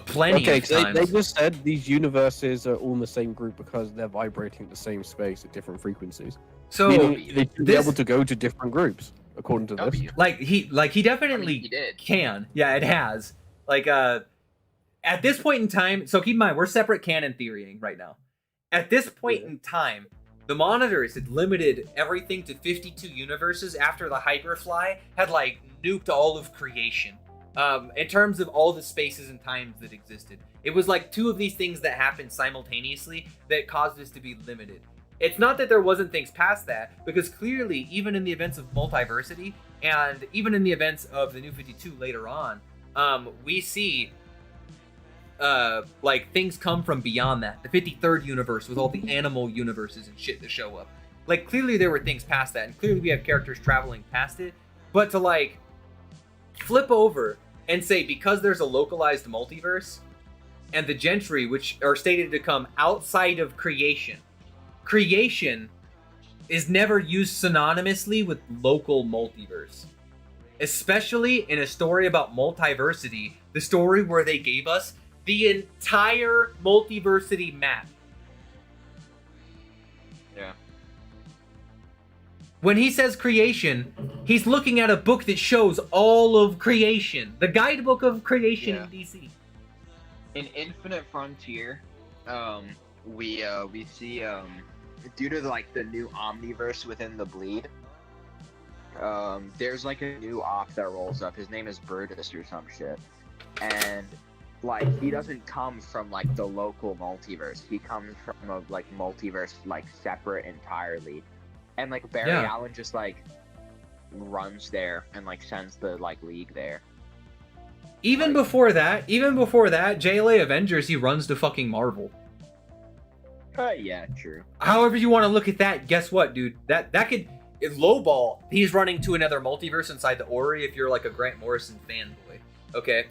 Plenty Okay, of times. they just said these universes are all in the same group because they're vibrating at the same space at different frequencies. So meaning they should be able to go to different groups, according to this. W. Like he definitely he did. can. Yeah, it has. Like at this point in time, so keep in mind we're separate canon theorying right now. At this point in time, the monitors had limited everything to 52 universes after the Hyperfly had like nuked all of creation. In terms of all the spaces and times that existed. It was like two of these things that happened simultaneously that caused this to be limited. It's not that there wasn't things past that, because clearly, even in the events of Multiversity, and even in the events of the New 52 later on, we see like things come from beyond that. The 53rd universe with all the animal universes and shit that show up. Like clearly there were things past that, and clearly we have characters traveling past it, but to like flip over and say because there's a localized multiverse and the gentry which are stated to come outside of creation is never used synonymously with local multiverse, especially in a story about multiversity, the story where they gave us the entire multiversity map. Yeah. When he says creation, he's looking at a book that shows all of creation. The guidebook of creation in DC. In Infinite Frontier, we see due to like the new Omniverse within the bleed, there's like a new op that rolls up. His name is Brutus or some shit. And like he doesn't come from like the local multiverse. He comes from a like multiverse like separate entirely. And like Barry Allen just like runs there and like sends the like league there. Even before that, JLA Avengers, he runs to fucking Marvel. Yeah, true. However you want to look at that, guess what, dude? That could lowball. He's running to another multiverse inside the Ori if you're like a Grant Morrison fanboy. Okay.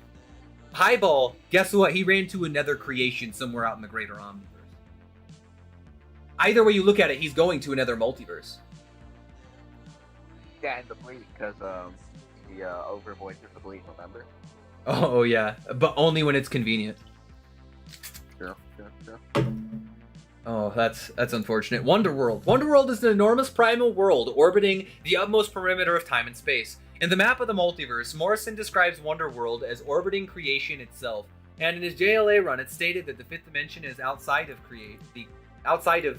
Highball, guess what? He ran to another creation somewhere out in the greater Omniverse. Either way you look at it, he's going to another multiverse. Yeah, and the bleed because he overvoices the bleed. Remember? Oh yeah, but only when it's convenient. Sure. Oh, that's unfortunate. Wonderworld. Wonderworld is an enormous primal world orbiting the utmost perimeter of time and space. In the map of the multiverse, Morrison describes Wonderworld as orbiting creation itself. And in his JLA run, it stated that the fifth dimension is outside of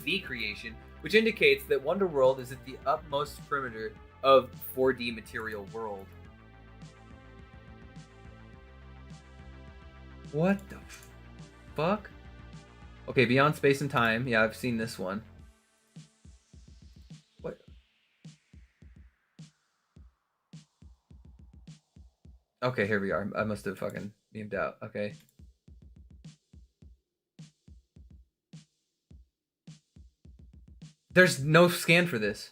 the creation, which indicates that Wonderworld is at the utmost perimeter of 4D material world. What the fuck? Okay, Beyond Space and Time. Yeah, I've seen this one. What? Okay, here we are. I must have fucking memed out. Okay. There's no scan for this.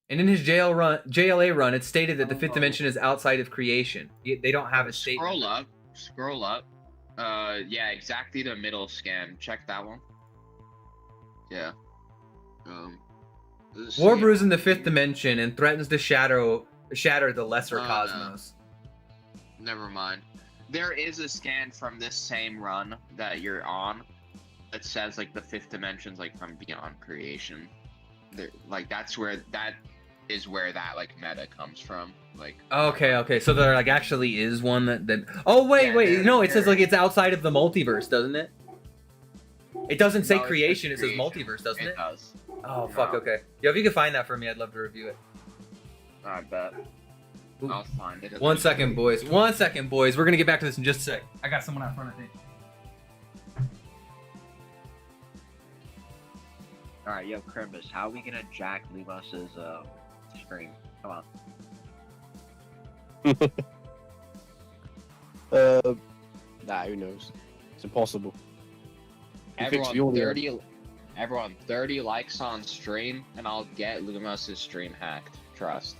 And in his JLA run, it stated that the fifth dimension is outside of creation. They don't have a statement. Scroll up. Yeah, exactly the middle scan. Check that one. Yeah. War brews in the fifth dimension and threatens to shatter the lesser cosmos. Never mind. There is a scan from this same run that you're on that says like the fifth dimension's like from beyond creation. Like that is where that like meta comes from. Like okay. So there like actually is one that oh wait. No, it says like it's outside of the multiverse, doesn't it? It doesn't say creation, it says multiverse, doesn't it? It does. Oh fuck, okay. Yo, if you could find that for me, I'd love to review it. I bet. I'll find it. One second, boys. We're gonna get back to this in just a sec. I got someone out front, I think. Alright, yo, Krimbus, how are we gonna jack Lumos's screen? Come on. Nah, who knows? It's impossible. Everyone, 30 likes on stream, and I'll get Lumos's stream hacked. Trust.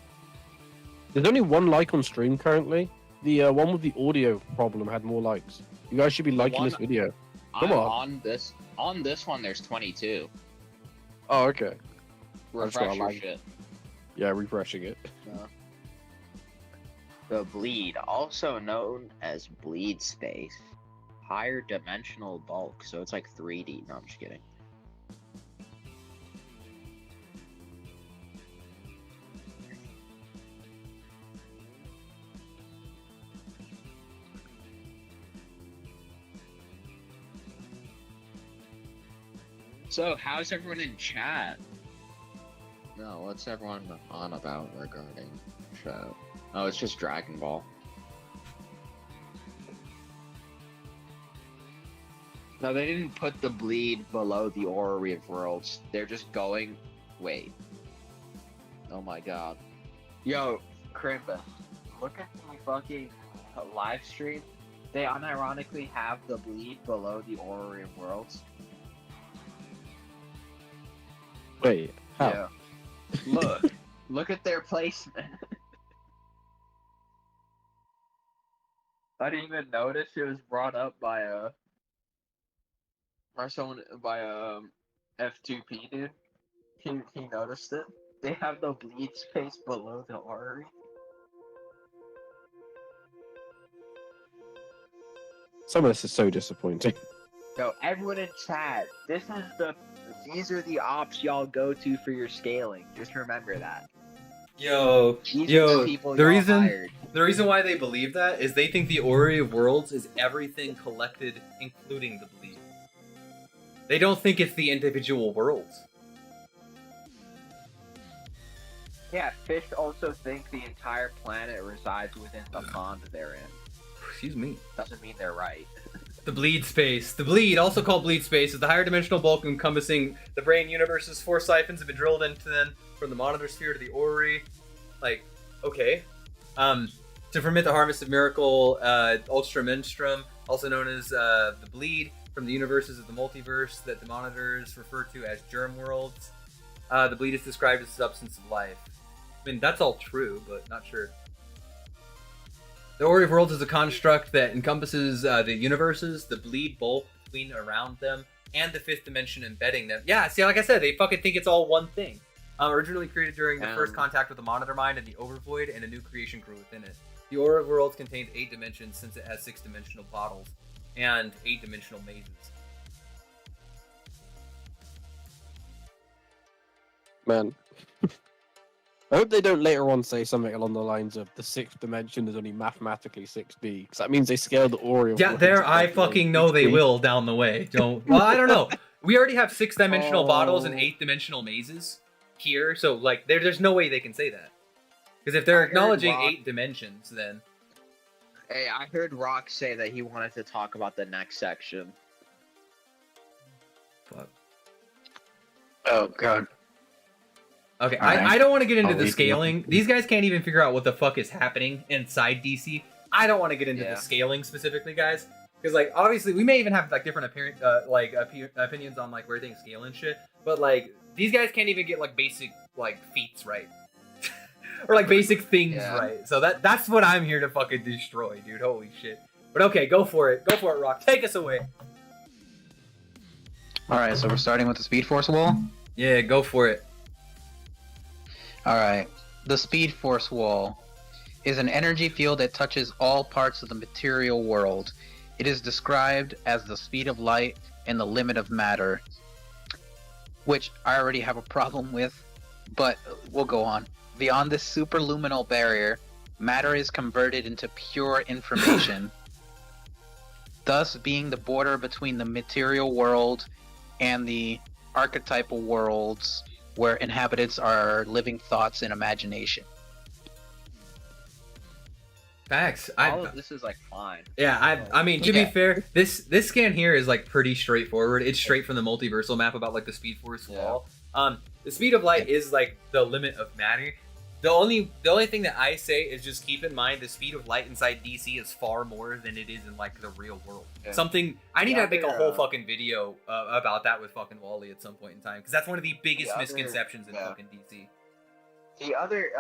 There's only one like on stream currently. The one with the audio problem had more likes. You guys should be liking this video. Come on. On this one, there's 22. Oh, okay. Refresh your shit. Yeah, refreshing it. The bleed, also known as bleed space, higher dimensional bulk, so it's like 3D. No, I'm just kidding. So, how's everyone in chat? No, what's everyone on about regarding chat? Oh, it's just Dragon Ball. No, they didn't put the bleed below the orrery of worlds. They're just going... Wait. Oh my god. Yo, Krimbus, look at my fucking live stream. They unironically have the bleed below the orrery of worlds. Wait, how? Yeah. Look at their placement. I didn't even notice it was brought up by F2P dude. He noticed it. They have the bleed space below the artery. Some of this is so disappointing. Yo, everyone in chat, these are the ops y'all go to for your scaling. Just remember that. The reason why they believe that is they think the orrery of worlds is everything collected, including the bleed. They don't think it's the individual worlds. Yeah, fish also think the entire planet resides within the pond they're in. Excuse me. Doesn't mean they're right. The bleed space. The bleed, also called bleed space, is the higher dimensional bulk encompassing the brain universe's 4 siphons have been drilled into them from the monitor sphere to the orrery. Like, okay. To permit the harvest of miracle ultra menstrum, also known as the bleed, from the universes of the multiverse that the monitors refer to as germ worlds. The bleed is described as the substance of life. I mean, that's all true, but not sure. The orrery of worlds is a construct that encompasses the universes, the bleed bulk between around them, and the fifth dimension embedding them. Yeah, see, like I said, they fucking think it's all one thing. Originally created during the first contact with the monitor mind and the overvoid, and a new creation grew within it. The orrery of worlds contained 8 dimensions since it has 6-dimensional bottles and 8-dimensional mazes. Man. I hope they don't later on say something along the lines of the sixth dimension is only mathematically 6D, because that means they scaled the Ori. Yeah, there I fucking know they will down the way. Don't. Well, I don't know. We already have 6-dimensional bottles and 8-dimensional mazes here, so like there's no way they can say that. Because if they're acknowledging 8 dimensions, then. Hey, I heard Rock say that he wanted to talk about the next section. Fuck. Oh god. Okay, Alright. I don't want to get into I'll the leave scaling. These guys can't even figure out what the fuck is happening inside DC. I don't want to get into Yeah. the scaling specifically, guys, because like obviously we may even have like different opinions on like where things scale and shit. But like these guys can't even get like basic like feats right, or like basic things right. So that's what I'm here to fucking destroy, dude. Holy shit. But okay, go for it, Rock. Take us away. Alright, so we're starting with the Speed Force wall? Yeah, go for it. Alright. The Speed Force wall is an energy field that touches all parts of the material world. It is described as the speed of light and the limit of matter, which I already have a problem with, but we'll go on. Beyond this superluminal barrier, matter is converted into pure information, thus being the border between the material world and the archetypal worlds where inhabitants are living thoughts and imagination. Facts. All of this is like fine. Yeah, I mean, to be fair, this scan here is like pretty straightforward. It's straight from the multiversal map about like the Speed Force wall. The speed of light is like the limit of matter. The only thing that I say is just keep in mind the speed of light inside DC is far more than it is in like the real world. Yeah. Something I need to make a whole fucking video about that with fucking WALL.EXE at some point in time, because that's one of the biggest misconceptions in fucking DC. The other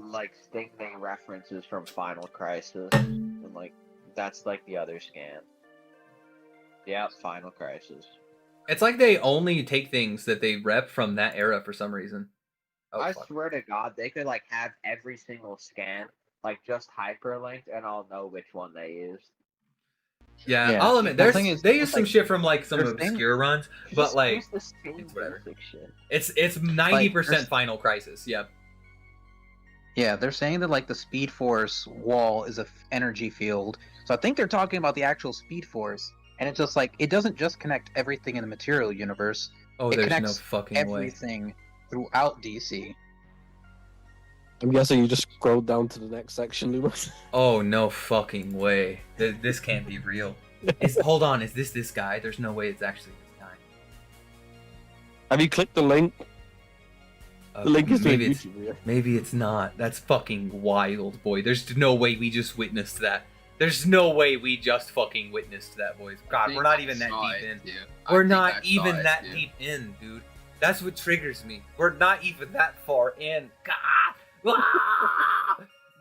like stinging references from Final Crisis, and like that's like the other scan. Yeah, Final Crisis. It's like they only take things that they rep from that era for some reason. Oh, I fuck. swear to God, they could like have every single scan like just hyperlinked, and I'll know which one they used. Yeah, I'll admit they use some shit from like some obscure runs, but like it's whatever. It's 90% Final Crisis. Yeah. Yeah, they're saying that like the Speed Force wall is a energy field. So I think they're talking about the actual Speed Force, and it's just like it doesn't just connect everything in the material universe. Oh, it there's connects no fucking everything throughout DC. I'm guessing you just scrolled down to the next section, Lumos. Oh, no fucking way. This can't be real. Hold on, is this guy? There's no way it's actually this guy. Have you clicked the link? The link is maybe to it's, YouTube video. maybe it's not. That's fucking wild, boy. There's no way we just witnessed that. There's no way we just fucking witnessed that, boys. God, we're not even that deep in. We're not even that deep in, dude. That's what triggers me. We're not even that far in. God.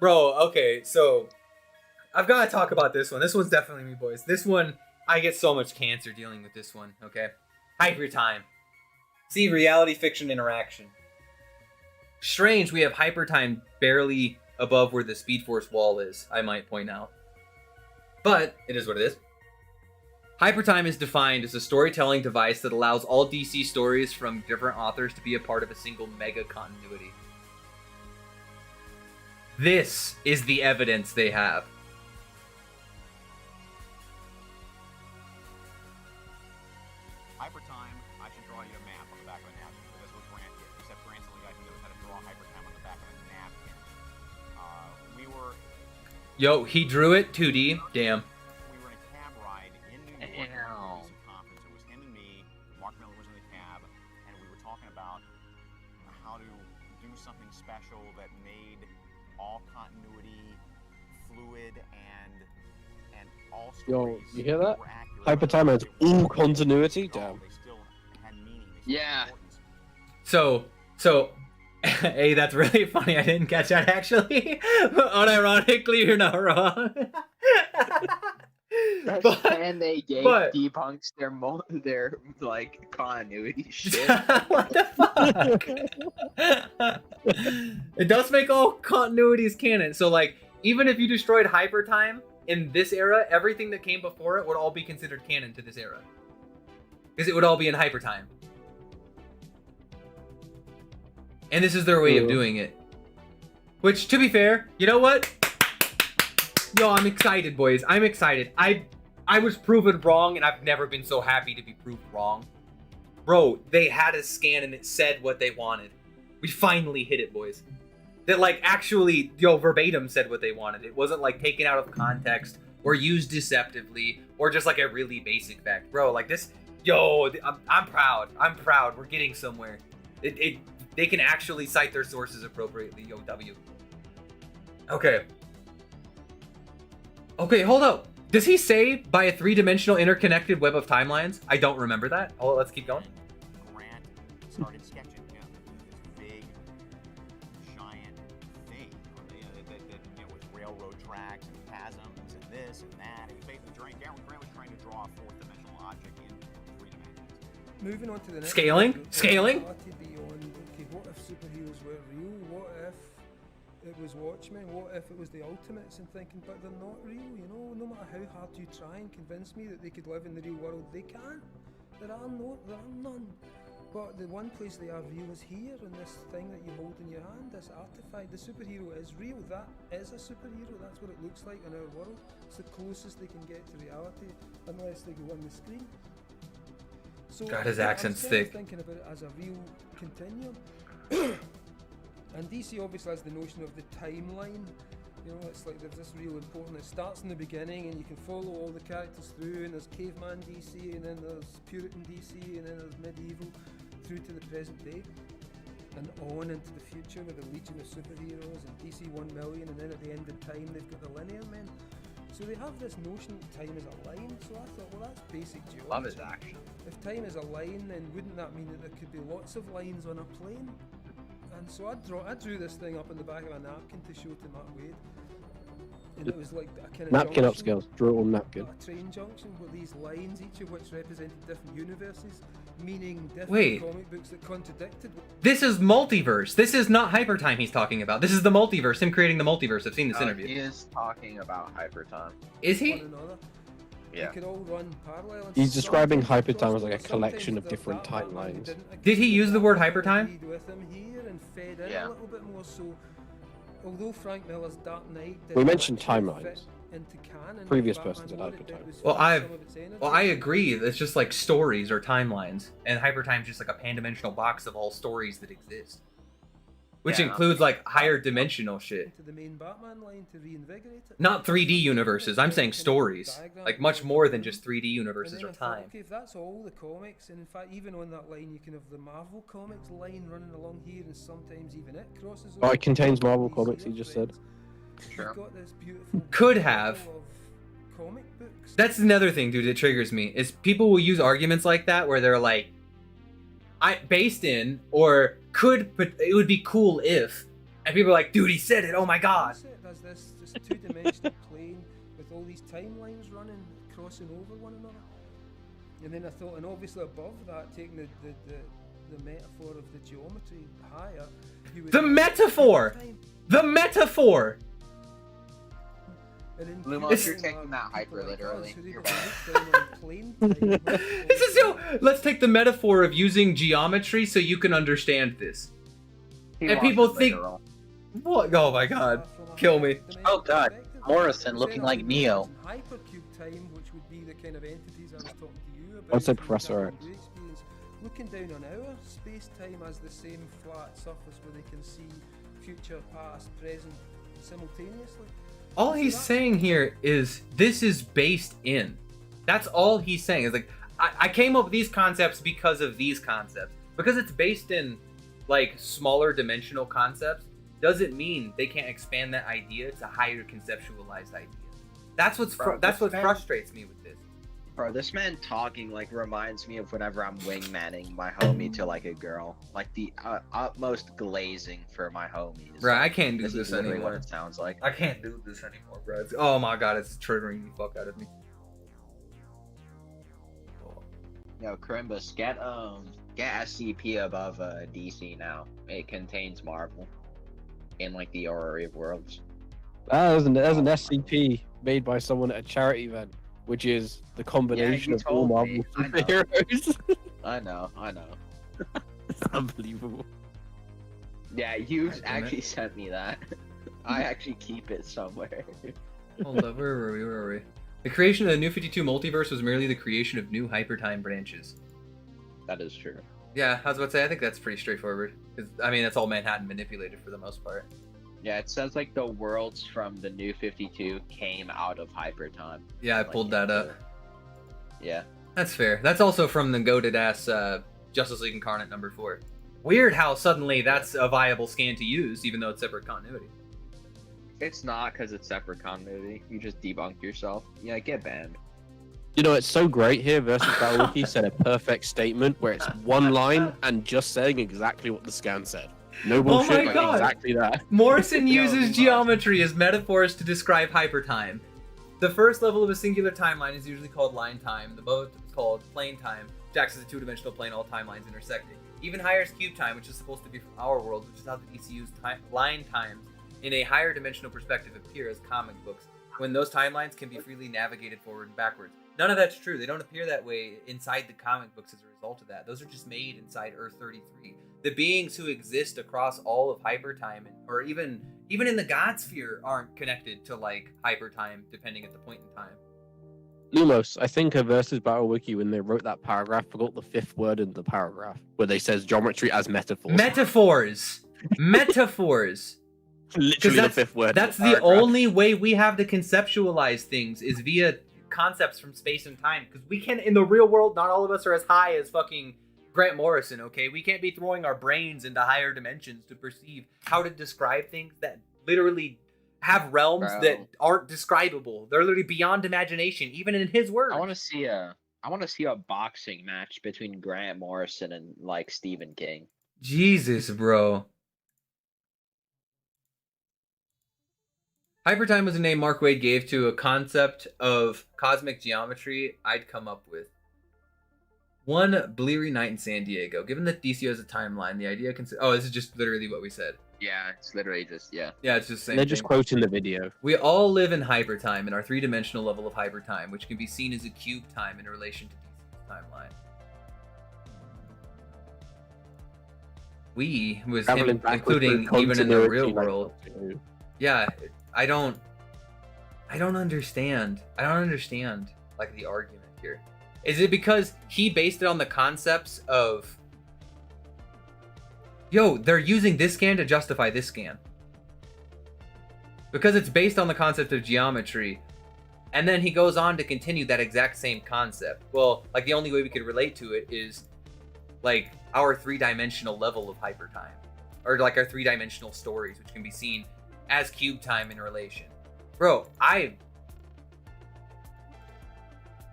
Bro, okay, so I've got to talk about this one. This one's definitely me, boys. This one, I get so much cancer dealing with this one, okay? Hyper time. See, reality fiction interaction. Strange, we have hyper time barely above where the Speed Force wall is, I might point out. But it is what it is. Hypertime is defined as a storytelling device that allows all DC stories from different authors to be a part of a single mega continuity. This is the evidence they have. Hypertime, I should draw you a map on the back of a napkin, because that's what Grant did, except Grant's the only guy who knows how to draw hypertime on the back of a napkin. We were... Yo, he drew it 2D. Damn. We were in a cab ride in New York at a recent conference. It was him and me, Mark Miller was in the cab, and we were talking about how to do something special that made all continuity fluid and all stories. Yo, you hear that? were accurate. Hypertime has all continuity. Damn. They still had meaning. Yeah. So, hey, that's really funny. I didn't catch that actually. Unironically, you're not wrong. And they debunks their like continuity shit. What the fuck? It does make all continuities canon. So like, even if you destroyed hypertime in this era, everything that came before it would all be considered canon to this era, because it would all be in hypertime. And this is their way of doing it. Which, to be fair, you know what? Yo, I'm excited, boys. I'm excited. I was proven wrong, and I've never been so happy to be proved wrong. Bro, they had a scan and it said what they wanted. We finally hit it, boys. That, like, actually, verbatim said what they wanted. It wasn't, like, taken out of context or used deceptively or just, like, a really basic fact. Bro, like, this... Yo, I'm proud. I'm proud. We're getting somewhere. They can actually cite their sources appropriately. Yo, W. Okay. Okay, hold up. Does he say by a three-dimensional interconnected web of timelines? I don't remember that. Oh, let's keep going. Grant started sketching him this big, giant thing, that with railroad tracks and chasms and this and that. He was basically Grant was trying to draw a fourth-dimensional object in 3 dimensions. Moving on to the next Scaling? Scaling? Beyond, okay, what if superheroes were real? What if it was Watchmen? What if it was the Ultimates? And thinking, but they're not real, you know? No matter how hard you try and convince me that they could live in the real world, they can't. There are none. But the one place they are real is here, in this thing that you hold in your hand, this artifact. The superhero is real. That is a superhero. That's what it looks like in our world. It's the closest they can get to reality, unless they go on the screen. So God, his accent's thick. Thinking about it as a real continuum. And DC obviously has the notion of the timeline. You know, it's like there's this real important. It starts in the beginning, and you can follow all the characters through. And there's caveman DC, and then there's Puritan DC, and then there's medieval, through to the present day, and on into the future with the Legion of Superheroes and DC 1 million, and then at the end of time they've got the Linear Men. So they have this notion that time is a line. So I thought, well, that's basic geometry. Love his action. If time is a line, then wouldn't that mean that there could be lots of lines on a plane? And so I drew this thing up on the back of a napkin to show to Mark Wade. And it was like a kind of Napkin junction, upscales, draw it on napkin. a train junction with these lines, each of which represented different universes, meaning different Wait. comic books that contradicted. This is multiverse. This is not hypertime he's talking about. This is the multiverse. Him creating the multiverse. I've seen this interview. He is talking about hypertime. Is he? One another. Yeah. They could all run parallel. and He's describing sometimes hypertime as like a sometimes collection of the different Batman timelines. didn't agree Did he use the word with hypertime? agreed with him here and fed in Yeah. a little bit more. So, although Frank Miller's Dark Knight We didn't mentioned actually timelines. fit into canon, Previous Batman person said wanted, hypertime. it was Well, feeling some of its energy. Well, I agree. It's just like stories or timelines, and hypertime's just like a pan-dimensional box of all stories that exist, which Yeah. includes like higher dimensional shit. Into the main Batman line to reinvigorate it. Not 3D universes. I'm saying stories, like much more than just 3D universes And then or I thought, time. okay, if that's all the comics, and in fact, even on that line, you can have the Marvel Comics line running along here, and sometimes even it crosses over. Oh, it contains Marvel DC comics, he just said. Sure. You've got this beautiful Could have. of comic books. That's another thing, dude, that triggers me, is people will use arguments like that where they're like, based in, or could, but it would be cool if, and people are like, dude, he said it, oh my god. There's this just two-dimensional plane with all these timelines running, crossing over one another. And then I thought, and obviously above that, taking the metaphor of the geometry higher, you would The metaphor! time. The metaphor! And in Lumos, Cuba, you're taking people that hyper like us literally. who You're didn't bad. look down on plane time, This is so, let's take the metaphor of using geometry so you can understand this. He And wants people it think- literal. What? Oh my god. Kill me. Oh god, Morrison looking like Neo. Hypercube time, which would be the kind of entities I was talking to you about. I'd say from Professor Captain Blue experience, looking down on our space-time as the same flat surface where they can see future, past, present simultaneously. All he's saying here is this is based in. That's all he's saying. Is like I came up with these concepts because of these concepts. Because it's based in like smaller dimensional concepts doesn't mean they can't expand that idea to higher conceptualized ideas. That's what's Bro, that's what this man- frustrates me with this. Bro, this man talking like reminds me of whenever I'm wingmanning my homie to like a girl. Like the utmost glazing for my homies. Bro, I can't do This this is literally anymore. what it sounds like. I can't do this anymore, bro. Oh my god, it's triggering the fuck out of me. Yo, Krimbus, get SCP above DC now. It contains Marvel. In like the Orrery of Worlds. There's an SCP made by someone at a charity event, which is the combination you of all told me. Marvel I know. superheroes. I know. It's unbelievable. Yeah, you God damn it. actually sent me that. I actually keep it somewhere. Hold up, where were we? The creation of the New 52 multiverse was merely the creation of new hypertime branches. That is true. Yeah, I was about to say, I think that's pretty straightforward. 'Cause, I mean, that's all Manhattan manipulated for the most part. Yeah, it says like the worlds from the New 52 came out of hypertime. Yeah, I pulled that up. Yeah. That's fair. That's also from the goated ass Justice League Incarnate number 4. Weird how suddenly that's a viable scan to use, even though it's separate continuity. It's not because it's separate continuity. You just debunked yourself. Yeah, get banned. You know, it's so great here. Versus Battle Wiki said a perfect statement where it's one line and just saying exactly what the scan said. No bullshit, Oh my like God. exactly that. Morrison uses geometry as metaphors to describe hypertime. The first level of a singular timeline is usually called line time. The both is called plane time, which acts as a two-dimensional plane, all timelines intersecting. Even higher is cube time, which is supposed to be from our world, which is how the DCU's line times in a higher dimensional perspective appear as comic books, when those timelines can be freely navigated forward and backwards. None of that's true. They don't appear that way inside the comic books as a result of that. Those are just made inside Earth 33. The beings who exist across all of hypertime, or even in the God sphere, aren't connected to like hypertime, depending at the point in time. Lumos, I think of Versus Battle Wiki when they wrote that paragraph, forgot the 5th word in the paragraph, where they says geometry as metaphors. Metaphors! Metaphors! Literally the 5th word. That's the only way we have to conceptualize things, is via concepts from space and time. Because we can, in the real world, not all of us are as high as fucking Grant Morrison, okay? We can't be throwing our brains into higher dimensions to perceive how to describe things that literally have realms that aren't describable. They're literally beyond imagination, even in his words. I want to see a boxing match between Grant Morrison and like Stephen King. Jesus, bro. Hypertime was a name Mark Waid gave to a concept of cosmic geometry I'd come up with. One bleary night in San Diego. Given that DC has a timeline, the idea oh, this is just literally what we said. Yeah, it's literally just, yeah. Yeah, it's just the same They're thing. just quoting the video. We all live in hypertime, in our three-dimensional level of hypertime, which can be seen as a cube time in relation to DC's timeline. We was him, including even in the real world. Yeah, I don't understand. I don't understand like the argument here. Is it because he based it on the concepts of, yo, they're using this scan to justify this scan? Because it's based on the concept of geometry. And then he goes on to continue that exact same concept. Well, like the only way we could relate to it is like our three-dimensional level of hypertime. Or like our three-dimensional stories, which can be seen as cube time in relation. Bro,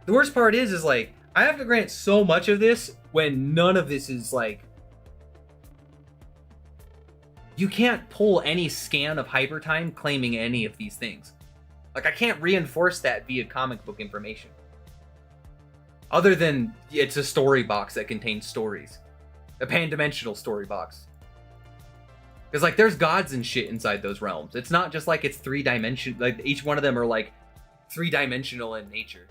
the worst part is like, I have to grant so much of this when none of this is like, you can't pull any scan of hypertime claiming any of these things. Like, I can't reinforce that via comic book information. Other than it's a story box that contains stories. A pan-dimensional story box. Because, like, there's gods and shit inside those realms. It's not just like it's three-dimensional. Like, each one of them are, like, three-dimensional in nature.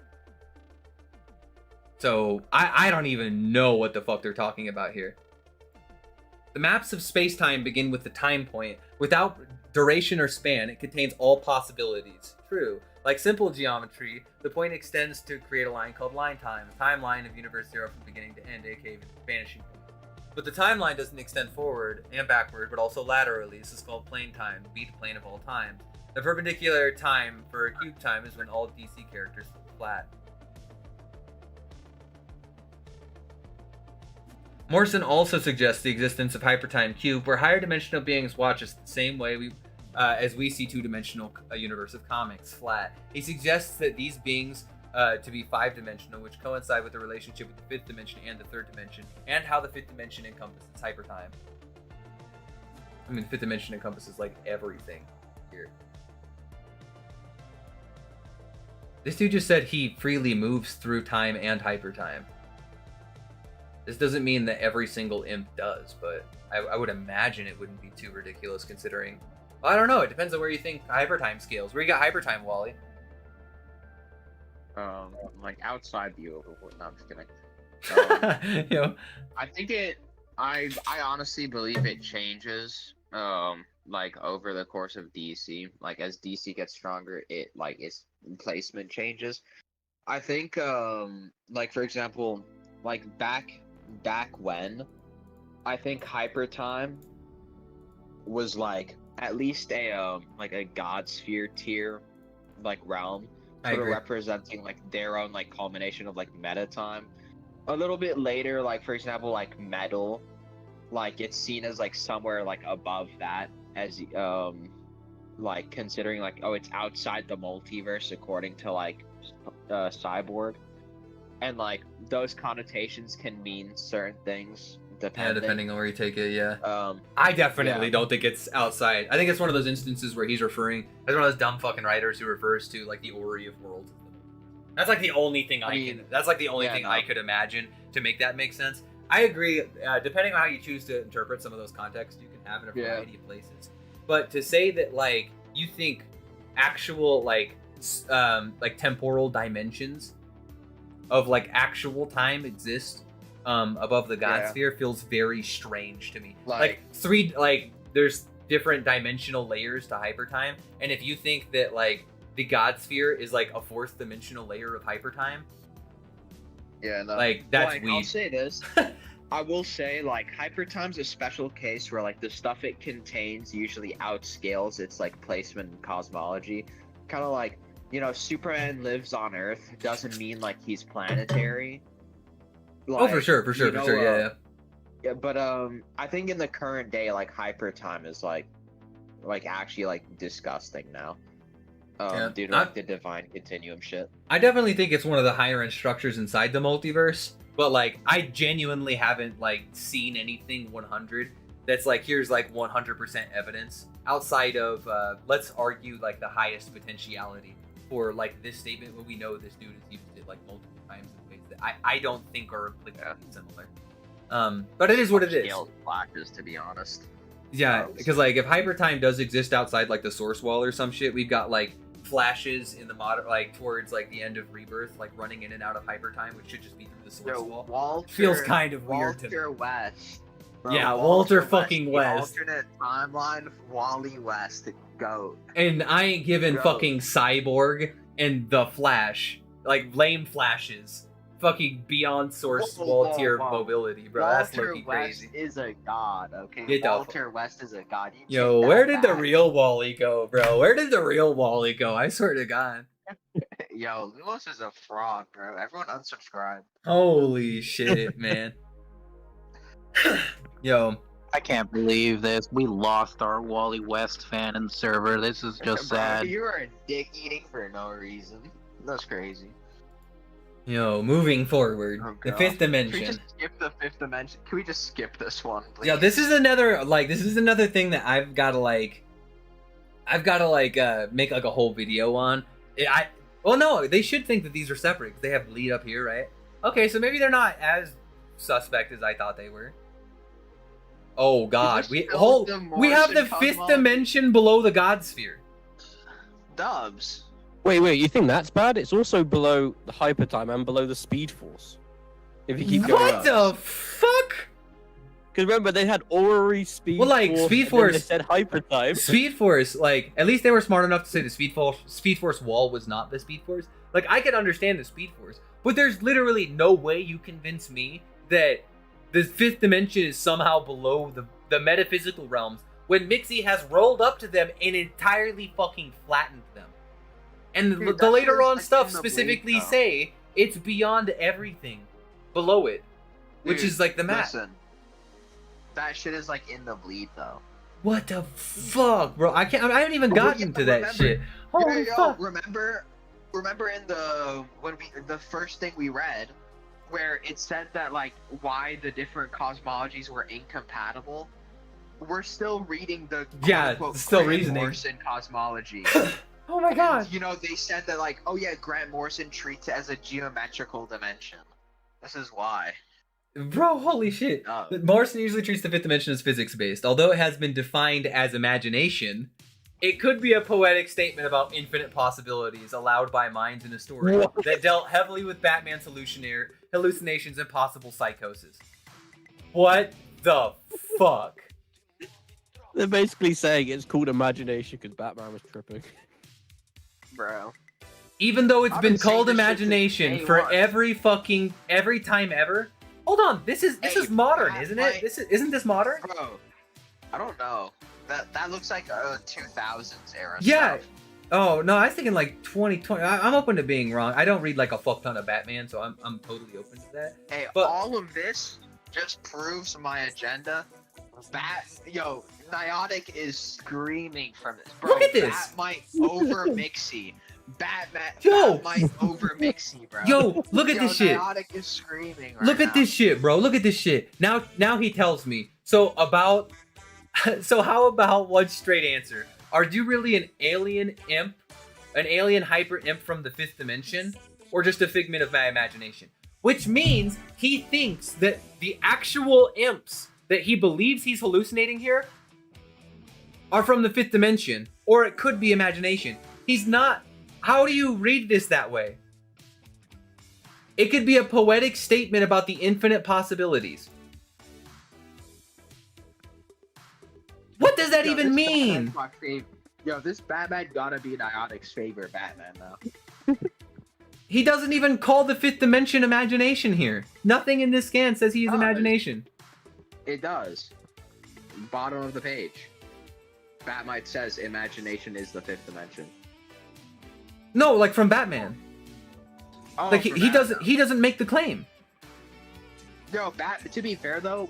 So, I don't even know what the fuck they're talking about here. The maps of space-time begin with the time point. Without duration or span, it contains all possibilities. True. Like simple geometry, the point extends to create a line called line time, a timeline of universe zero from beginning to end, aka vanishing point. But the timeline doesn't extend forward and backward, but also laterally. This is called plane time, be the plane of all time. The perpendicular time for a cube time is when all DC characters look flat. Morrison also suggests the existence of hypertime cube, where higher dimensional beings watch us the same way as we see two-dimensional universe of comics, flat. He suggests that these beings to be five-dimensional, which coincide with the relationship with the fifth dimension and the third dimension, and how the fifth dimension encompasses hypertime. I mean, the fifth dimension encompasses, like, everything here. This dude just said he freely moves through time and hypertime. This doesn't mean that every single imp does, but I would imagine it wouldn't be too ridiculous considering... Well, I don't know, it depends on where you think hypertime scales. Where you got hypertime, Wally? Like outside the overworld. No, I'm just kidding. You know, I think I honestly believe it changes. like over the course of DC. Like as DC gets stronger, its placement changes. I think like for example, like back when, I think hyper time was like at least a god sphere tier like realm, sort of representing like their own like culmination of like meta time. A little bit later, like for example, like metal, like it's seen as like somewhere like above that, as like considering like, oh, it's outside the multiverse according to like Cyborg, and like those connotations can mean certain things depending on where you take it. I definitely don't think it's outside. I think it's one of those instances where he's referring as one of those dumb fucking writers who refers to like the Ori of worlds. That's like the only thing that's like the only thing I could imagine to make that make sense. I agree. Depending on how you choose to interpret some of those contexts, you can have in a variety of places. But to say that like you think actual like temporal dimensions of like actual time exist above the God sphere feels very strange to me. There's different dimensional layers to hypertime, and if you think that like the God sphere is like a fourth dimensional layer of hypertime, that's weird. I'll say this. I will say, like, hypertime's a special case where, like, the stuff it contains usually outscales its, like, placement in cosmology. Kind of like, you know, Superman lives on Earth doesn't mean, like, he's planetary. Like, for sure, Yeah, but, I think in the current day, like, hypertime is, like actually, like, disgusting now. Due to, like, the divine continuum shit. I definitely think it's one of the higher end structures inside the multiverse. But like, I genuinely haven't like seen anything 100 that's like, here's like 100% evidence outside of let's argue like the highest potentiality for like this statement when we know this dude has used it like multiple times in ways that I don't think are applicably similar. But it is what it is. Factors, to be honest. Yeah, because like if hypertime does exist outside like the source wall or some shit, we've got like flashes in the modern, like towards like the end of Rebirth, like running in and out of hypertime, which should just be through the source wall. Feels kind of weird to me. Walter West. Bro, yeah, Walter fucking West. Alternate timeline, WALLE.EXE, GOAT. And I ain't giving fucking Cyborg and the Flash like lame flashes. Fucking beyond source wall tier mobility, bro. That's looking crazy. Walter West is a god, okay? Walter West is a god. Yo, where did the real Wally go, bro? Where did the real Wally go? I swear to God. Yo, Lumos is a fraud, bro. Everyone unsubscribe. Holy shit, man. Yo. I can't believe this. We lost our WALLE.EXE fan in the server. This is just sad. You are dick eating for no reason. That's crazy. Yo, moving forward, the fifth dimension. Can we just skip the fifth dimension? Can we just skip this one, please? Yeah, this is another thing that I've got to make like a whole video on. Well, no, they should think that these are separate. They have lead up here, right? Okay, so maybe they're not as suspect as I thought they were. Oh God, we have the fifth dimension below the God sphere. Dubs. Wait, you think that's bad? It's also below the hypertime and below the speed force. If you keep going What the fuck? Because remember, they had Ori, speed force. Well, like, speed force. They said hypertime. Speed force, like, at least they were smart enough to say the speed force wall was not the speed force. Like, I could understand the speed force, but there's literally no way you convince me that the fifth dimension is somehow below the metaphysical realms when Mixie has rolled up to them and entirely fucking flattened them. And dude, the later on stuff specifically say it's beyond everything below it, dude, which is like the map. Listen, that shit is like in the bleed though. What the fuck, bro? I haven't even gotten to that shit. Holy fuck! Remember in the first thing we read, where it said that like why the different cosmologies were incompatible. We're still reading the still reasoning. Morrison cosmology. Oh my God! You know, they said that like, oh yeah, Grant Morrison treats it as a geometrical dimension. This is why. Bro, holy shit. Morrison usually treats the fifth dimension as physics-based. Although it has been defined as imagination, it could be a poetic statement about infinite possibilities allowed by minds in a story that dealt heavily with Batman's hallucinations and possible psychosis. What the fuck? They're basically saying it's called imagination because Batman was tripping. Bro. Even though it's I've been been saying called this shit imagination since for day one. every time ever. Hold on, this is modern, isn't it? Isn't this modern? Bro, I don't know. That looks like a 2000s era. Yeah. Stuff. Oh no, I was thinking like 2020. I'm open to being wrong. I don't read like a fuck ton of Batman, so I'm totally open to that. Hey, But- all of this just proves my agenda. Niotic is screaming from this. Bro, Look at this. Batmite over Mixie. Batman. Yo. Batmite over Mixie, bro. Yo, look at this shit. Niotic is screaming right Look at now. this shit, bro. Look at this shit. Now he tells me. So how about one straight answer? Are you really an alien imp? An alien hyper imp from the 5th dimension? Or just a figment of my imagination? Which means he thinks that the actual imps that he believes he's hallucinating here are from the 5th dimension. Or it could be imagination. He's not. How do you read this that way? It could be a poetic statement about the infinite possibilities. What does that even mean? This Batman gotta be Niotic's favorite Batman, though. He doesn't even call the 5th dimension imagination here. Nothing in this scan says he is imagination. It does. Bottom of the page. Batmite says imagination is the 5th dimension. No, like from Batman. Oh, Like from he Batman. doesn't make the claim. To be fair though,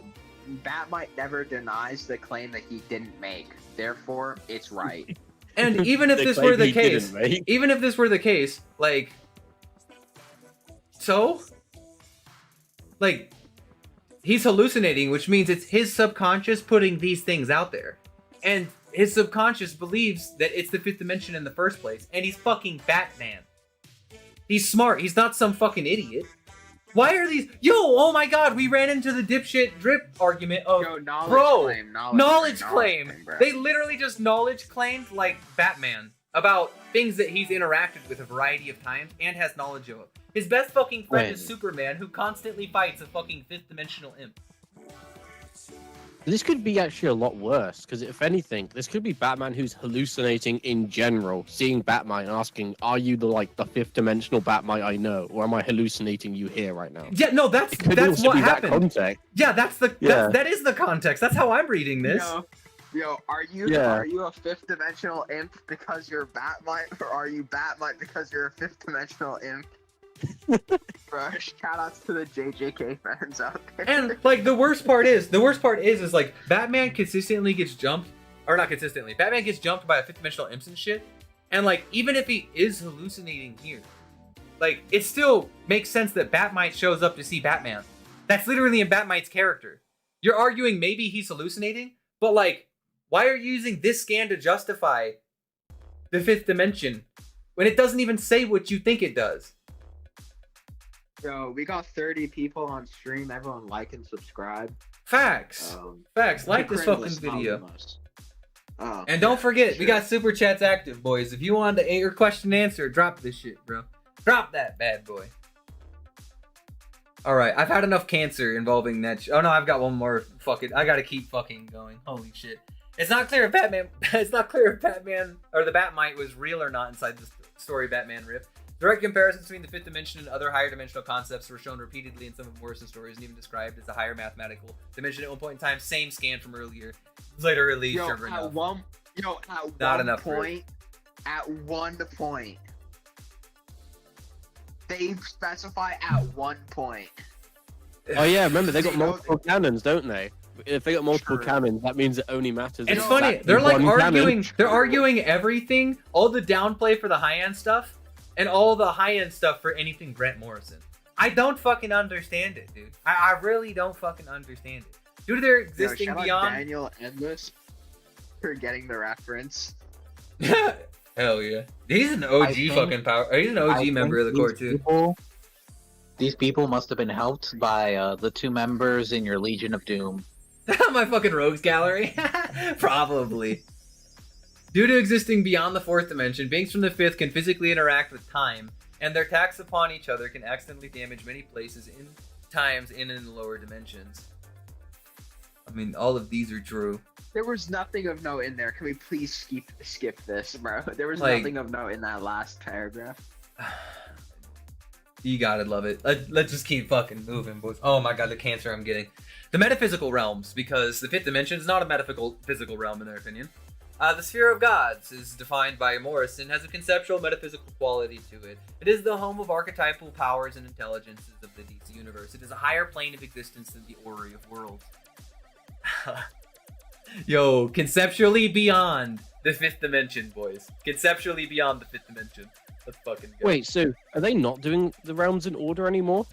Batmite never denies the claim that he didn't make. Therefore, it's right. And even if The this claim were the he case, didn't make. even if this were the case, like, so, like, he's hallucinating, which means it's his subconscious putting these things out there. And his subconscious believes that it's the 5th dimension in the first place. And he's fucking Batman. He's smart. He's not some fucking idiot. Why are these? Yo, oh my god, we ran into the dipshit drip argument of, knowledge claim. bro. They literally just knowledge claimed like Batman about things that he's interacted with a variety of times and has knowledge of. His best fucking friend Wait. is Superman, who constantly fights a fucking 5th dimensional imp. This could be actually a lot worse, because if anything, this could be Batman who's hallucinating in general, seeing Batman and asking, "Are you the 5th dimensional Batman I know, or am I hallucinating you here right now?" Yeah, no, that's It could what also be happened. that context. Yeah, that's the Yeah. that is the context. That's how I'm reading this. Are you a 5th dimensional imp because you're Batmite, or are you Batmite because you're a 5th dimensional imp? Bro, shout outs to the JJK fans out there. And like the worst part is like Batman consistently gets jumped, or not consistently. Batman gets jumped by a 5th dimensional imps and shit. And like even if he is hallucinating here, like it still makes sense that Batmite shows up to see Batman. That's literally in Batmite's character. You're arguing maybe he's hallucinating, but like, why are you using this scan to justify the 5th dimension when it doesn't even say what you think it does? Yo, we got 30 people on stream. Everyone like and subscribe. Facts. Facts. Like this fucking Krimbus, not video. Lumos. Oh, And don't forget, we sure. got super chats active, boys. If you wanted to your question and answer, drop this shit, bro. Drop that bad boy. All right, I've had enough cancer involving that. Oh no, I've got one more. Fuck it, I gotta keep fucking going. Holy shit! It's not clear if Batman. It's not clear if Batman or the Batmite was real or not inside the story Batman riff. Direct comparisons between the 5th dimension and other higher dimensional concepts were shown repeatedly in some of Morrison's stories, and even described as a higher mathematical dimension at one point in time. Same scan from earlier, later released. At enough. one point, they specify at one point. Oh yeah, remember they got multiple cannons, don't they? If they got multiple cannons, that means it only matters. It's if funny. that They're like one arguing. cannon. They're arguing everything, all the downplay for the high end stuff, and all the high end stuff for anything Grant Morrison. I don't fucking understand it, dude. I really don't fucking understand it. Due to their existing shout out beyond. Daniel Endless for getting the reference. Hell yeah, he's an OG fucking power. He's an OG member of the Corps too. These people must have been helped by the 2 members in your Legion of Doom. My fucking rogues gallery, probably. Due to existing beyond the 4th dimension, beings from the 5th can physically interact with time, and their attacks upon each other can accidentally damage many places in times and in the lower dimensions. I mean, all of these are true. There was nothing of note in there. Can we please skip this, bro? There was Like- nothing of note in that last paragraph. You gotta love it. Let's just keep fucking moving, boys. Oh my god, the cancer I'm getting. The metaphysical realms, because the fifth dimension is not a physical realm in their opinion. The sphere of gods is defined by Morrison, has a conceptual metaphysical quality to it. It is the home of archetypal powers and intelligences of the DC universe. It is a higher plane of existence than the Orrery of Worlds. Yo, conceptually beyond the fifth dimension, boys. Conceptually beyond the fifth dimension. Let's fucking go. Wait, so are they not doing the realms in order anymore?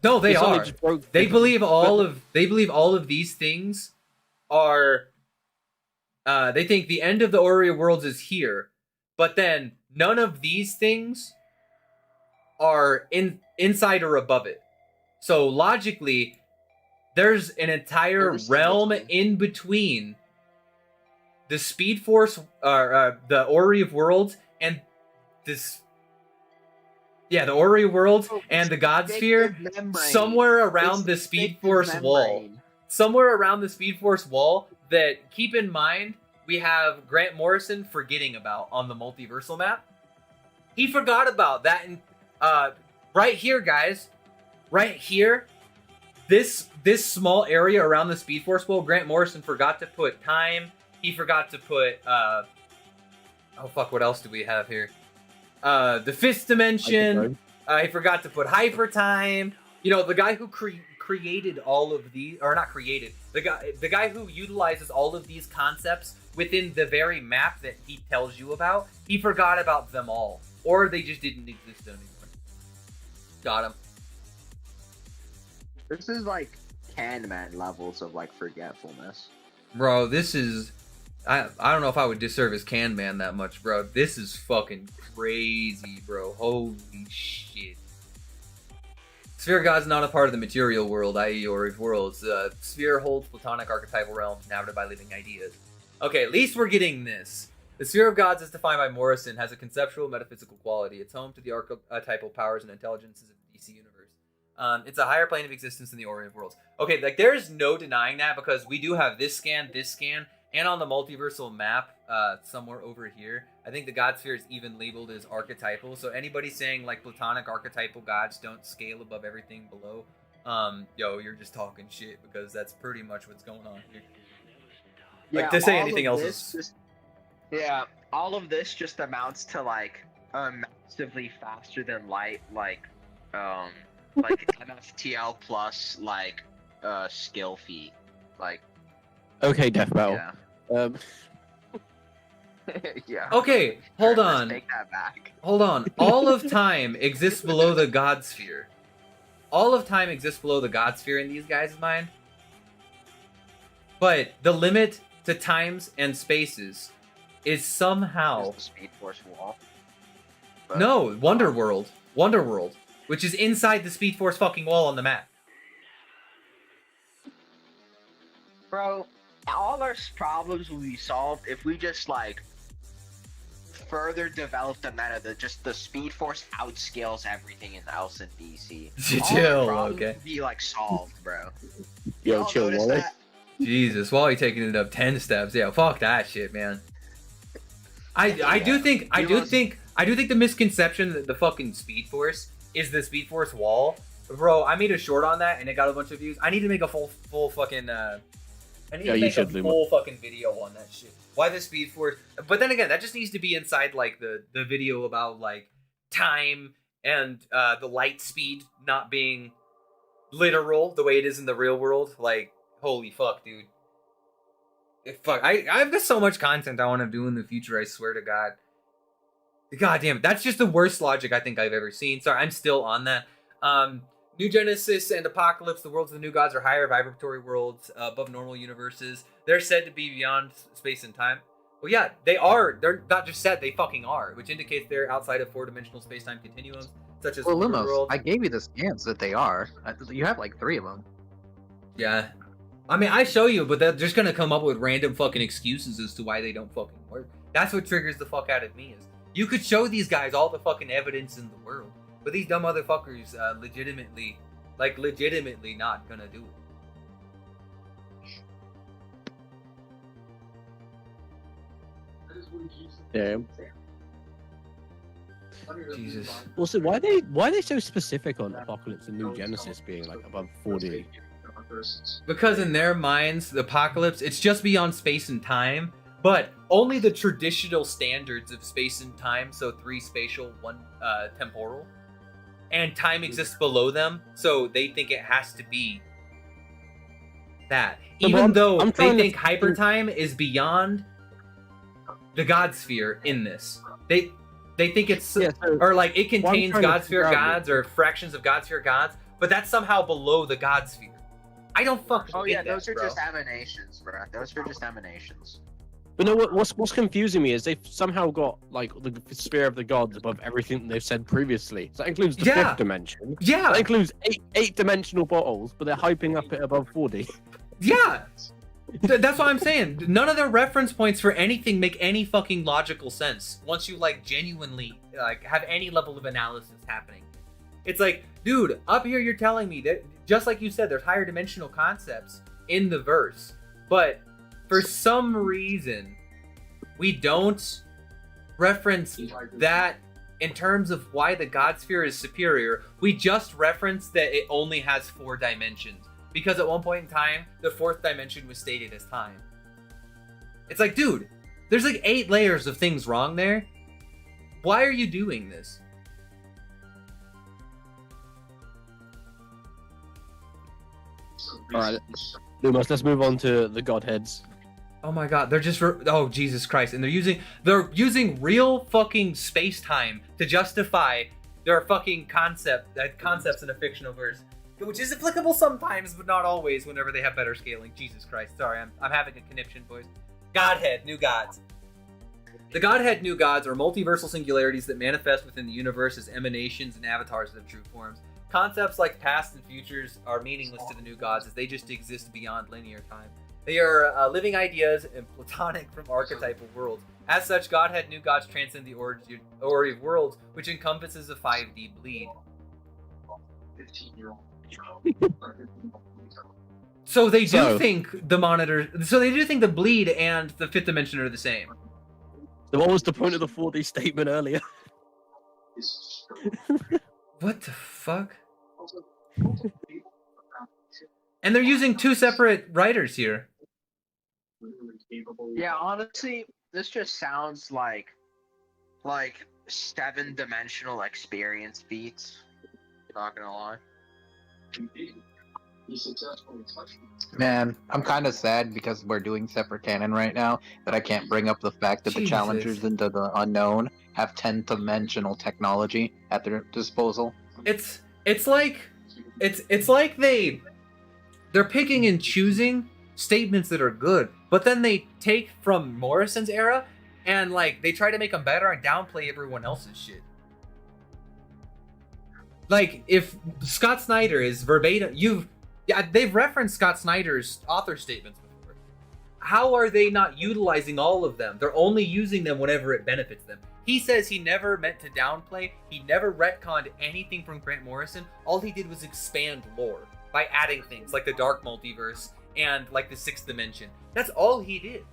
No, they It's only are. just broke- They believe all of these things are. They think the end of the Orrery of Worlds is here, but then none of these things are inside or above it. So logically, there's an entire realm in between the Speed Force, the Orrery of Worlds, and this. Yeah, the Orrery of Worlds and the God Sphere, somewhere around the Speed Force wall. Somewhere around the Speed Force wall that, keep in mind, we have Grant Morrison forgetting about on the multiversal map. He forgot about that. And right here, guys, right here, this small area around the Speed Force wall, Grant Morrison forgot to put time. He forgot to put, oh fuck, what else do we have here? The fifth dimension. He forgot to put hyper time. You know, the guy who created all of these, or not created, the guy who utilizes all of these concepts within the very map that he tells you about, he forgot about them all, or they just didn't exist anymore. Got him. This is like Can-Man levels of like forgetfulness. Bro, this is. I don't know if I would disservice Can Man that much, bro. This is fucking crazy, bro. Holy shit. Sphere of God is not a part of the material world, i.e. Orrery of Worlds. Sphere holds platonic archetypal realms inhabited by living ideas. Okay, at least we're getting this. The Sphere of Gods, as defined by Morrison, has a conceptual metaphysical quality. It's home to the archetypal powers and intelligences of the DC universe. It's a higher plane of existence than the Orrery of Worlds. Okay, like there's no denying that, because we do have this scan, and on the multiversal map, somewhere over here, I think the God Sphere is even labeled as archetypal. So anybody saying like platonic archetypal gods don't scale above everything below, yo, you're just talking shit, because that's pretty much what's going on here. Like, to say anything else is... Yeah, all of this just amounts to like massively faster than light, like MFTL plus like skill feat, like. Okay, Death Battle. Yeah. Yeah. Okay, hold on. Take that back. Hold on. All of time exists below the God Sphere. All of time exists below the God Sphere in these guys' mind. But the limit to times and spaces is somehow... the Speed Force wall. No, Wonderworld, which is inside the Speed Force fucking wall on the map. Bro, all our problems will be solved if we just like further develop the meta. Just the Speed Force outscales everything else in DC. Chill, all our problems okay. will be like solved, bro. Yo, Y'all chill, notice Wally. that? Jesus, Wally taking it up 10 steps. Yeah, fuck that shit, man. I do think the misconception that the fucking Speed Force is the Speed Force wall. Bro, I made a short on that and it got a bunch of views. I need to make a full fucking I need to make a full fucking video on that shit. Why the Speed Force? But then again, that just needs to be inside like the video about like time and the light speed not being literal the way it is in the real world. Like, holy fuck, dude. Fuck, I've got so much content I want to do in the future, I swear to God. God damn it, that's just the worst logic I think I've ever seen. Sorry, I'm still on that. New Genesis and Apocalypse, the worlds of the new gods are higher vibratory worlds above normal universes. They're said to be beyond space and time. Well, yeah, they are. They're not just said, they fucking are, which indicates they're outside of four-dimensional space-time continuums, such as Lumos, World. I gave you the scans that they are. You have like 3 of them. Yeah. I mean, I show you, but they're just gonna come up with random fucking excuses as to why they don't fucking work. That's what triggers the fuck out of me, is you could show these guys all the fucking evidence in the world, but these dumb motherfuckers legitimately not gonna do it. Yeah. Jesus. Also, why are they so specific on Apocalypse and New Genesis being like above 4D? Because in their minds, the Apocalypse, it's just beyond space and time, but only the traditional standards of space and time, so 3 spatial, 1 temporal, and time exists below them, so they think it has to be that. Even though they think hypertime is beyond the God sphere in this. They think it's, or like it contains God sphere gods or fractions of God sphere gods, but that's somehow below the God sphere. I don't fucking get that, those are bro. just emanations, bro. Those are just emanations. But no, what's confusing me is they've somehow got like the sphere of the gods above everything they've said previously. So that includes the 5th dimension. Yeah. That includes eight-dimensional bottles, but they're hyping up it above 4D. Yeah. That's what I'm saying. None of their reference points for anything make any fucking logical sense once you like genuinely like have any level of analysis happening. It's like, dude, up here you're telling me that just like you said, there's higher dimensional concepts in the verse, but for some reason we don't reference that in terms of why the God sphere is superior. We just reference that it only has 4 dimensions. Because at one point in time, the 4th dimension was stated as time. It's like, dude, there's like 8 layers of things wrong there. Why are you doing this? Alright, Lumos, let's move on to the Godheads. Oh my god, they're just oh Jesus Christ, and they're using real fucking space-time to justify their fucking concepts in a fictional verse. Which is applicable sometimes, but not always whenever they have better scaling. Jesus Christ. Sorry, I'm having a conniption, boys. Godhead, new gods. The Godhead, new gods are multiversal singularities that manifest within the universe as emanations and avatars of their true forms. Concepts like past and futures are meaningless to the new gods as they just exist beyond linear time. They are living ideas and platonic from archetypal worlds. As such, Godhead, new gods transcend the origin of worlds, which encompasses a 5D bleed. So they do think the monitor. So they do think the bleed and the 5th dimension are the same. So what was the point of the 4D statement earlier? What the fuck? And they're using 2 separate writers here. Yeah, honestly, this just sounds like 7-dimensional experience beats. Not gonna lie. Man, I'm kind of sad because we're doing separate canon right now that I can't bring up the fact that the challengers into the unknown have 10-dimensional technology at their disposal. It's like they're picking and choosing statements that are good, but then they take from Morrison's era and like they try to make them better and downplay everyone else's shit. Like, if Scott Snyder is verbatim, they've referenced Scott Snyder's author statements before. How are they not utilizing all of them? They're only using them whenever it benefits them. He says he never meant to downplay, he never retconned anything from Grant Morrison. All he did was expand lore by adding things like the Dark Multiverse and like the 6th dimension. That's all he did.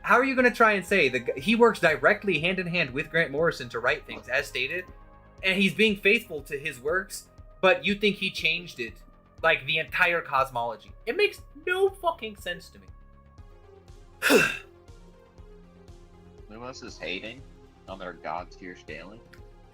How are you going to try and say that he works directly hand in hand with Grant Morrison to write things as stated? And he's being faithful to his works, but you think he changed it, like the entire cosmology. It makes no fucking sense to me. Lumos is hating on their god tier scaling.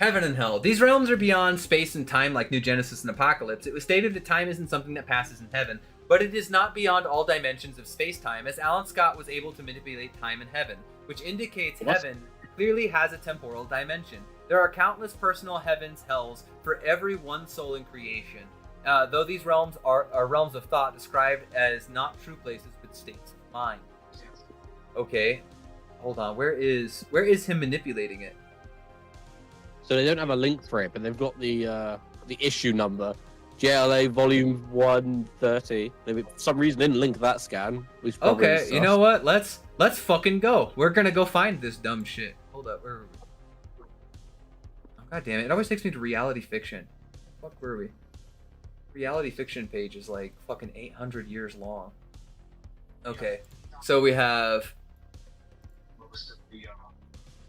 Heaven and hell. These realms are beyond space and time like New Genesis and Apocalypse. It was stated that time isn't something that passes in heaven, but it is not beyond all dimensions of space-time, as Alan Scott was able to manipulate time in heaven, which indicates heaven clearly has a temporal dimension. There are countless personal heavens, hells, for every one soul in creation. Though these realms are realms of thought described as not true places, but states of mind. Okay, hold on. Where is him manipulating it? So they don't have a link for it, but they've got the issue number, JLA Volume 130. They for some reason didn't link that scan. Which Okay, you know what? Let's fucking go. We're gonna go find this dumb shit. Hold up, where were we? God damn it, it always takes me to reality fiction. Fuck were we? Reality fiction page is like fucking 800 years long. Okay, so we have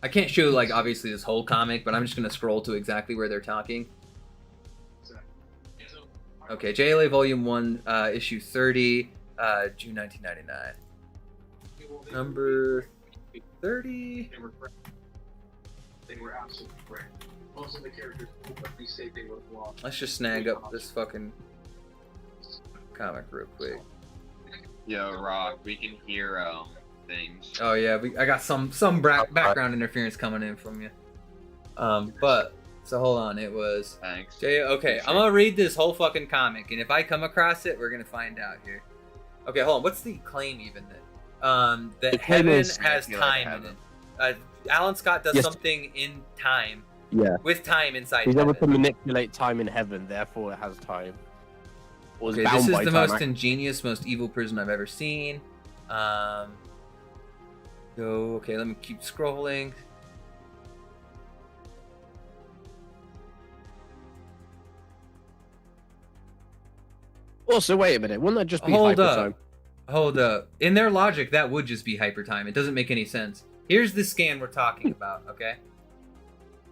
I can't show like obviously this whole comic, but I'm just gonna scroll to exactly where they're talking. Okay, JLA Volume 1, Issue 30, June 1999. Number 30. They were absolutely correct. Most of the characters openly say they would have lost. Let's just snag up this fucking comic real quick. Yo, Rock, we can hear things. Oh yeah, I got some background interference coming in from you. But so hold on, it was. Thanks. Okay, I'm gonna read this whole fucking comic, and if I come across it, we're gonna find out here. Okay, hold on. What's the claim even then? That heaven has time in it. Alan Scott does something in time. Yeah. With time inside. He's able to manipulate time in heaven, therefore it has time. Okay, this is the most ingenious, most evil prison I've ever seen. Okay, let me keep scrolling. Also, wait a minute. Wouldn't that just be Hold hyper time? Hold up. In their logic, that would just be hyper time. It doesn't make any sense. Here's the scan we're talking about, okay?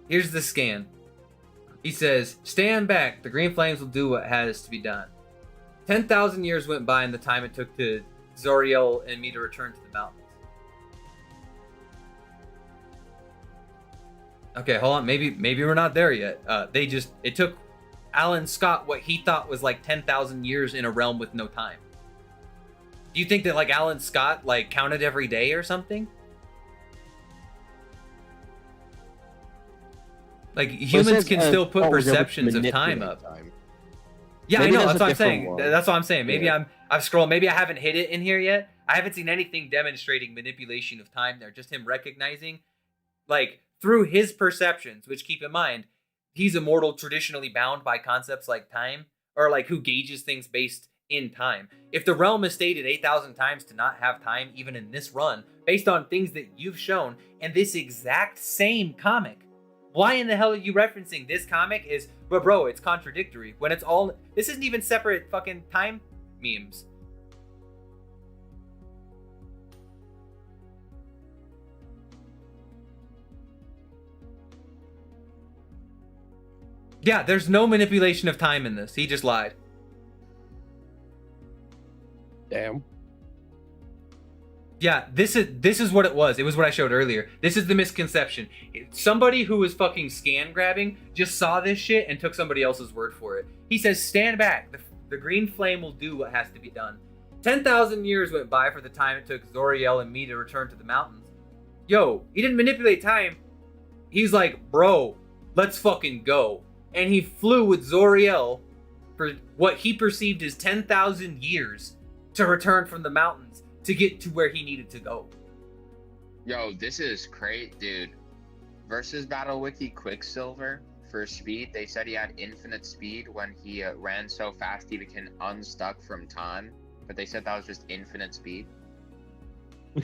Here's the scan. He says, stand back. The green flames will do what has to be done. 10,000 years went by in the time it took to Zoriel and me to return to the mountains. Okay, hold on. Maybe we're not there yet. It took Alan Scott what he thought was like 10,000 years in a realm with no time. Do you think that like Alan Scott like counted every day or something? Like humans can still put perceptions of time up. Yeah, maybe I know. That's what I'm saying. That's what I'm saying. Maybe I've scrolled. Maybe I haven't hit it in here yet. I haven't seen anything demonstrating manipulation of time there. Just him recognizing, like through his perceptions. Which keep in mind, he's immortal, traditionally bound by concepts like time, or like who gauges things based in time. If the realm is stated 8,000 times to not have time, even in this run, based on things that you've shown in this exact same comic. Why in the hell are you referencing this comic but bro, it's contradictory when it's all, this isn't even separate fucking time memes. Yeah, there's no manipulation of time in this. He just lied. Damn. Yeah, this is what it was. It was what I showed earlier. This is the misconception. Somebody who was fucking scan grabbing just saw this shit and took somebody else's word for it. He says, stand back. The green flame will do what has to be done. 10,000 years went by for the time it took Zoriel and me to return to the mountains. Yo, he didn't manipulate time. He's like, bro, let's fucking go. And he flew with Zoriel for what he perceived as 10,000 years to return from the mountains to get to where he needed to go. Yo, this is great, dude. Versus Battle Wiki Quicksilver for speed, they said he had infinite speed when he ran so fast he became unstuck from time. But they said that was just infinite speed.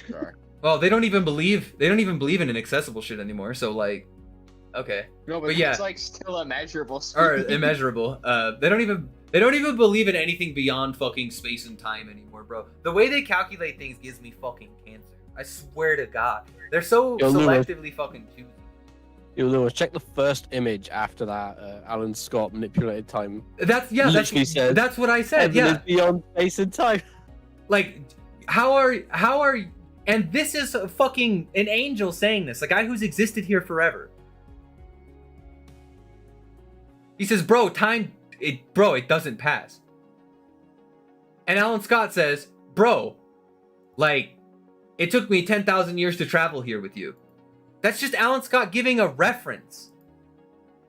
Sorry. Well, they don't even believe in inaccessible shit anymore. So like, okay. No, but yeah, it's like still immeasurable speed. Or immeasurable. They don't even believe in anything beyond fucking space and time anymore, bro. The way they calculate things gives me fucking cancer. I swear to God, they're so selectively fucking choosy. Yo, Lewis, check the first image after that. Alan Scott manipulated time. That's what I said. Heaven is beyond space and time. Like, how are, and this is fucking an angel saying this, a guy who's existed here forever. He says, bro, it doesn't pass. And Alan Scott says, bro, like, it took me 10,000 years to travel here with you. That's just Alan Scott giving a reference.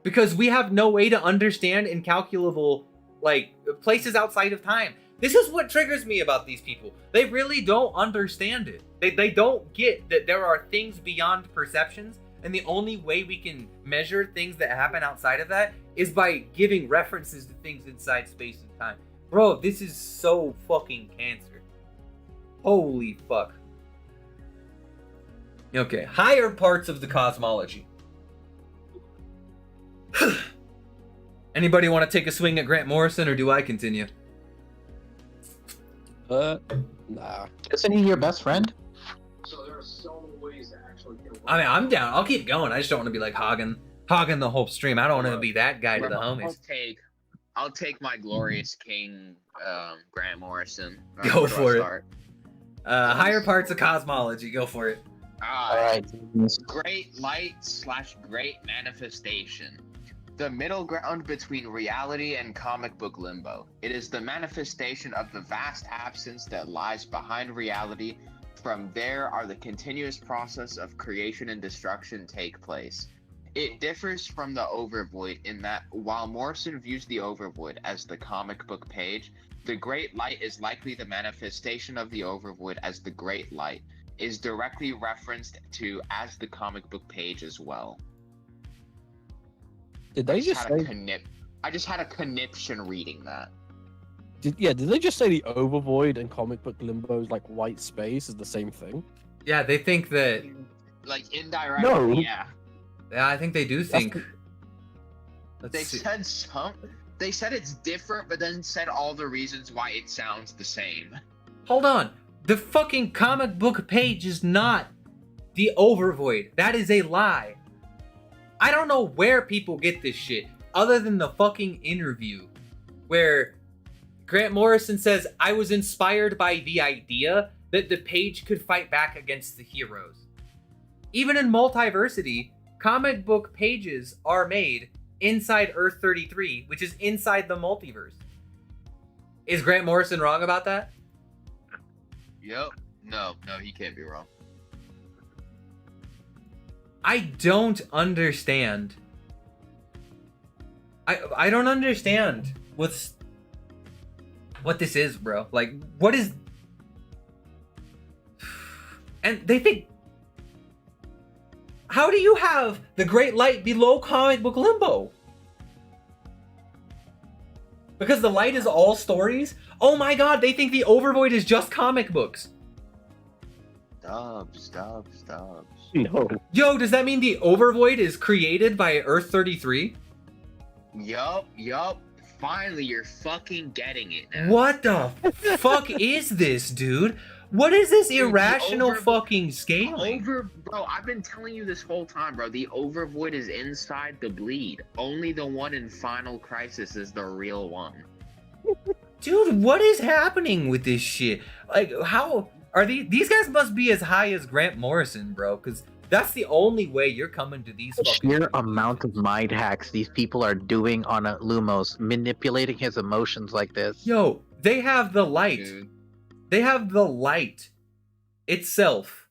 Because we have no way to understand incalculable, like, places outside of time. This is what triggers me about these people. They really don't understand it. They don't get that there are things beyond perceptions, and the only way we can measure things that happen outside of that is by giving references to things inside space and time. Bro, this is so fucking cancer. Holy fuck. Okay, higher parts of the cosmology. Anybody want to take a swing at Grant Morrison, or do I continue? Nah. Isn't he your best friend? So there are so many ways to I mean, I'm down. I'll keep going. I just don't want to be like hogging the whole stream. I don't want to be that guy to the homies. I'll take my glorious king, Grant Morrison. Go Where do I for it. start? Higher parts of cosmology. Go for it. Alright. Great light / great manifestation. The middle ground between reality and comic book limbo. It is the manifestation of the vast absence that lies behind reality. From there are the continuous process of creation and destruction take place. It differs from the Overvoid in that while Morrison views the Overvoid as the comic book page, the Great Light is likely the manifestation of the Overvoid as the Great Light, is directly referenced to as the comic book page as well. Did they just say... I just had a conniption reading that. Did they just say the Overvoid and comic book limbo is like white space is the same thing? Yeah, they think that... Like, indirectly, No. yeah. Yeah, I think they do think... They said it's different, but then said all the reasons why it sounds the same. Hold on. The fucking comic book page is not the Overvoid. That is a lie. I don't know where people get this shit, other than the fucking interview, where Grant Morrison says, I was inspired by the idea that the page could fight back against the heroes. Even in Multiversity, comic book pages are made inside Earth 33, which is inside the multiverse. Is Grant Morrison wrong about that? Yep. No, he can't be wrong. I don't understand. I don't understand what this is, bro. Like, what is... And they think... How do you have the Great Light below comic book limbo? Because the light is all stories? Oh my god, they think the Overvoid is just comic books. Dubs. No. Yo, does that mean the Overvoid is created by Earth 33? Yup. Finally, you're fucking getting it now. What the fuck is this, dude? What is this irrational fucking scaling? Bro, I've been telling you this whole time, bro. The Overvoid is inside the bleed. Only the one in Final Crisis is the real one. Dude, what is happening with this shit? Like, how are these guys must be as high as Grant Morrison, bro? Because that's the only way you're coming to these fucking sheer amount of mind hacks these people are doing on a Lumos, manipulating his emotions like this. Yo, they have the light. Dude. They have the light itself.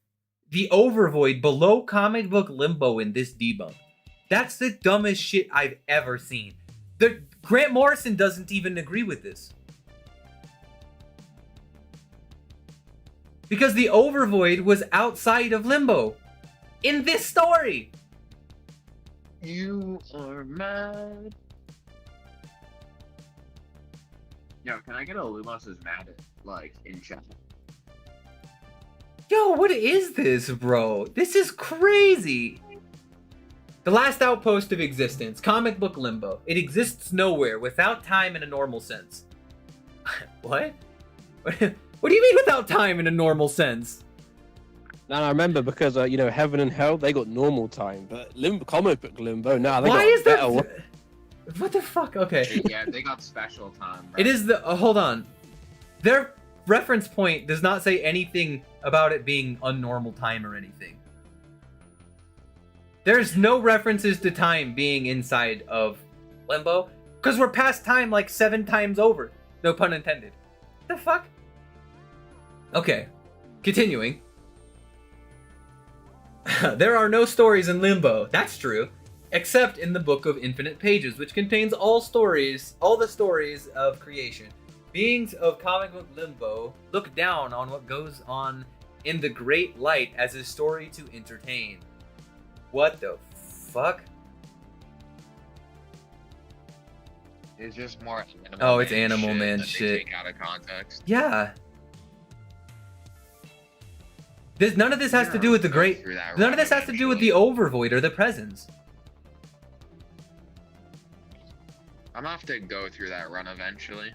The Overvoid below comic book limbo in this debunk. That's the dumbest shit I've ever seen. Grant Morrison doesn't even agree with this. Because the Overvoid was outside of limbo. In this story. You are mad. Yo, can I get a Lumos is mad at, like, in chat? Yo, what is this, bro? This is crazy. The last outpost of existence, comic book limbo. It exists nowhere, without time in a normal sense. What? What do you mean without time in a normal sense? Now I remember because Heaven and Hell they got normal time, but comic book limbo now they Why got is that? better one. What the fuck? Okay. Yeah, they got special time, bro. It is the hold on. Their reference point does not say anything about it being unnormal time or anything. There's no references to time being inside of limbo because we're past time like 7 times over. No pun intended. The fuck? Okay. Continuing. There are no stories in limbo. That's true. Except in the Book of Infinite Pages, which contains all the stories of creation. Beings of comic book limbo look down on what goes on in the Great Light as a story to entertain. What the fuck? It's just more Animal Oh, it's Man Animal shit Man that shit. They take out of context. Yeah. None of this has to do with the Great... None of this has to do with the Overvoid or the Presence. I'm gonna have to go through that run eventually.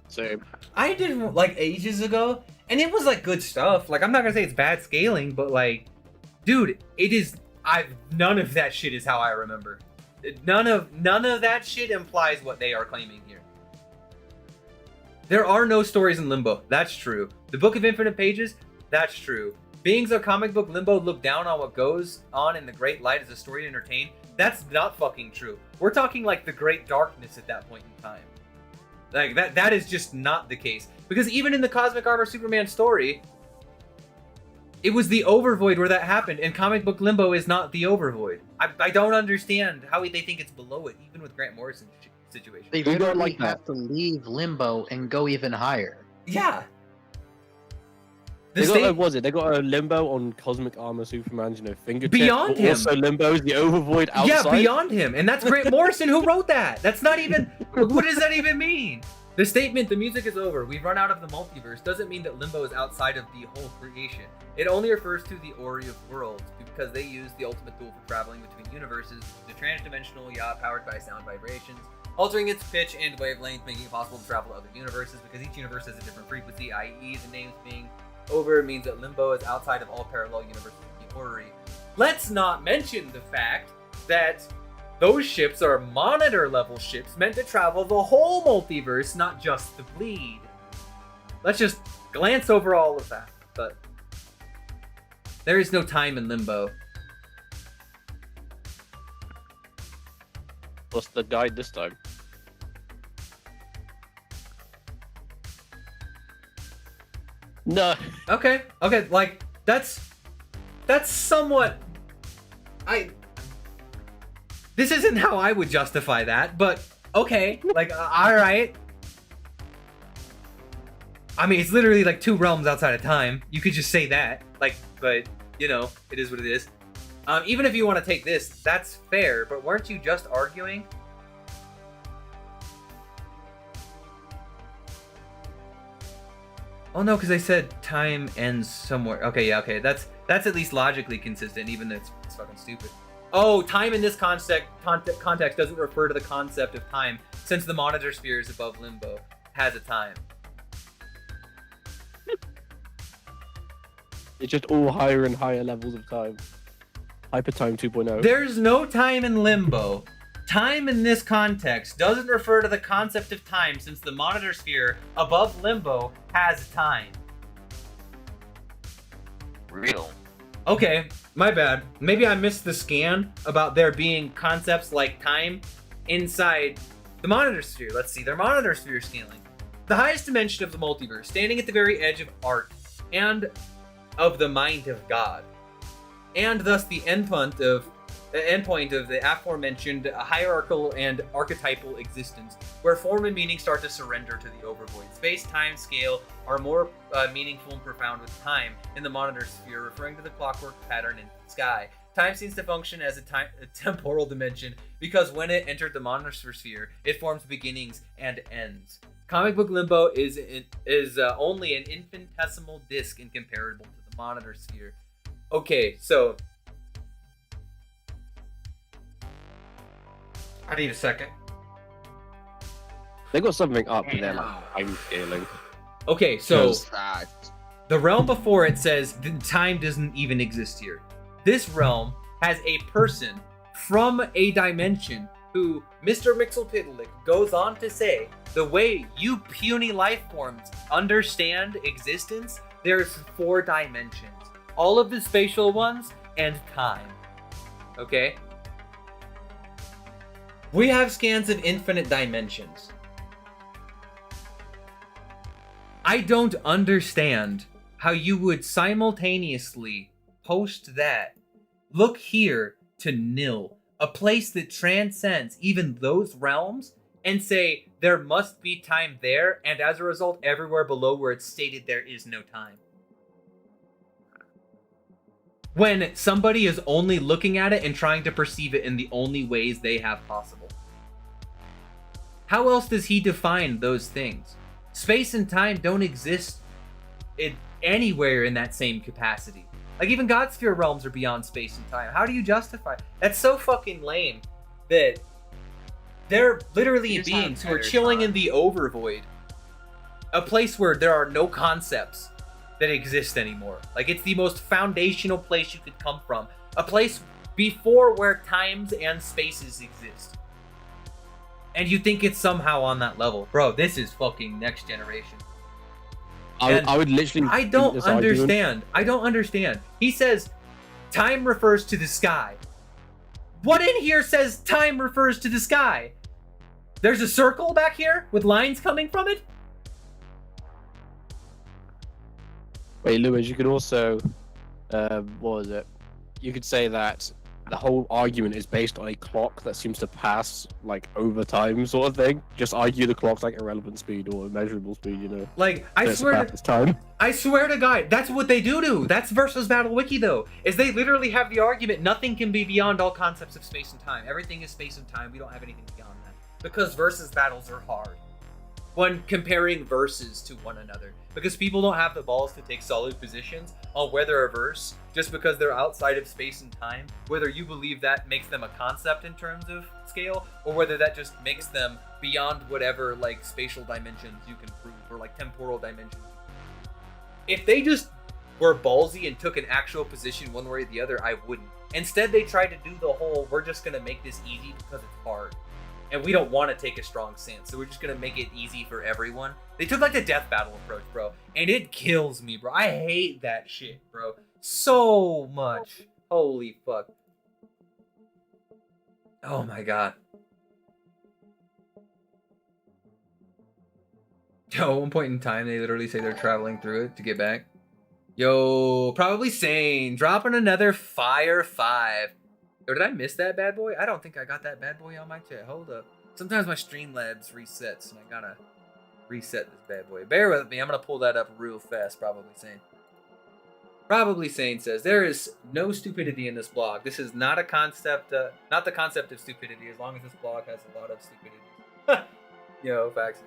So I did like ages ago, and it was like good stuff. Like I'm not gonna say it's bad scaling, but like Dude, it is. None of that shit is how I remember. None of that shit implies what they are claiming here. There are no stories in Limbo. That's true. The Book of Infinite Pages. That's true. Beings of comic book Limbo look down on what goes on in the Great Light as a story to entertain. That's not fucking true. We're talking like the Great Darkness at that point in time. Like that is just not the case. Because even in the Cosmic Armor Superman story, it was the Overvoid where that happened, and comic book Limbo is not the Overvoid. I don't understand how they think it's below it, even with Grant Morrison's situation. They literally have to leave Limbo and go even higher. Yeah. They got a Limbo on Cosmic Armor Superman's, fingertip. Beyond him. Also Limbo's the Overvoid outside. Yeah, beyond him. And that's Grant Morrison who wrote that. That's not even... What does that even mean? The statement, the music is over, we've run out of the multiverse, doesn't mean that Limbo is outside of the whole creation. It only refers to the Ori of Worlds, because they use the ultimate tool for traveling between universes, the transdimensional yacht powered by sound vibrations, altering its pitch and wavelength, making it possible to travel to other universes, because each universe has a different frequency, i.e. the names being over means that Limbo is outside of all parallel universes of the Ori. Let's not mention the fact that those ships are monitor level ships meant to travel the whole multiverse, not just the bleed. Let's just glance over all of that, but there is no time in Limbo. What's the guide this time? No. Okay, like that's somewhat. This isn't how I would justify that, but okay, like all right. I mean, it's literally like 2 realms outside of time. You could just say that, like, but it is what it is. Even if you want to take this, that's fair. But weren't you just arguing? Oh no, because I said time ends somewhere. Okay, yeah, okay. That's at least logically consistent, even though it's fucking stupid. Oh, time in this context doesn't refer to the concept of time, since the monitor sphere is above Limbo, has a time. It's just all higher and higher levels of time. Hypertime 2.0. There's no time in Limbo. Time in this context doesn't refer to the concept of time, since the monitor sphere above Limbo has time. Real. Okay, my bad. Maybe I missed the scan about there being concepts like time inside the monitor sphere. Let's see their monitor sphere scaling. The highest dimension of the multiverse, standing at the very edge of art and of the mind of God, and thus the endpoint of the aforementioned hierarchical and archetypal existence, where form and meaning start to surrender to the overvoid. Space, time, scale are more meaningful and profound with time in the monitor sphere, referring to the clockwork pattern in the sky. Time seems to function as a temporal dimension because when it entered the monitor sphere, it forms beginnings and ends. Comic book Limbo is only an infinitesimal disk and comparable to the monitor sphere. Okay, so I need a second. They got something up in their time scaling. Okay, so the realm before it says the time doesn't even exist here. This realm has a person from a dimension who Mr. Mixelpidlick goes on to say, the way you puny life forms understand existence, there's 4 dimensions. All of the spatial ones and time. Okay? We have scans of infinite dimensions. I don't understand how you would simultaneously post that, look here to nil, a place that transcends even those realms, and say there must be time there, and as a result, everywhere below where it's stated there is no time. When somebody is only looking at it and trying to perceive it in the only ways they have possible. How else does he define those things? Space and time don't exist anywhere in that same capacity. Like even Godsphere realms are beyond space and time. How do you justify? That's so fucking lame that they're literally beings who are chilling in the overvoid. A place where there are no concepts. that exists anymore. Like, it's the most foundational place you could come from. A place before where times and spaces exist. And you think it's somehow on that level. Bro, this is fucking next generation. I would literally... I don't understand. I don't understand. He says, time refers to the sky. What in here says time refers to the sky? There's a circle back here with lines coming from it? Wait, Lewis, you could also... what was it? You could say that the whole argument is based on a clock that seems to pass, like, over time sort of thing. Just argue the clock's like irrelevant speed or measurable speed, you know? Like, I swear to God, that's what they do. That's versus Battle Wiki, though. Is they literally have the argument, nothing can be beyond all concepts of space and time. Everything is space and time. We don't have anything beyond that. Because versus battles are hard when comparing verses to one another. Because people don't have the balls to take solid positions on whether a verse, just because they're outside of space and time, whether you believe that makes them a concept in terms of scale, or whether that just makes them beyond whatever, like, spatial dimensions you can prove, or, like, temporal dimensions. If they just were ballsy and took an actual position one way or the other, I wouldn't. Instead, they tried to do the whole, we're just gonna make this easy because it's hard. And we don't want to take a strong stance, so we're just gonna make it easy for everyone. They took like the death battle approach, bro, and it kills me, bro. I hate that shit, bro, so much. Holy fuck. Oh my god. Yo, at one point in time, they literally say they're traveling through it to get back. Yo, probably sane. Dropping another Fire 5. Or did I miss that bad boy? I don't think I got that bad boy on my chat. Hold up. Sometimes my Streamlabs resets, and I gotta reset this bad boy. Bear with me. I'm gonna pull that up real fast. Probably sane. Probably sane says, there is no stupidity in this blog. This is not a concept, not the concept of stupidity, as long as this blog has a lot of stupidity. Yo, facts.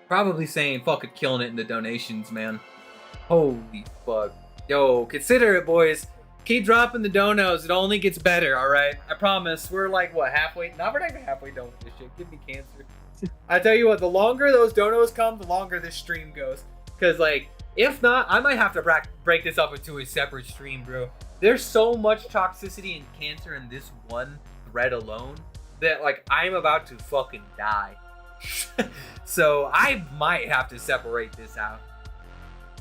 Probably sane. Fucking killing it in the donations, man. Holy fuck. Yo, consider it, boys. Keep dropping the donos. It only gets better, alright? I promise. We're like, what, halfway? No, we're not even halfway done with this shit. Give me cancer. I tell you what, the longer those donos come, the longer this stream goes. Because, like, if not, I might have to break this up into a separate stream, bro. There's so much toxicity and cancer in this one thread alone that, like, I'm about to fucking die. So I might have to separate this out.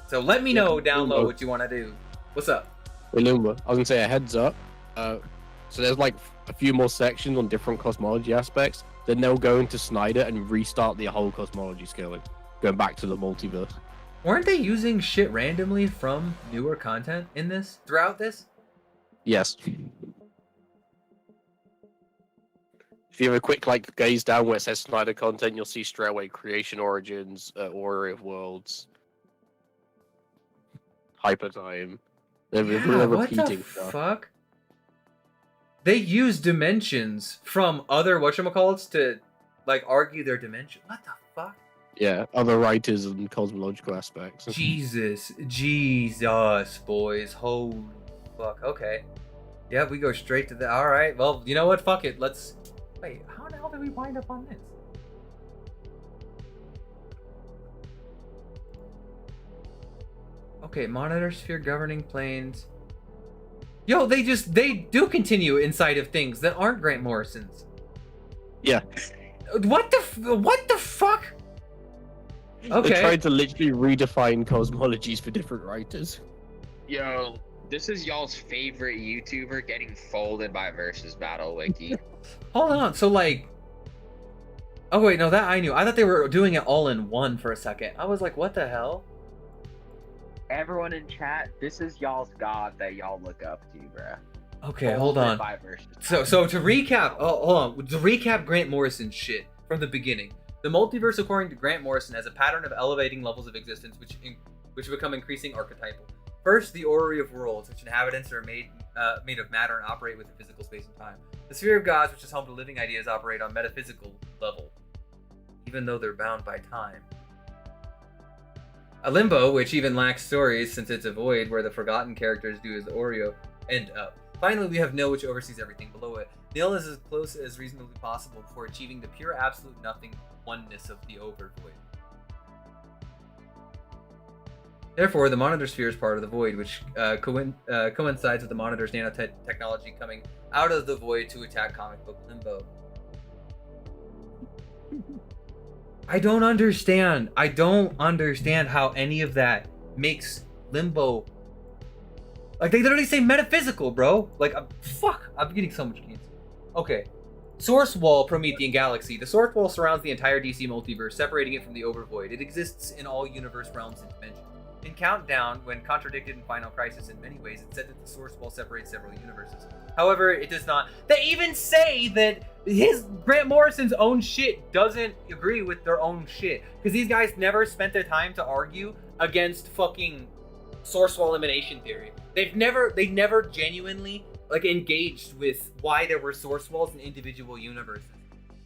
So let me know down low what you want to do. What's up? Remember, I was gonna say a heads up. So there's like a few more sections on different cosmology aspects. Then they'll go into Snyder and restart the whole cosmology scaling, going back to the multiverse. Weren't they using shit randomly from newer content in this throughout this? Yes. If you have a quick like gaze down where it says Snyder content, you'll see straight away Creation Origins, Orrery of Worlds, Hypertime. They're what the fuck? They use dimensions from other whatchamacallits to like argue their dimension. What the fuck? Yeah, other writers and cosmological aspects. Jesus, boys, holy fuck. Okay, yeah, we go straight to the. All right, well, you know what? Fuck it. Let's. Wait, how the hell did we wind up on this? Okay, monitor sphere governing planes. Yo, they do continue inside of things that aren't Grant Morrison's. Yeah. What the fuck? Okay. They're trying to literally redefine cosmologies for different writers. Yo, this is y'all's favorite YouTuber getting folded by Versus Battle Wiki. Hold on, so like... Oh wait, no, that I knew. I thought they were doing it all in one for a second. I was like, what the hell? Everyone in chat, this is y'all's god that y'all look up to, bruh. Okay, hold on. So to recap, hold on. To recap Grant Morrison's shit from the beginning. The multiverse, according to Grant Morrison, has a pattern of elevating levels of existence which become increasing archetypal. First, the orrery of worlds, which inhabitants are made of matter and operate within physical space and time. The sphere of gods, which is home to living ideas, operate on metaphysical level, even though they're bound by time. A limbo, which even lacks stories since it's a void where the forgotten characters do as the Oreo end up. Finally, we have Nil, which oversees everything below it. Nil is as close as reasonably possible before achieving the pure absolute nothing oneness of the over void. Therefore, the monitor sphere is part of the void, which coincides with the monitor's nanotechnology coming out of the void to attack comic book Limbo. I don't understand how any of that makes Limbo. Like, they literally say metaphysical, bro. Like, I'm getting so much cancer. Okay. Source Wall, Promethean Galaxy. The Source Wall surrounds the entire DC multiverse, separating it from the Overvoid. It exists in all universe realms and dimensions. In Countdown, when contradicted in Final Crisis in many ways, it said that the Source Wall separates several universes. However, it does not. They even say that Grant Morrison's own shit doesn't agree with their own shit. Because these guys never spent the time to argue against fucking Source Wall elimination theory. They never genuinely like engaged with why there were source walls in individual universes.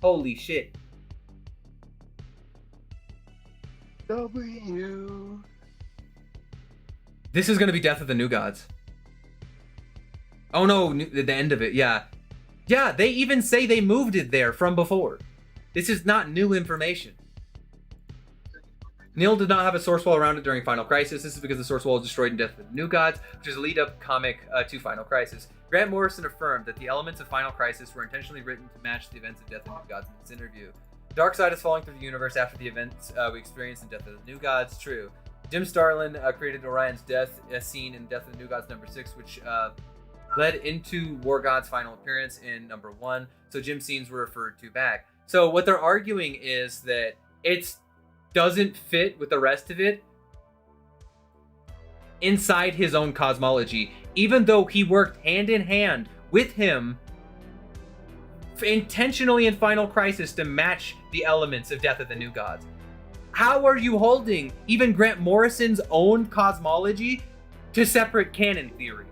Holy shit. W. This is gonna be Death of the New Gods. Oh no, the end of it, yeah. Yeah, they even say they moved it there from before. This is not new information. Neil did not have a source wall around it during Final Crisis. This is because the source wall was destroyed in Death of the New Gods, which is a lead-up comic to Final Crisis. Grant Morrison affirmed that the elements of Final Crisis were intentionally written to match the events of Death of the New Gods in this interview. Darkseid is falling through the universe after the events we experienced in Death of the New Gods. True. Jim Starlin created Orion's death scene in Death of the New Gods #6, which led into War God's final appearance in #1. So Jim's scenes were referred to back. So what they're arguing is that it doesn't fit with the rest of it inside his own cosmology, even though he worked hand in hand with him intentionally in Final Crisis to match the elements of Death of the New Gods. How are you holding even Grant Morrison's own cosmology to separate canon theory?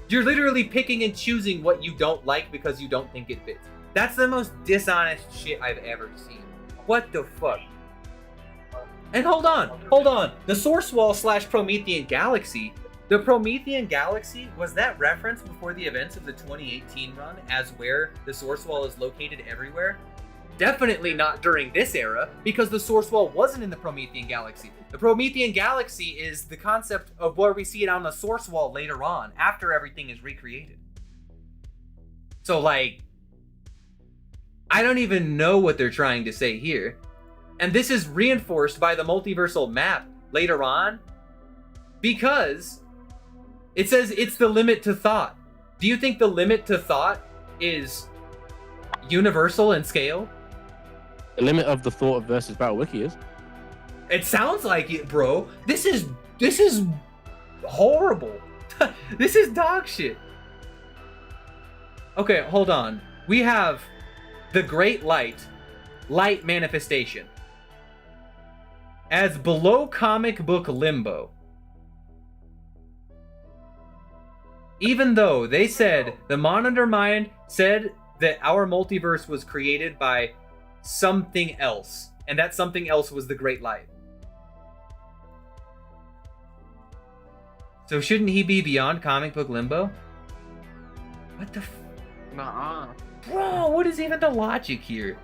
You're literally picking and choosing what you don't like because you don't think it fits. That's the most dishonest shit I've ever seen. What the fuck? And hold on. The Source Wall / Promethean Galaxy. The Promethean Galaxy, was that referenced before the events of the 2018 run as where the Source Wall is located everywhere? Definitely not during this era, because the Source Wall wasn't in the Promethean Galaxy. The Promethean Galaxy is the concept of where we see it on the Source Wall later on, after everything is recreated. So, like, I don't even know what they're trying to say here. And this is reinforced by the multiversal map later on, because it says it's the limit to thought. Do you think the limit to thought is universal in scale? The limit of the thought of versus Battle Wiki is. It sounds like it, bro. This is horrible. This is dog shit. Okay, hold on. We have the Great Light manifestation as below comic book Limbo. Even though they said the Monitor Mind said that our multiverse was created by something else, and that something else was the Great Light. So shouldn't he be beyond comic book Limbo? What the Nuh-uh. Bro, what is even the logic here?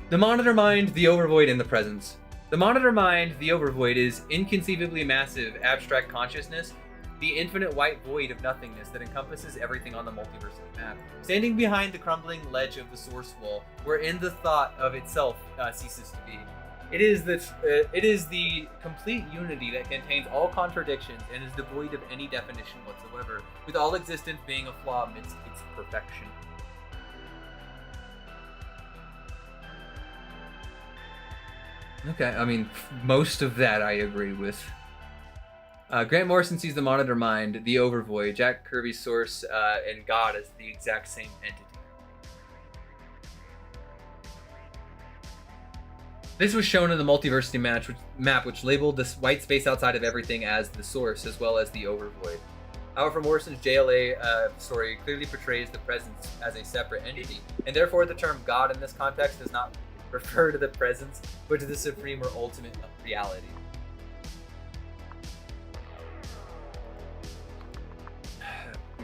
The Monitor Mind, the Overvoid, and the Presence. The Monitor Mind, the Overvoid, is inconceivably massive, abstract consciousness, the infinite white void of nothingness that encompasses everything on the multiverse map. Standing behind the crumbling ledge of the Source Wall, wherein the thought of itself ceases to be. It is the complete unity that contains all contradictions and is devoid of any definition whatsoever, with all existence being a flaw amidst its perfection. Okay, I mean, most of that I agree with. Grant Morrison sees the Monitor Mind, the Overvoid, Jack Kirby's Source, and God as the exact same entity. This was shown in the Multiversity map, which labeled this white space outside of everything as the Source, as well as the Overvoid. However, Morrison's JLA story clearly portrays the Presence as a separate entity, and therefore the term God in this context does not refer to the Presence, but to the supreme or ultimate reality.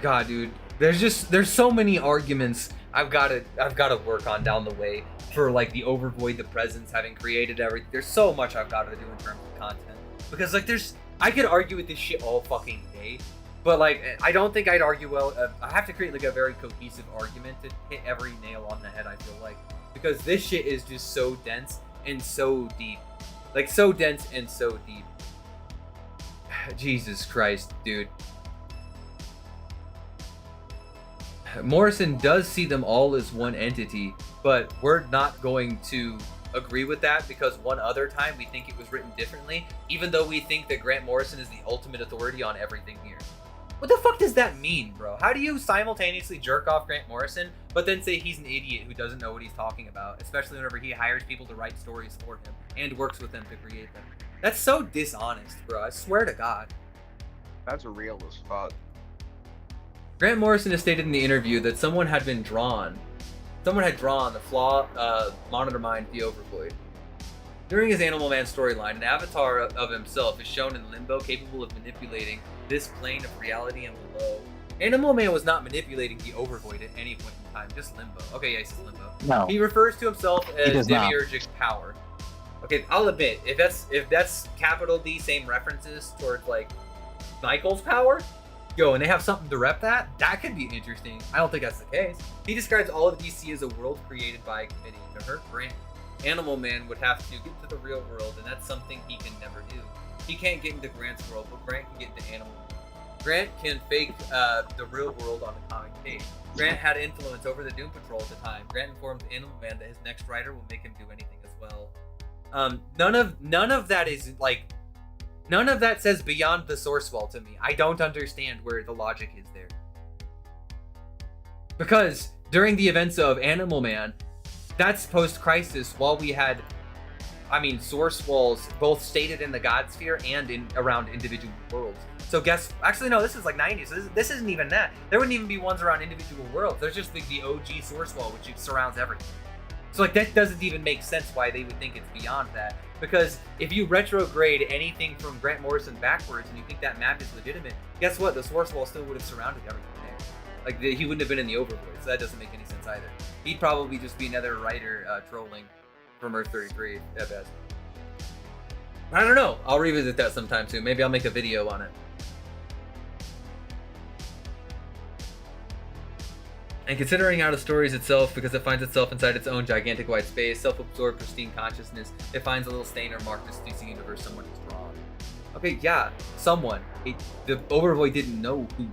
God, dude, there's so many arguments I've got to work on down the way. for like the Overvoid, the Presence, having created everything. There's so much I've got to do in terms of content. Because like I could argue with this shit all fucking day. But like, I don't think I'd argue well. I have to create like a very cohesive argument to hit every nail on the head, I feel like. Because this shit is just so dense and so deep. Like, so dense and so deep. Jesus Christ, dude. Morrison does see them all as one entity, but we're not going to agree with that because one other time we think it was written differently, even though we think that Grant Morrison is the ultimate authority on everything here. What the fuck does that mean, bro? How do you simultaneously jerk off Grant Morrison, but then say he's an idiot who doesn't know what he's talking about, especially whenever he hires people to write stories for him and works with them to create them? That's so dishonest, bro. I swear to God. That's real as fuck. Grant Morrison has stated in the interview that someone had drawn the flaw Monitor Mind the Overvoid. During his Animal Man storyline, an avatar of himself is shown in limbo, capable of manipulating this plane of reality and below. Animal Man was not manipulating the Overvoid at any point in time, just limbo. Okay, yeah, he says limbo. No. He refers to himself as not. demiurgic power. Okay, I'll admit, if that's capital D same references towards like Michael's power, yo, and they have something to rep that could be interesting. I don't think that's the case. He describes all of DC as a world created by a committee. To hurt Grant, Animal Man would have to get to the real world, and that's something he can never do. He can't get into Grant's world, but Grant can get into Animal Man. Grant can fake the real world on the comic page. Grant had influence over the Doom Patrol at the time. Grant informed Animal Man that his next writer will make him do anything as well. None of that is like, none of that says beyond the source wall to me. I don't understand where the logic is there. Because during the events of Animal Man, that's post-crisis, while we had, source walls both stated in the God Sphere and in around individual worlds. So actually no, this is like 90s. So this isn't even that. There wouldn't even be ones around individual worlds. There's just the OG source wall, which surrounds everything. So like that doesn't even make sense why they would think it's beyond that. Because if you retrograde anything from Grant Morrison backwards and you think that map is legitimate, guess what? The source wall still would have surrounded everything there. Like he wouldn't have been in the Overvoid, so that doesn't make any sense either. He'd probably just be another writer trolling from Earth 33 at best. I don't know. I'll revisit that sometime soon. Maybe I'll make a video on it. And considering out of stories itself, because it finds itself inside its own gigantic white space, self-absorbed, pristine consciousness, it finds a little stain or mark this DC universe someone has drawn. Okay, yeah, someone. The Overvoid didn't know who.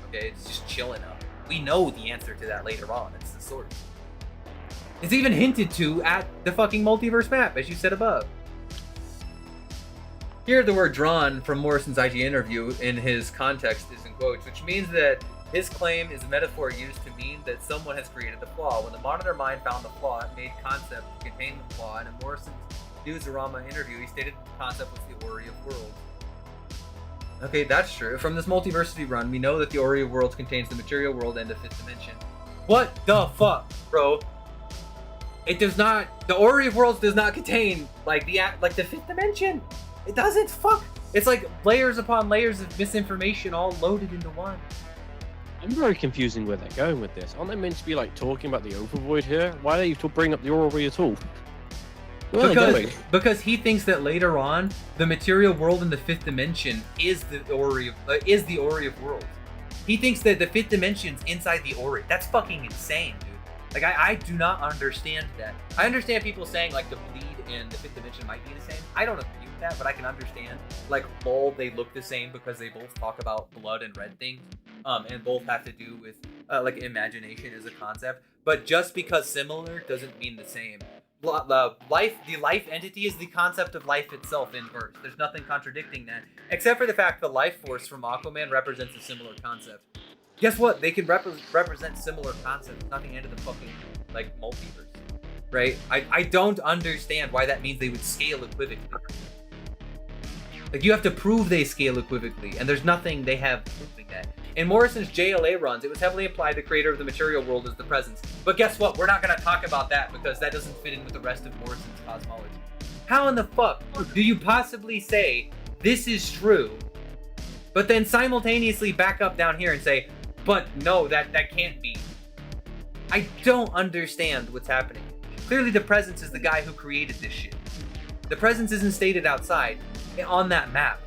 Okay, it's just chilling out. We know the answer to that later on. It's the source. It's even hinted to at the fucking multiverse map, as you said above. Here, the word drawn from Morrison's IG interview in his context is in quotes, which means that his claim is a metaphor used to mean that someone has created the flaw. When the Monitor Mind found the flaw, it made concept to contain the flaw, and in Morrison's Newsarama interview, he stated the concept was the Ori of Worlds. Okay, that's true. From this multiversity run, we know that the Ori of Worlds contains the material world and the fifth dimension. What the fuck, bro? It does not. The Ori of Worlds does not contain like the fifth dimension. It doesn't. Fuck. It's like layers upon layers of misinformation all loaded into one. I'm very confusing where they're going with this. Aren't they meant to be like talking about the Overvoid here? Why are they bring up the Ori at all? Because he thinks that later on the material world in the fifth dimension is the Ori of Worlds. He thinks that the fifth dimension's inside the Ori. That's fucking insane, dude. Like I do not understand that. I understand people saying like the bleed and the fifth dimension might be the same. I don't agree with that, but I can understand like LOL, they look the same because they both talk about blood and red things, and both have to do with like imagination as a concept. But just because similar doesn't mean the same. The life entity is the concept of life itself in verse. There's nothing contradicting that, except for the fact the life force from Aquaman represents a similar concept. Guess what? They can represent similar concepts. Nothing into the fucking like multiverse, right? I don't understand why that means they would scale equivocally. Like you have to prove they scale equivocally, and there's nothing they have proving that. In Morrison's JLA runs, it was heavily implied the creator of the material world is the presence. But guess what? We're not going to talk about that because that doesn't fit in with the rest of Morrison's cosmology. How in the fuck do you possibly say this is true, but then simultaneously back up down here and say, but no, that can't be? I don't understand what's happening. Clearly the presence is the guy who created this shit. The presence isn't stated outside on that map.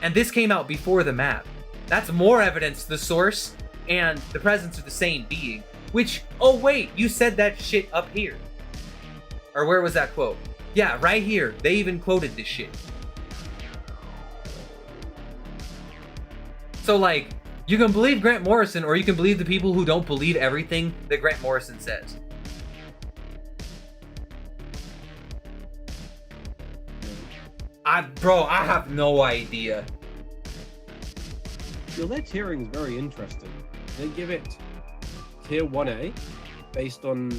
And this came out before the map. That's more evidence the source and the presence are the same being. Which, oh wait, you said that shit up here. Or where was that quote? Yeah, right here. They even quoted this shit. So like, you can believe Grant Morrison or you can believe the people who don't believe everything that Grant Morrison says. Bro, I have no idea. Well, their tiering is very interesting. They give it tier 1A based on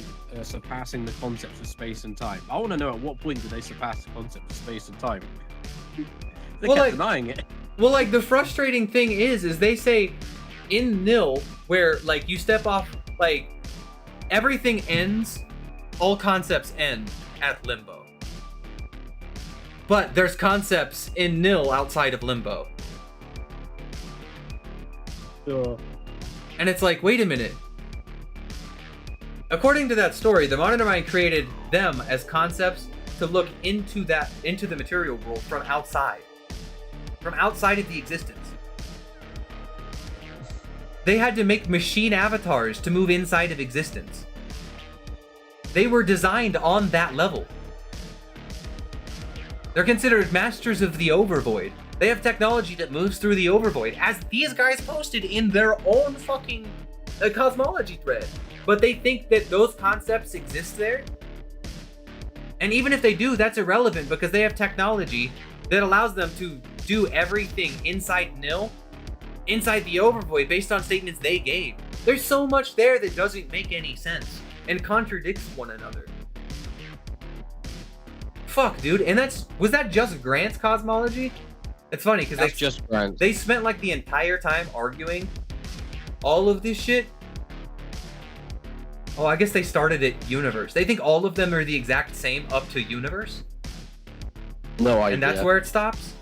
surpassing the concepts of space and time. I want to know at what point did they surpass the concept of space and time? They kept denying it. Well, like, the frustrating thing is they say in nil, where, like, you step off, like, everything ends, all concepts end at limbo. But there's concepts in nil outside of limbo. Sure. And it's like, wait a minute. According to that story, the Monitor Mind created them as concepts to look into the material world from outside. From outside of the existence. They had to make machine avatars to move inside of existence. They were designed on that level. They're considered masters of the overvoid. They have technology that moves through the overvoid, as these guys posted in their own fucking cosmology thread. But they think that those concepts exist there. And even if they do, that's irrelevant because they have technology that allows them to do everything inside nil, inside the overvoid, based on statements they gave. There's so much there that doesn't make any sense and contradicts one another. Fuck, dude. And was that just Grant's cosmology? It's funny because they spent like the entire time arguing all of this shit. Oh, I guess they started at Universe. They think all of them are the exact same up to Universe? No idea. And that's where it stops?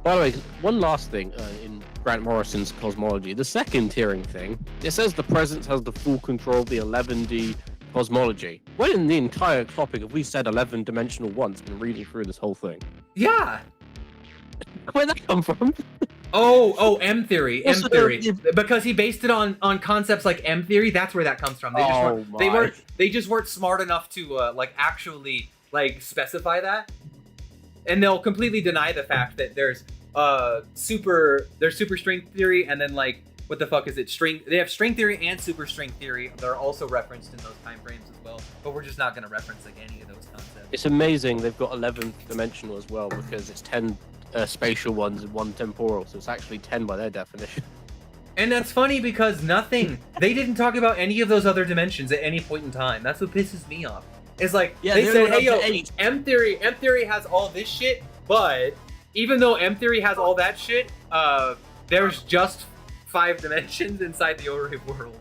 By the way, one last thing in Grant Morrison's Cosmology. The second tiering thing, it says the presence has the full control of the 11D cosmology. When in the entire topic have we said 11-dimensional once and reading through this whole thing? Yeah! Where'd that come from? Oh, M theory. M theory. Because he based it on concepts like M theory, that's where that comes from. They just weren't smart enough to like actually like specify that. And they'll completely deny the fact that there's super string theory and then like what the fuck is it? They have string theory and super string theory. They're also referenced in those time frames as well. But we're just not going to reference like any of those concepts. It's amazing they've got 11th dimensional as well because it's 10 spatial ones and 1 temporal, so it's actually 10 by their definition. And that's funny because they didn't talk about any of those other dimensions at any point in time. That's what pisses me off. It's like, they said, hey yo, M theory has all this shit, but even though M theory has all that shit, there's just 5 dimensions inside the overview world.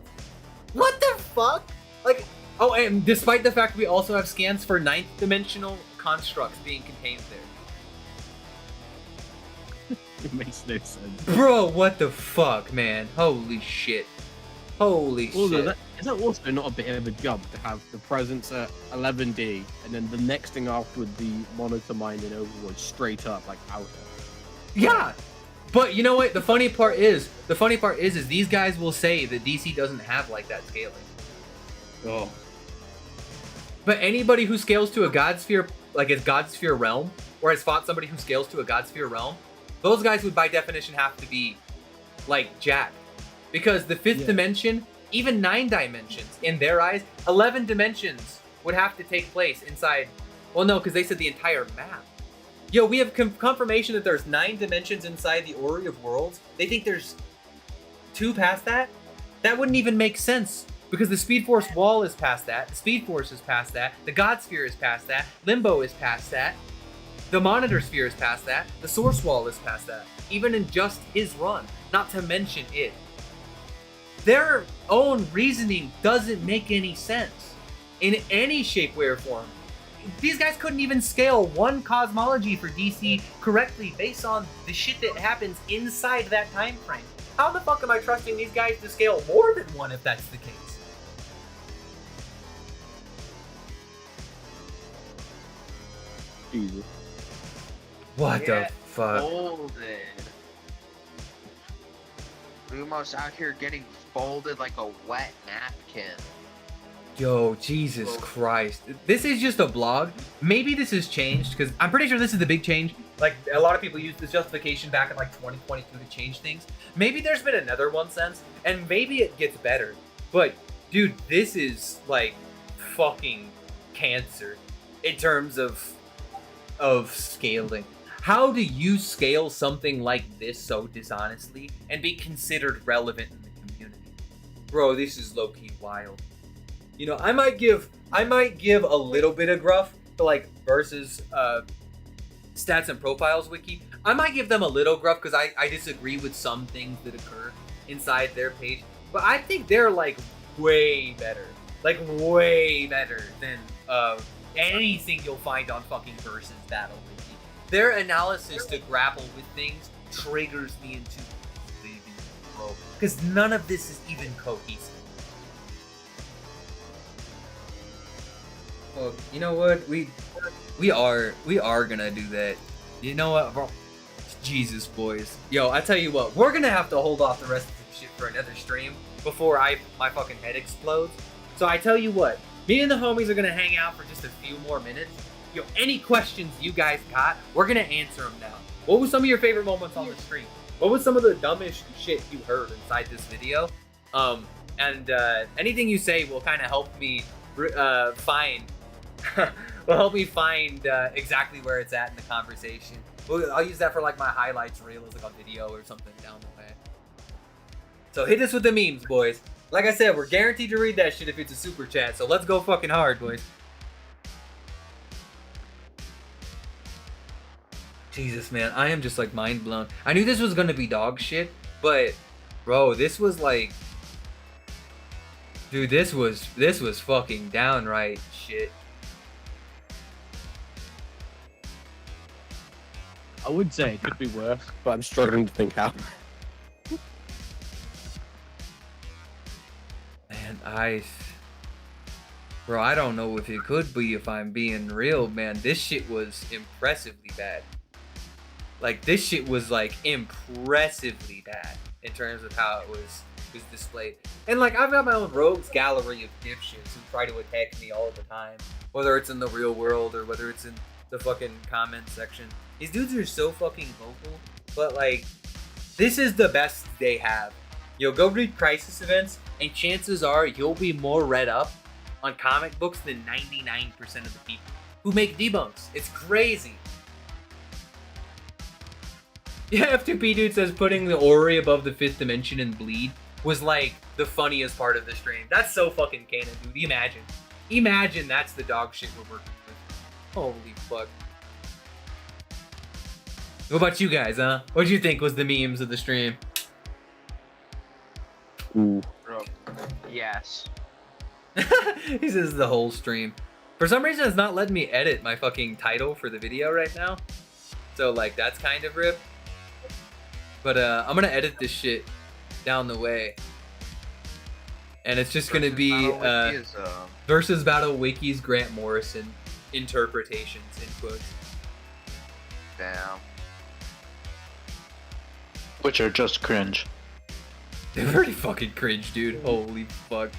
What the fuck? Like, oh, and despite the fact we also have scans for 9th dimensional constructs being contained there. It makes no sense. Bro, what the fuck, man? Holy shit. Holy shit. Is that also not a bit of a jump to have the presence at 11D and then the next thing afterward, the monitor mind and overwatch straight up, like outer? Yeah! But you know what? The funny part is these guys will say that DC doesn't have like that scaling. Oh. But anybody who scales to a God Sphere, like a God Sphere realm, or has fought somebody who scales to a God Sphere realm, those guys would by definition have to be like jacked. Because the 5th dimension, even 9 dimensions, in their eyes, 11 dimensions would have to take place inside. Well, no, because they said the entire map. Yo, we have confirmation that there's 9 dimensions inside the Orrery of Worlds. They think there's 2 past that? That wouldn't even make sense. Because the Speed Force wall is past that, the Speed Force is past that, the God Sphere is past that, Limbo is past that, the Monitor Sphere is past that, the Source Wall is past that, even in just his run, not to mention it. Their own reasoning doesn't make any sense in any shape, way, or form. These guys couldn't even scale one cosmology for DC correctly based on the shit that happens inside that time frame. How the fuck am I trusting these guys to scale more than one if that's the case? Jesus. What the Get fuck? folded. Lumos out here getting folded like a wet napkin. Yo, Jesus Christ. This is just a blog. Maybe this has changed, because I'm pretty sure this is the big change. Like, a lot of people used this justification back in like 2022 to change things. Maybe there's been another one since, and maybe it gets better. But, dude, this is like fucking cancer in terms of scaling. How do you scale something like this so dishonestly and be considered relevant in the community? Bro, this is low-key wild. You know, I might give a little bit of gruff to like versus stats and profiles wiki. I might give them a little gruff because I disagree with some things that occur inside their page. But I think they're like way better. Like way better than anything you'll find on fucking versus battle wiki. Their analysis to grapple with things triggers me into the bro. Because none of this is even cohesive. Well, you know what? We are gonna do that. You know what, bro? Jesus, boys. Yo, I tell you what, we're gonna have to hold off the rest of this shit for another stream before my fucking head explodes. So I tell you what, me and the homies are gonna hang out for just a few more minutes. Yo, any questions you guys got, we're gonna answer them now. What was some of your favorite moments on the stream? What was some of the dumbest shit you heard inside this video? Anything you say will kind of help me find exactly where it's at in the conversation. I'll use that for like my highlights reel as like a video or something down the way. So hit us with the memes, boys. Like I said, we're guaranteed to read that shit if it's a super chat. So let's go fucking hard, boys. Jesus, man, I am just like mind blown. I knew this was gonna be dog shit, but bro, this was like, dude, this was fucking downright shit. I would say it could be worse, but I'm struggling to think how. Man, bro, I don't know if it could be if I'm being real, man. This shit was impressively bad. Like, this shit was like impressively bad in terms of how it was displayed. And like, I've got my own rogues gallery of dipshits who try to attack me all the time, whether it's in the real world or whether it's in the fucking comment section. These dudes are so fucking vocal, but like, this is the best they have. Yo, go read Crisis events, and chances are you'll be more read up on comic books than 99% of the people who make debunks. It's crazy. Yeah, F2P dude says putting the Ori above the 5th dimension and bleed was like the funniest part of the stream. That's so fucking canon, dude. Imagine that's the dog shit we're working with. Holy fuck. What about you guys, huh? What do you think was the memes of the stream? Ooh. Bro. Yes. He says the whole stream. For some reason, it's not letting me edit my fucking title for the video right now. So, like, that's kind of rip. But, I'm gonna edit this shit down the way. And it's just gonna be, Versus Battle Wiki's Grant Morrison interpretations, in quotes. Damn. Which are just cringe. They're pretty fucking cringe, dude. Holy fuck.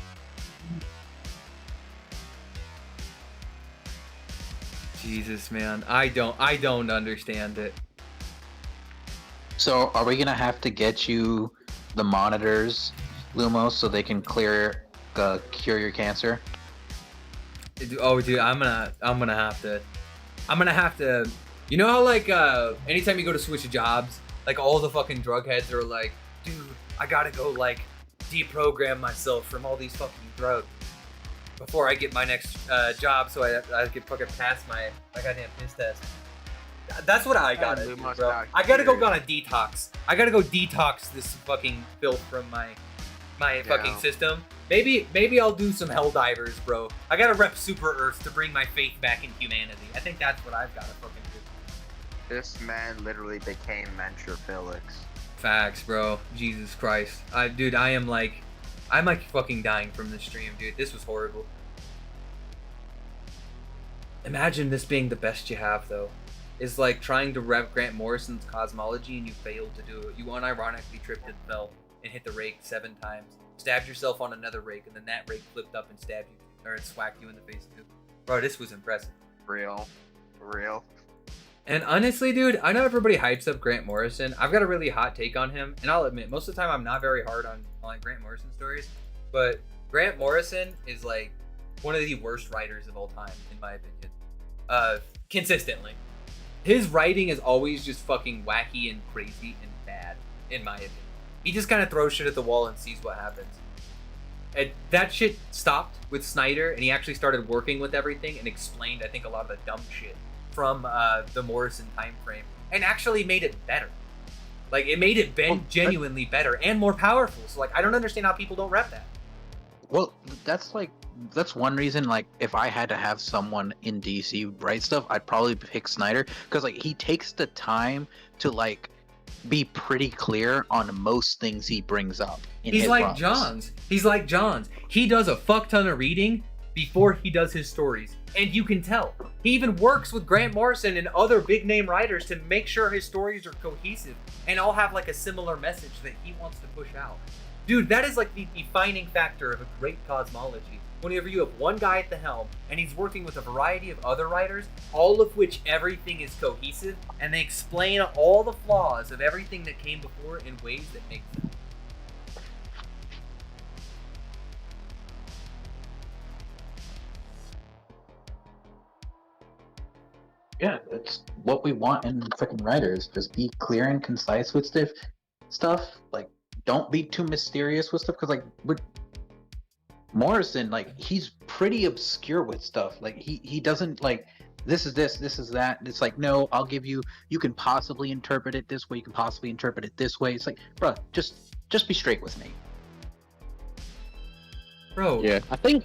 Jesus, man. I don't understand it. So, are we gonna have to get you the monitors, Lumos, so they can cure your cancer? Oh, dude, I'm gonna have to. You know how like anytime you go to switch jobs, like all the fucking drug heads are like, dude, I gotta go like deprogram myself from all these fucking drugs before I get my next job, so I can fucking pass my goddamn piss test. That's what I gotta do, bro. I gotta go on a detox. I gotta go detox this fucking filth from my fucking system. Maybe I'll do some Helldivers, bro. I gotta rep Super Earth to bring my faith back in humanity. I think that's what I've gotta fucking do. This man literally became Mentrophilix. Facts, bro. Jesus Christ. Dude, I'm like fucking dying from this stream, dude. This was horrible. Imagine this being the best you have, though. Is like trying to rev Grant Morrison's Cosmology and you failed to do it. You unironically tripped and fell and hit the rake 7 times. Stabbed yourself on another rake, and then that rake flipped up and stabbed you, or it swacked you in the face too. Bro, this was impressive. Real. And honestly, dude, I know everybody hypes up Grant Morrison. I've got a really hot take on him, and I'll admit, most of the time I'm not very hard on like Grant Morrison stories, but Grant Morrison is like one of the worst writers of all time, in my opinion. Consistently. His writing is always just fucking wacky and crazy and bad, in my opinion. He just kind of throws shit at the wall and sees what happens. And that shit stopped with Snyder, and he actually started working with everything and explained, I think, a lot of the dumb shit from the Morrison time frame, and actually made it better. Like, it made it genuinely better and more powerful. So, like, I don't understand how people don't rep that. Well, that's one reason, like, if I had to have someone in DC write stuff, I'd probably pick Snyder, because, like, he takes the time to, like, be pretty clear on most things he brings up. He's like Johns. He's like Johns. He does a fuck ton of reading before he does his stories, and you can tell. He even works with Grant Morrison and other big name writers to make sure his stories are cohesive and all have like a similar message that he wants to push out. Dude, that is like the defining factor of a great cosmology. Whenever you have one guy at the helm and he's working with a variety of other writers, all of which everything is cohesive, and they explain all the flaws of everything that came before in ways that make sense. Yeah, that's what we want in freaking writers. Just be clear and concise with stuff. Like, don't be too mysterious with stuff, because, like, with Morrison, like, he's pretty obscure with stuff. Like, he doesn't, like, this is this is that. It's like, no, I'll give you, you can possibly interpret it this way, you can possibly interpret it this way. It's like, bro, just be straight with me. Bro. Yeah, I think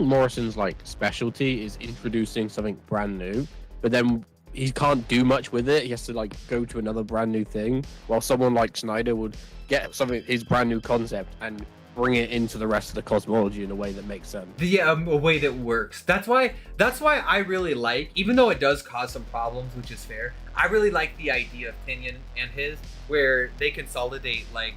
Morrison's, like, specialty is introducing something brand new, but then he can't do much with it. He has to, like, go to another brand new thing, while someone like Snyder would get something, his brand new concept, and bring it into the rest of the cosmology in a way that makes sense. Yeah, a way that works. That's why I really like, even though it does cause some problems, which is fair, I really like the idea of Tinian and his, where they consolidate like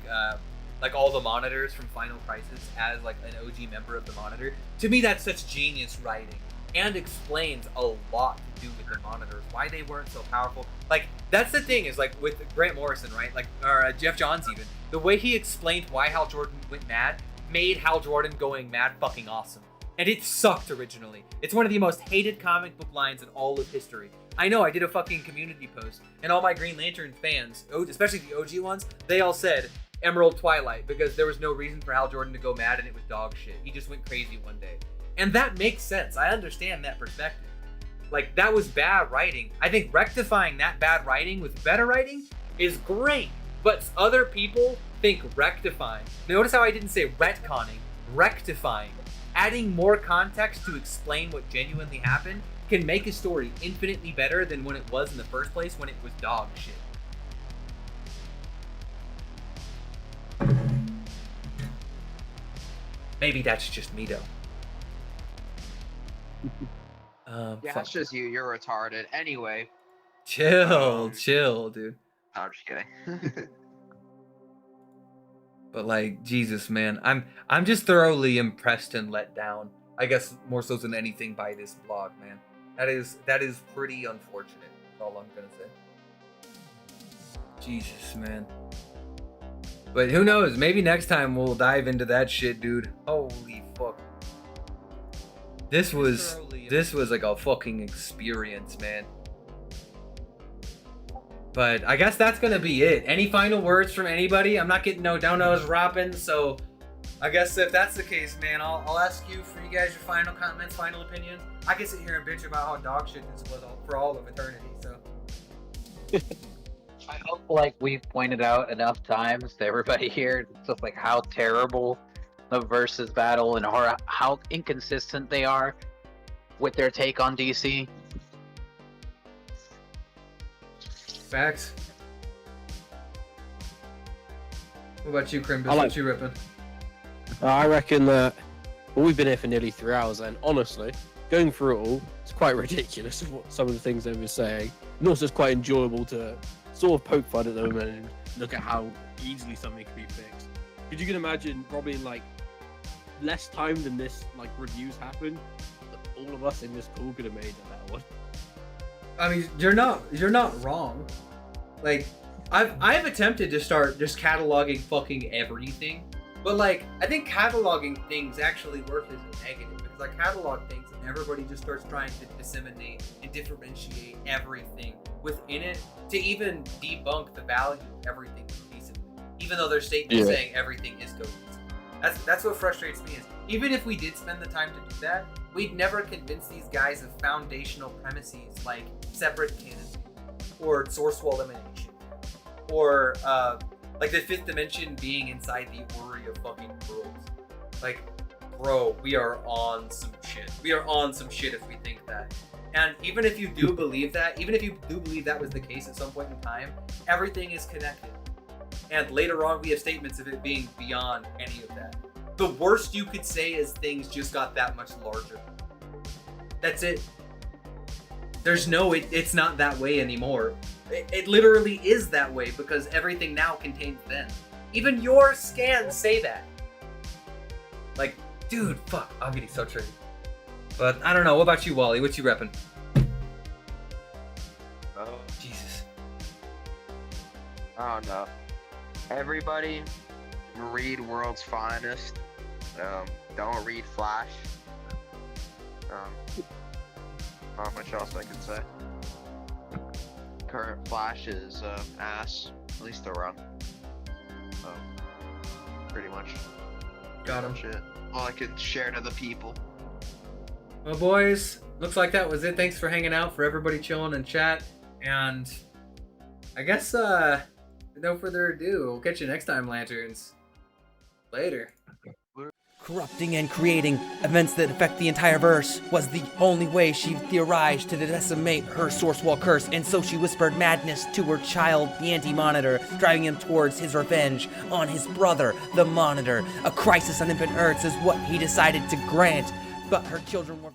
all the monitors from Final Crisis as like an OG member of the monitor. To me, that's such genius writing, and explains a lot to do with the monitors, why they weren't so powerful. Like, that's the thing, is like with Grant Morrison, right? Like, or Jeff Johns even. The way he explained why Hal Jordan went mad made Hal Jordan going mad fucking awesome. And it sucked originally. It's one of the most hated comic book lines in all of history. I know, I did a fucking community post, and all my Green Lantern fans, especially the OG ones, they all said Emerald Twilight, because there was no reason for Hal Jordan to go mad and it was dog shit. He just went crazy one day. And that makes sense. I understand that perspective. Like, that was bad writing. I think rectifying that bad writing with better writing is great. But other people think rectifying. Notice how I didn't say retconning, rectifying. Adding more context to explain what genuinely happened can make a story infinitely better than when it was in the first place, when it was dog shit. Maybe that's just me, though. Yeah, it's just you. You're retarded. Anyway. Chill, dude. No, I'm just kidding. But like, Jesus, man, I'm just thoroughly impressed and let down. I guess more so than anything by this blog, man. That is pretty unfortunate. That's all I'm gonna say. Jesus, man. But who knows? Maybe next time we'll dive into that shit, dude. Holy fuck. This was like a fucking experience, man. But I guess that's gonna be it. Any final words from anybody? I'm not getting no down-nose rapping, so I guess if that's the case, man, I'll ask you for you guys your final comments, final opinions. I can sit here and bitch about how dog shit this was for all of eternity, so. I hope, like we've pointed out enough times to everybody here, just like how terrible the versus battle and how inconsistent they are with their take on DC. Facts. What about you, Krimbus? What you ripping? I reckon that we've been here for nearly 3 hours, and honestly, going through it all, it's quite quite ridiculous what some of the things they were saying. And also it's quite enjoyable to sort of poke fun at them and look at how easily something can be fixed. Because you can imagine probably in like less time than this like reviews happen, all of us in this call could have made a better one. I mean, you're not wrong. Like, I've attempted to start just cataloging fucking everything, but like I think cataloging things actually work as a negative because I catalog things and everybody just starts trying to disseminate and differentiate everything within it to even debunk the value of everything cohesively, even though their statement saying everything is cohesive. That's what frustrates me is even if we did spend the time to do that, we'd never convince these guys of foundational premises like separate canon or source wall elimination or like the fifth dimension being inside the orrery of fucking worlds. Like, bro, we are on some shit. We are on some shit if we think that. And even if you do believe that, even if you do believe that was the case at some point in time, everything is connected. And later on, we have statements of it being beyond any of that. The worst you could say is things just got that much larger. That's it. There's no, it's not that way anymore. It literally is that way because everything now contains them. Even your scans say that. Like, dude, fuck, I'm getting so triggered. But I don't know, what about you, Wally? What you repping? Oh, Jesus. I don't know. Everybody read World's Finest. Don't read Flash. Not much else I can say. Current Flash is ass, at least the run. Pretty much. Got him. Shit. All I could share to the people. Well, boys, looks like that was it. Thanks for hanging out, for everybody chilling in chat. And I guess, no further ado, we'll catch you next time, Lanterns. Later. Corrupting and creating events that affect the entire verse was the only way she theorized to decimate her source wall curse, and so she whispered madness to her child, the Anti-Monitor, driving him towards his revenge on his brother, the Monitor. A crisis on infant Earths is what he decided to grant, but her children were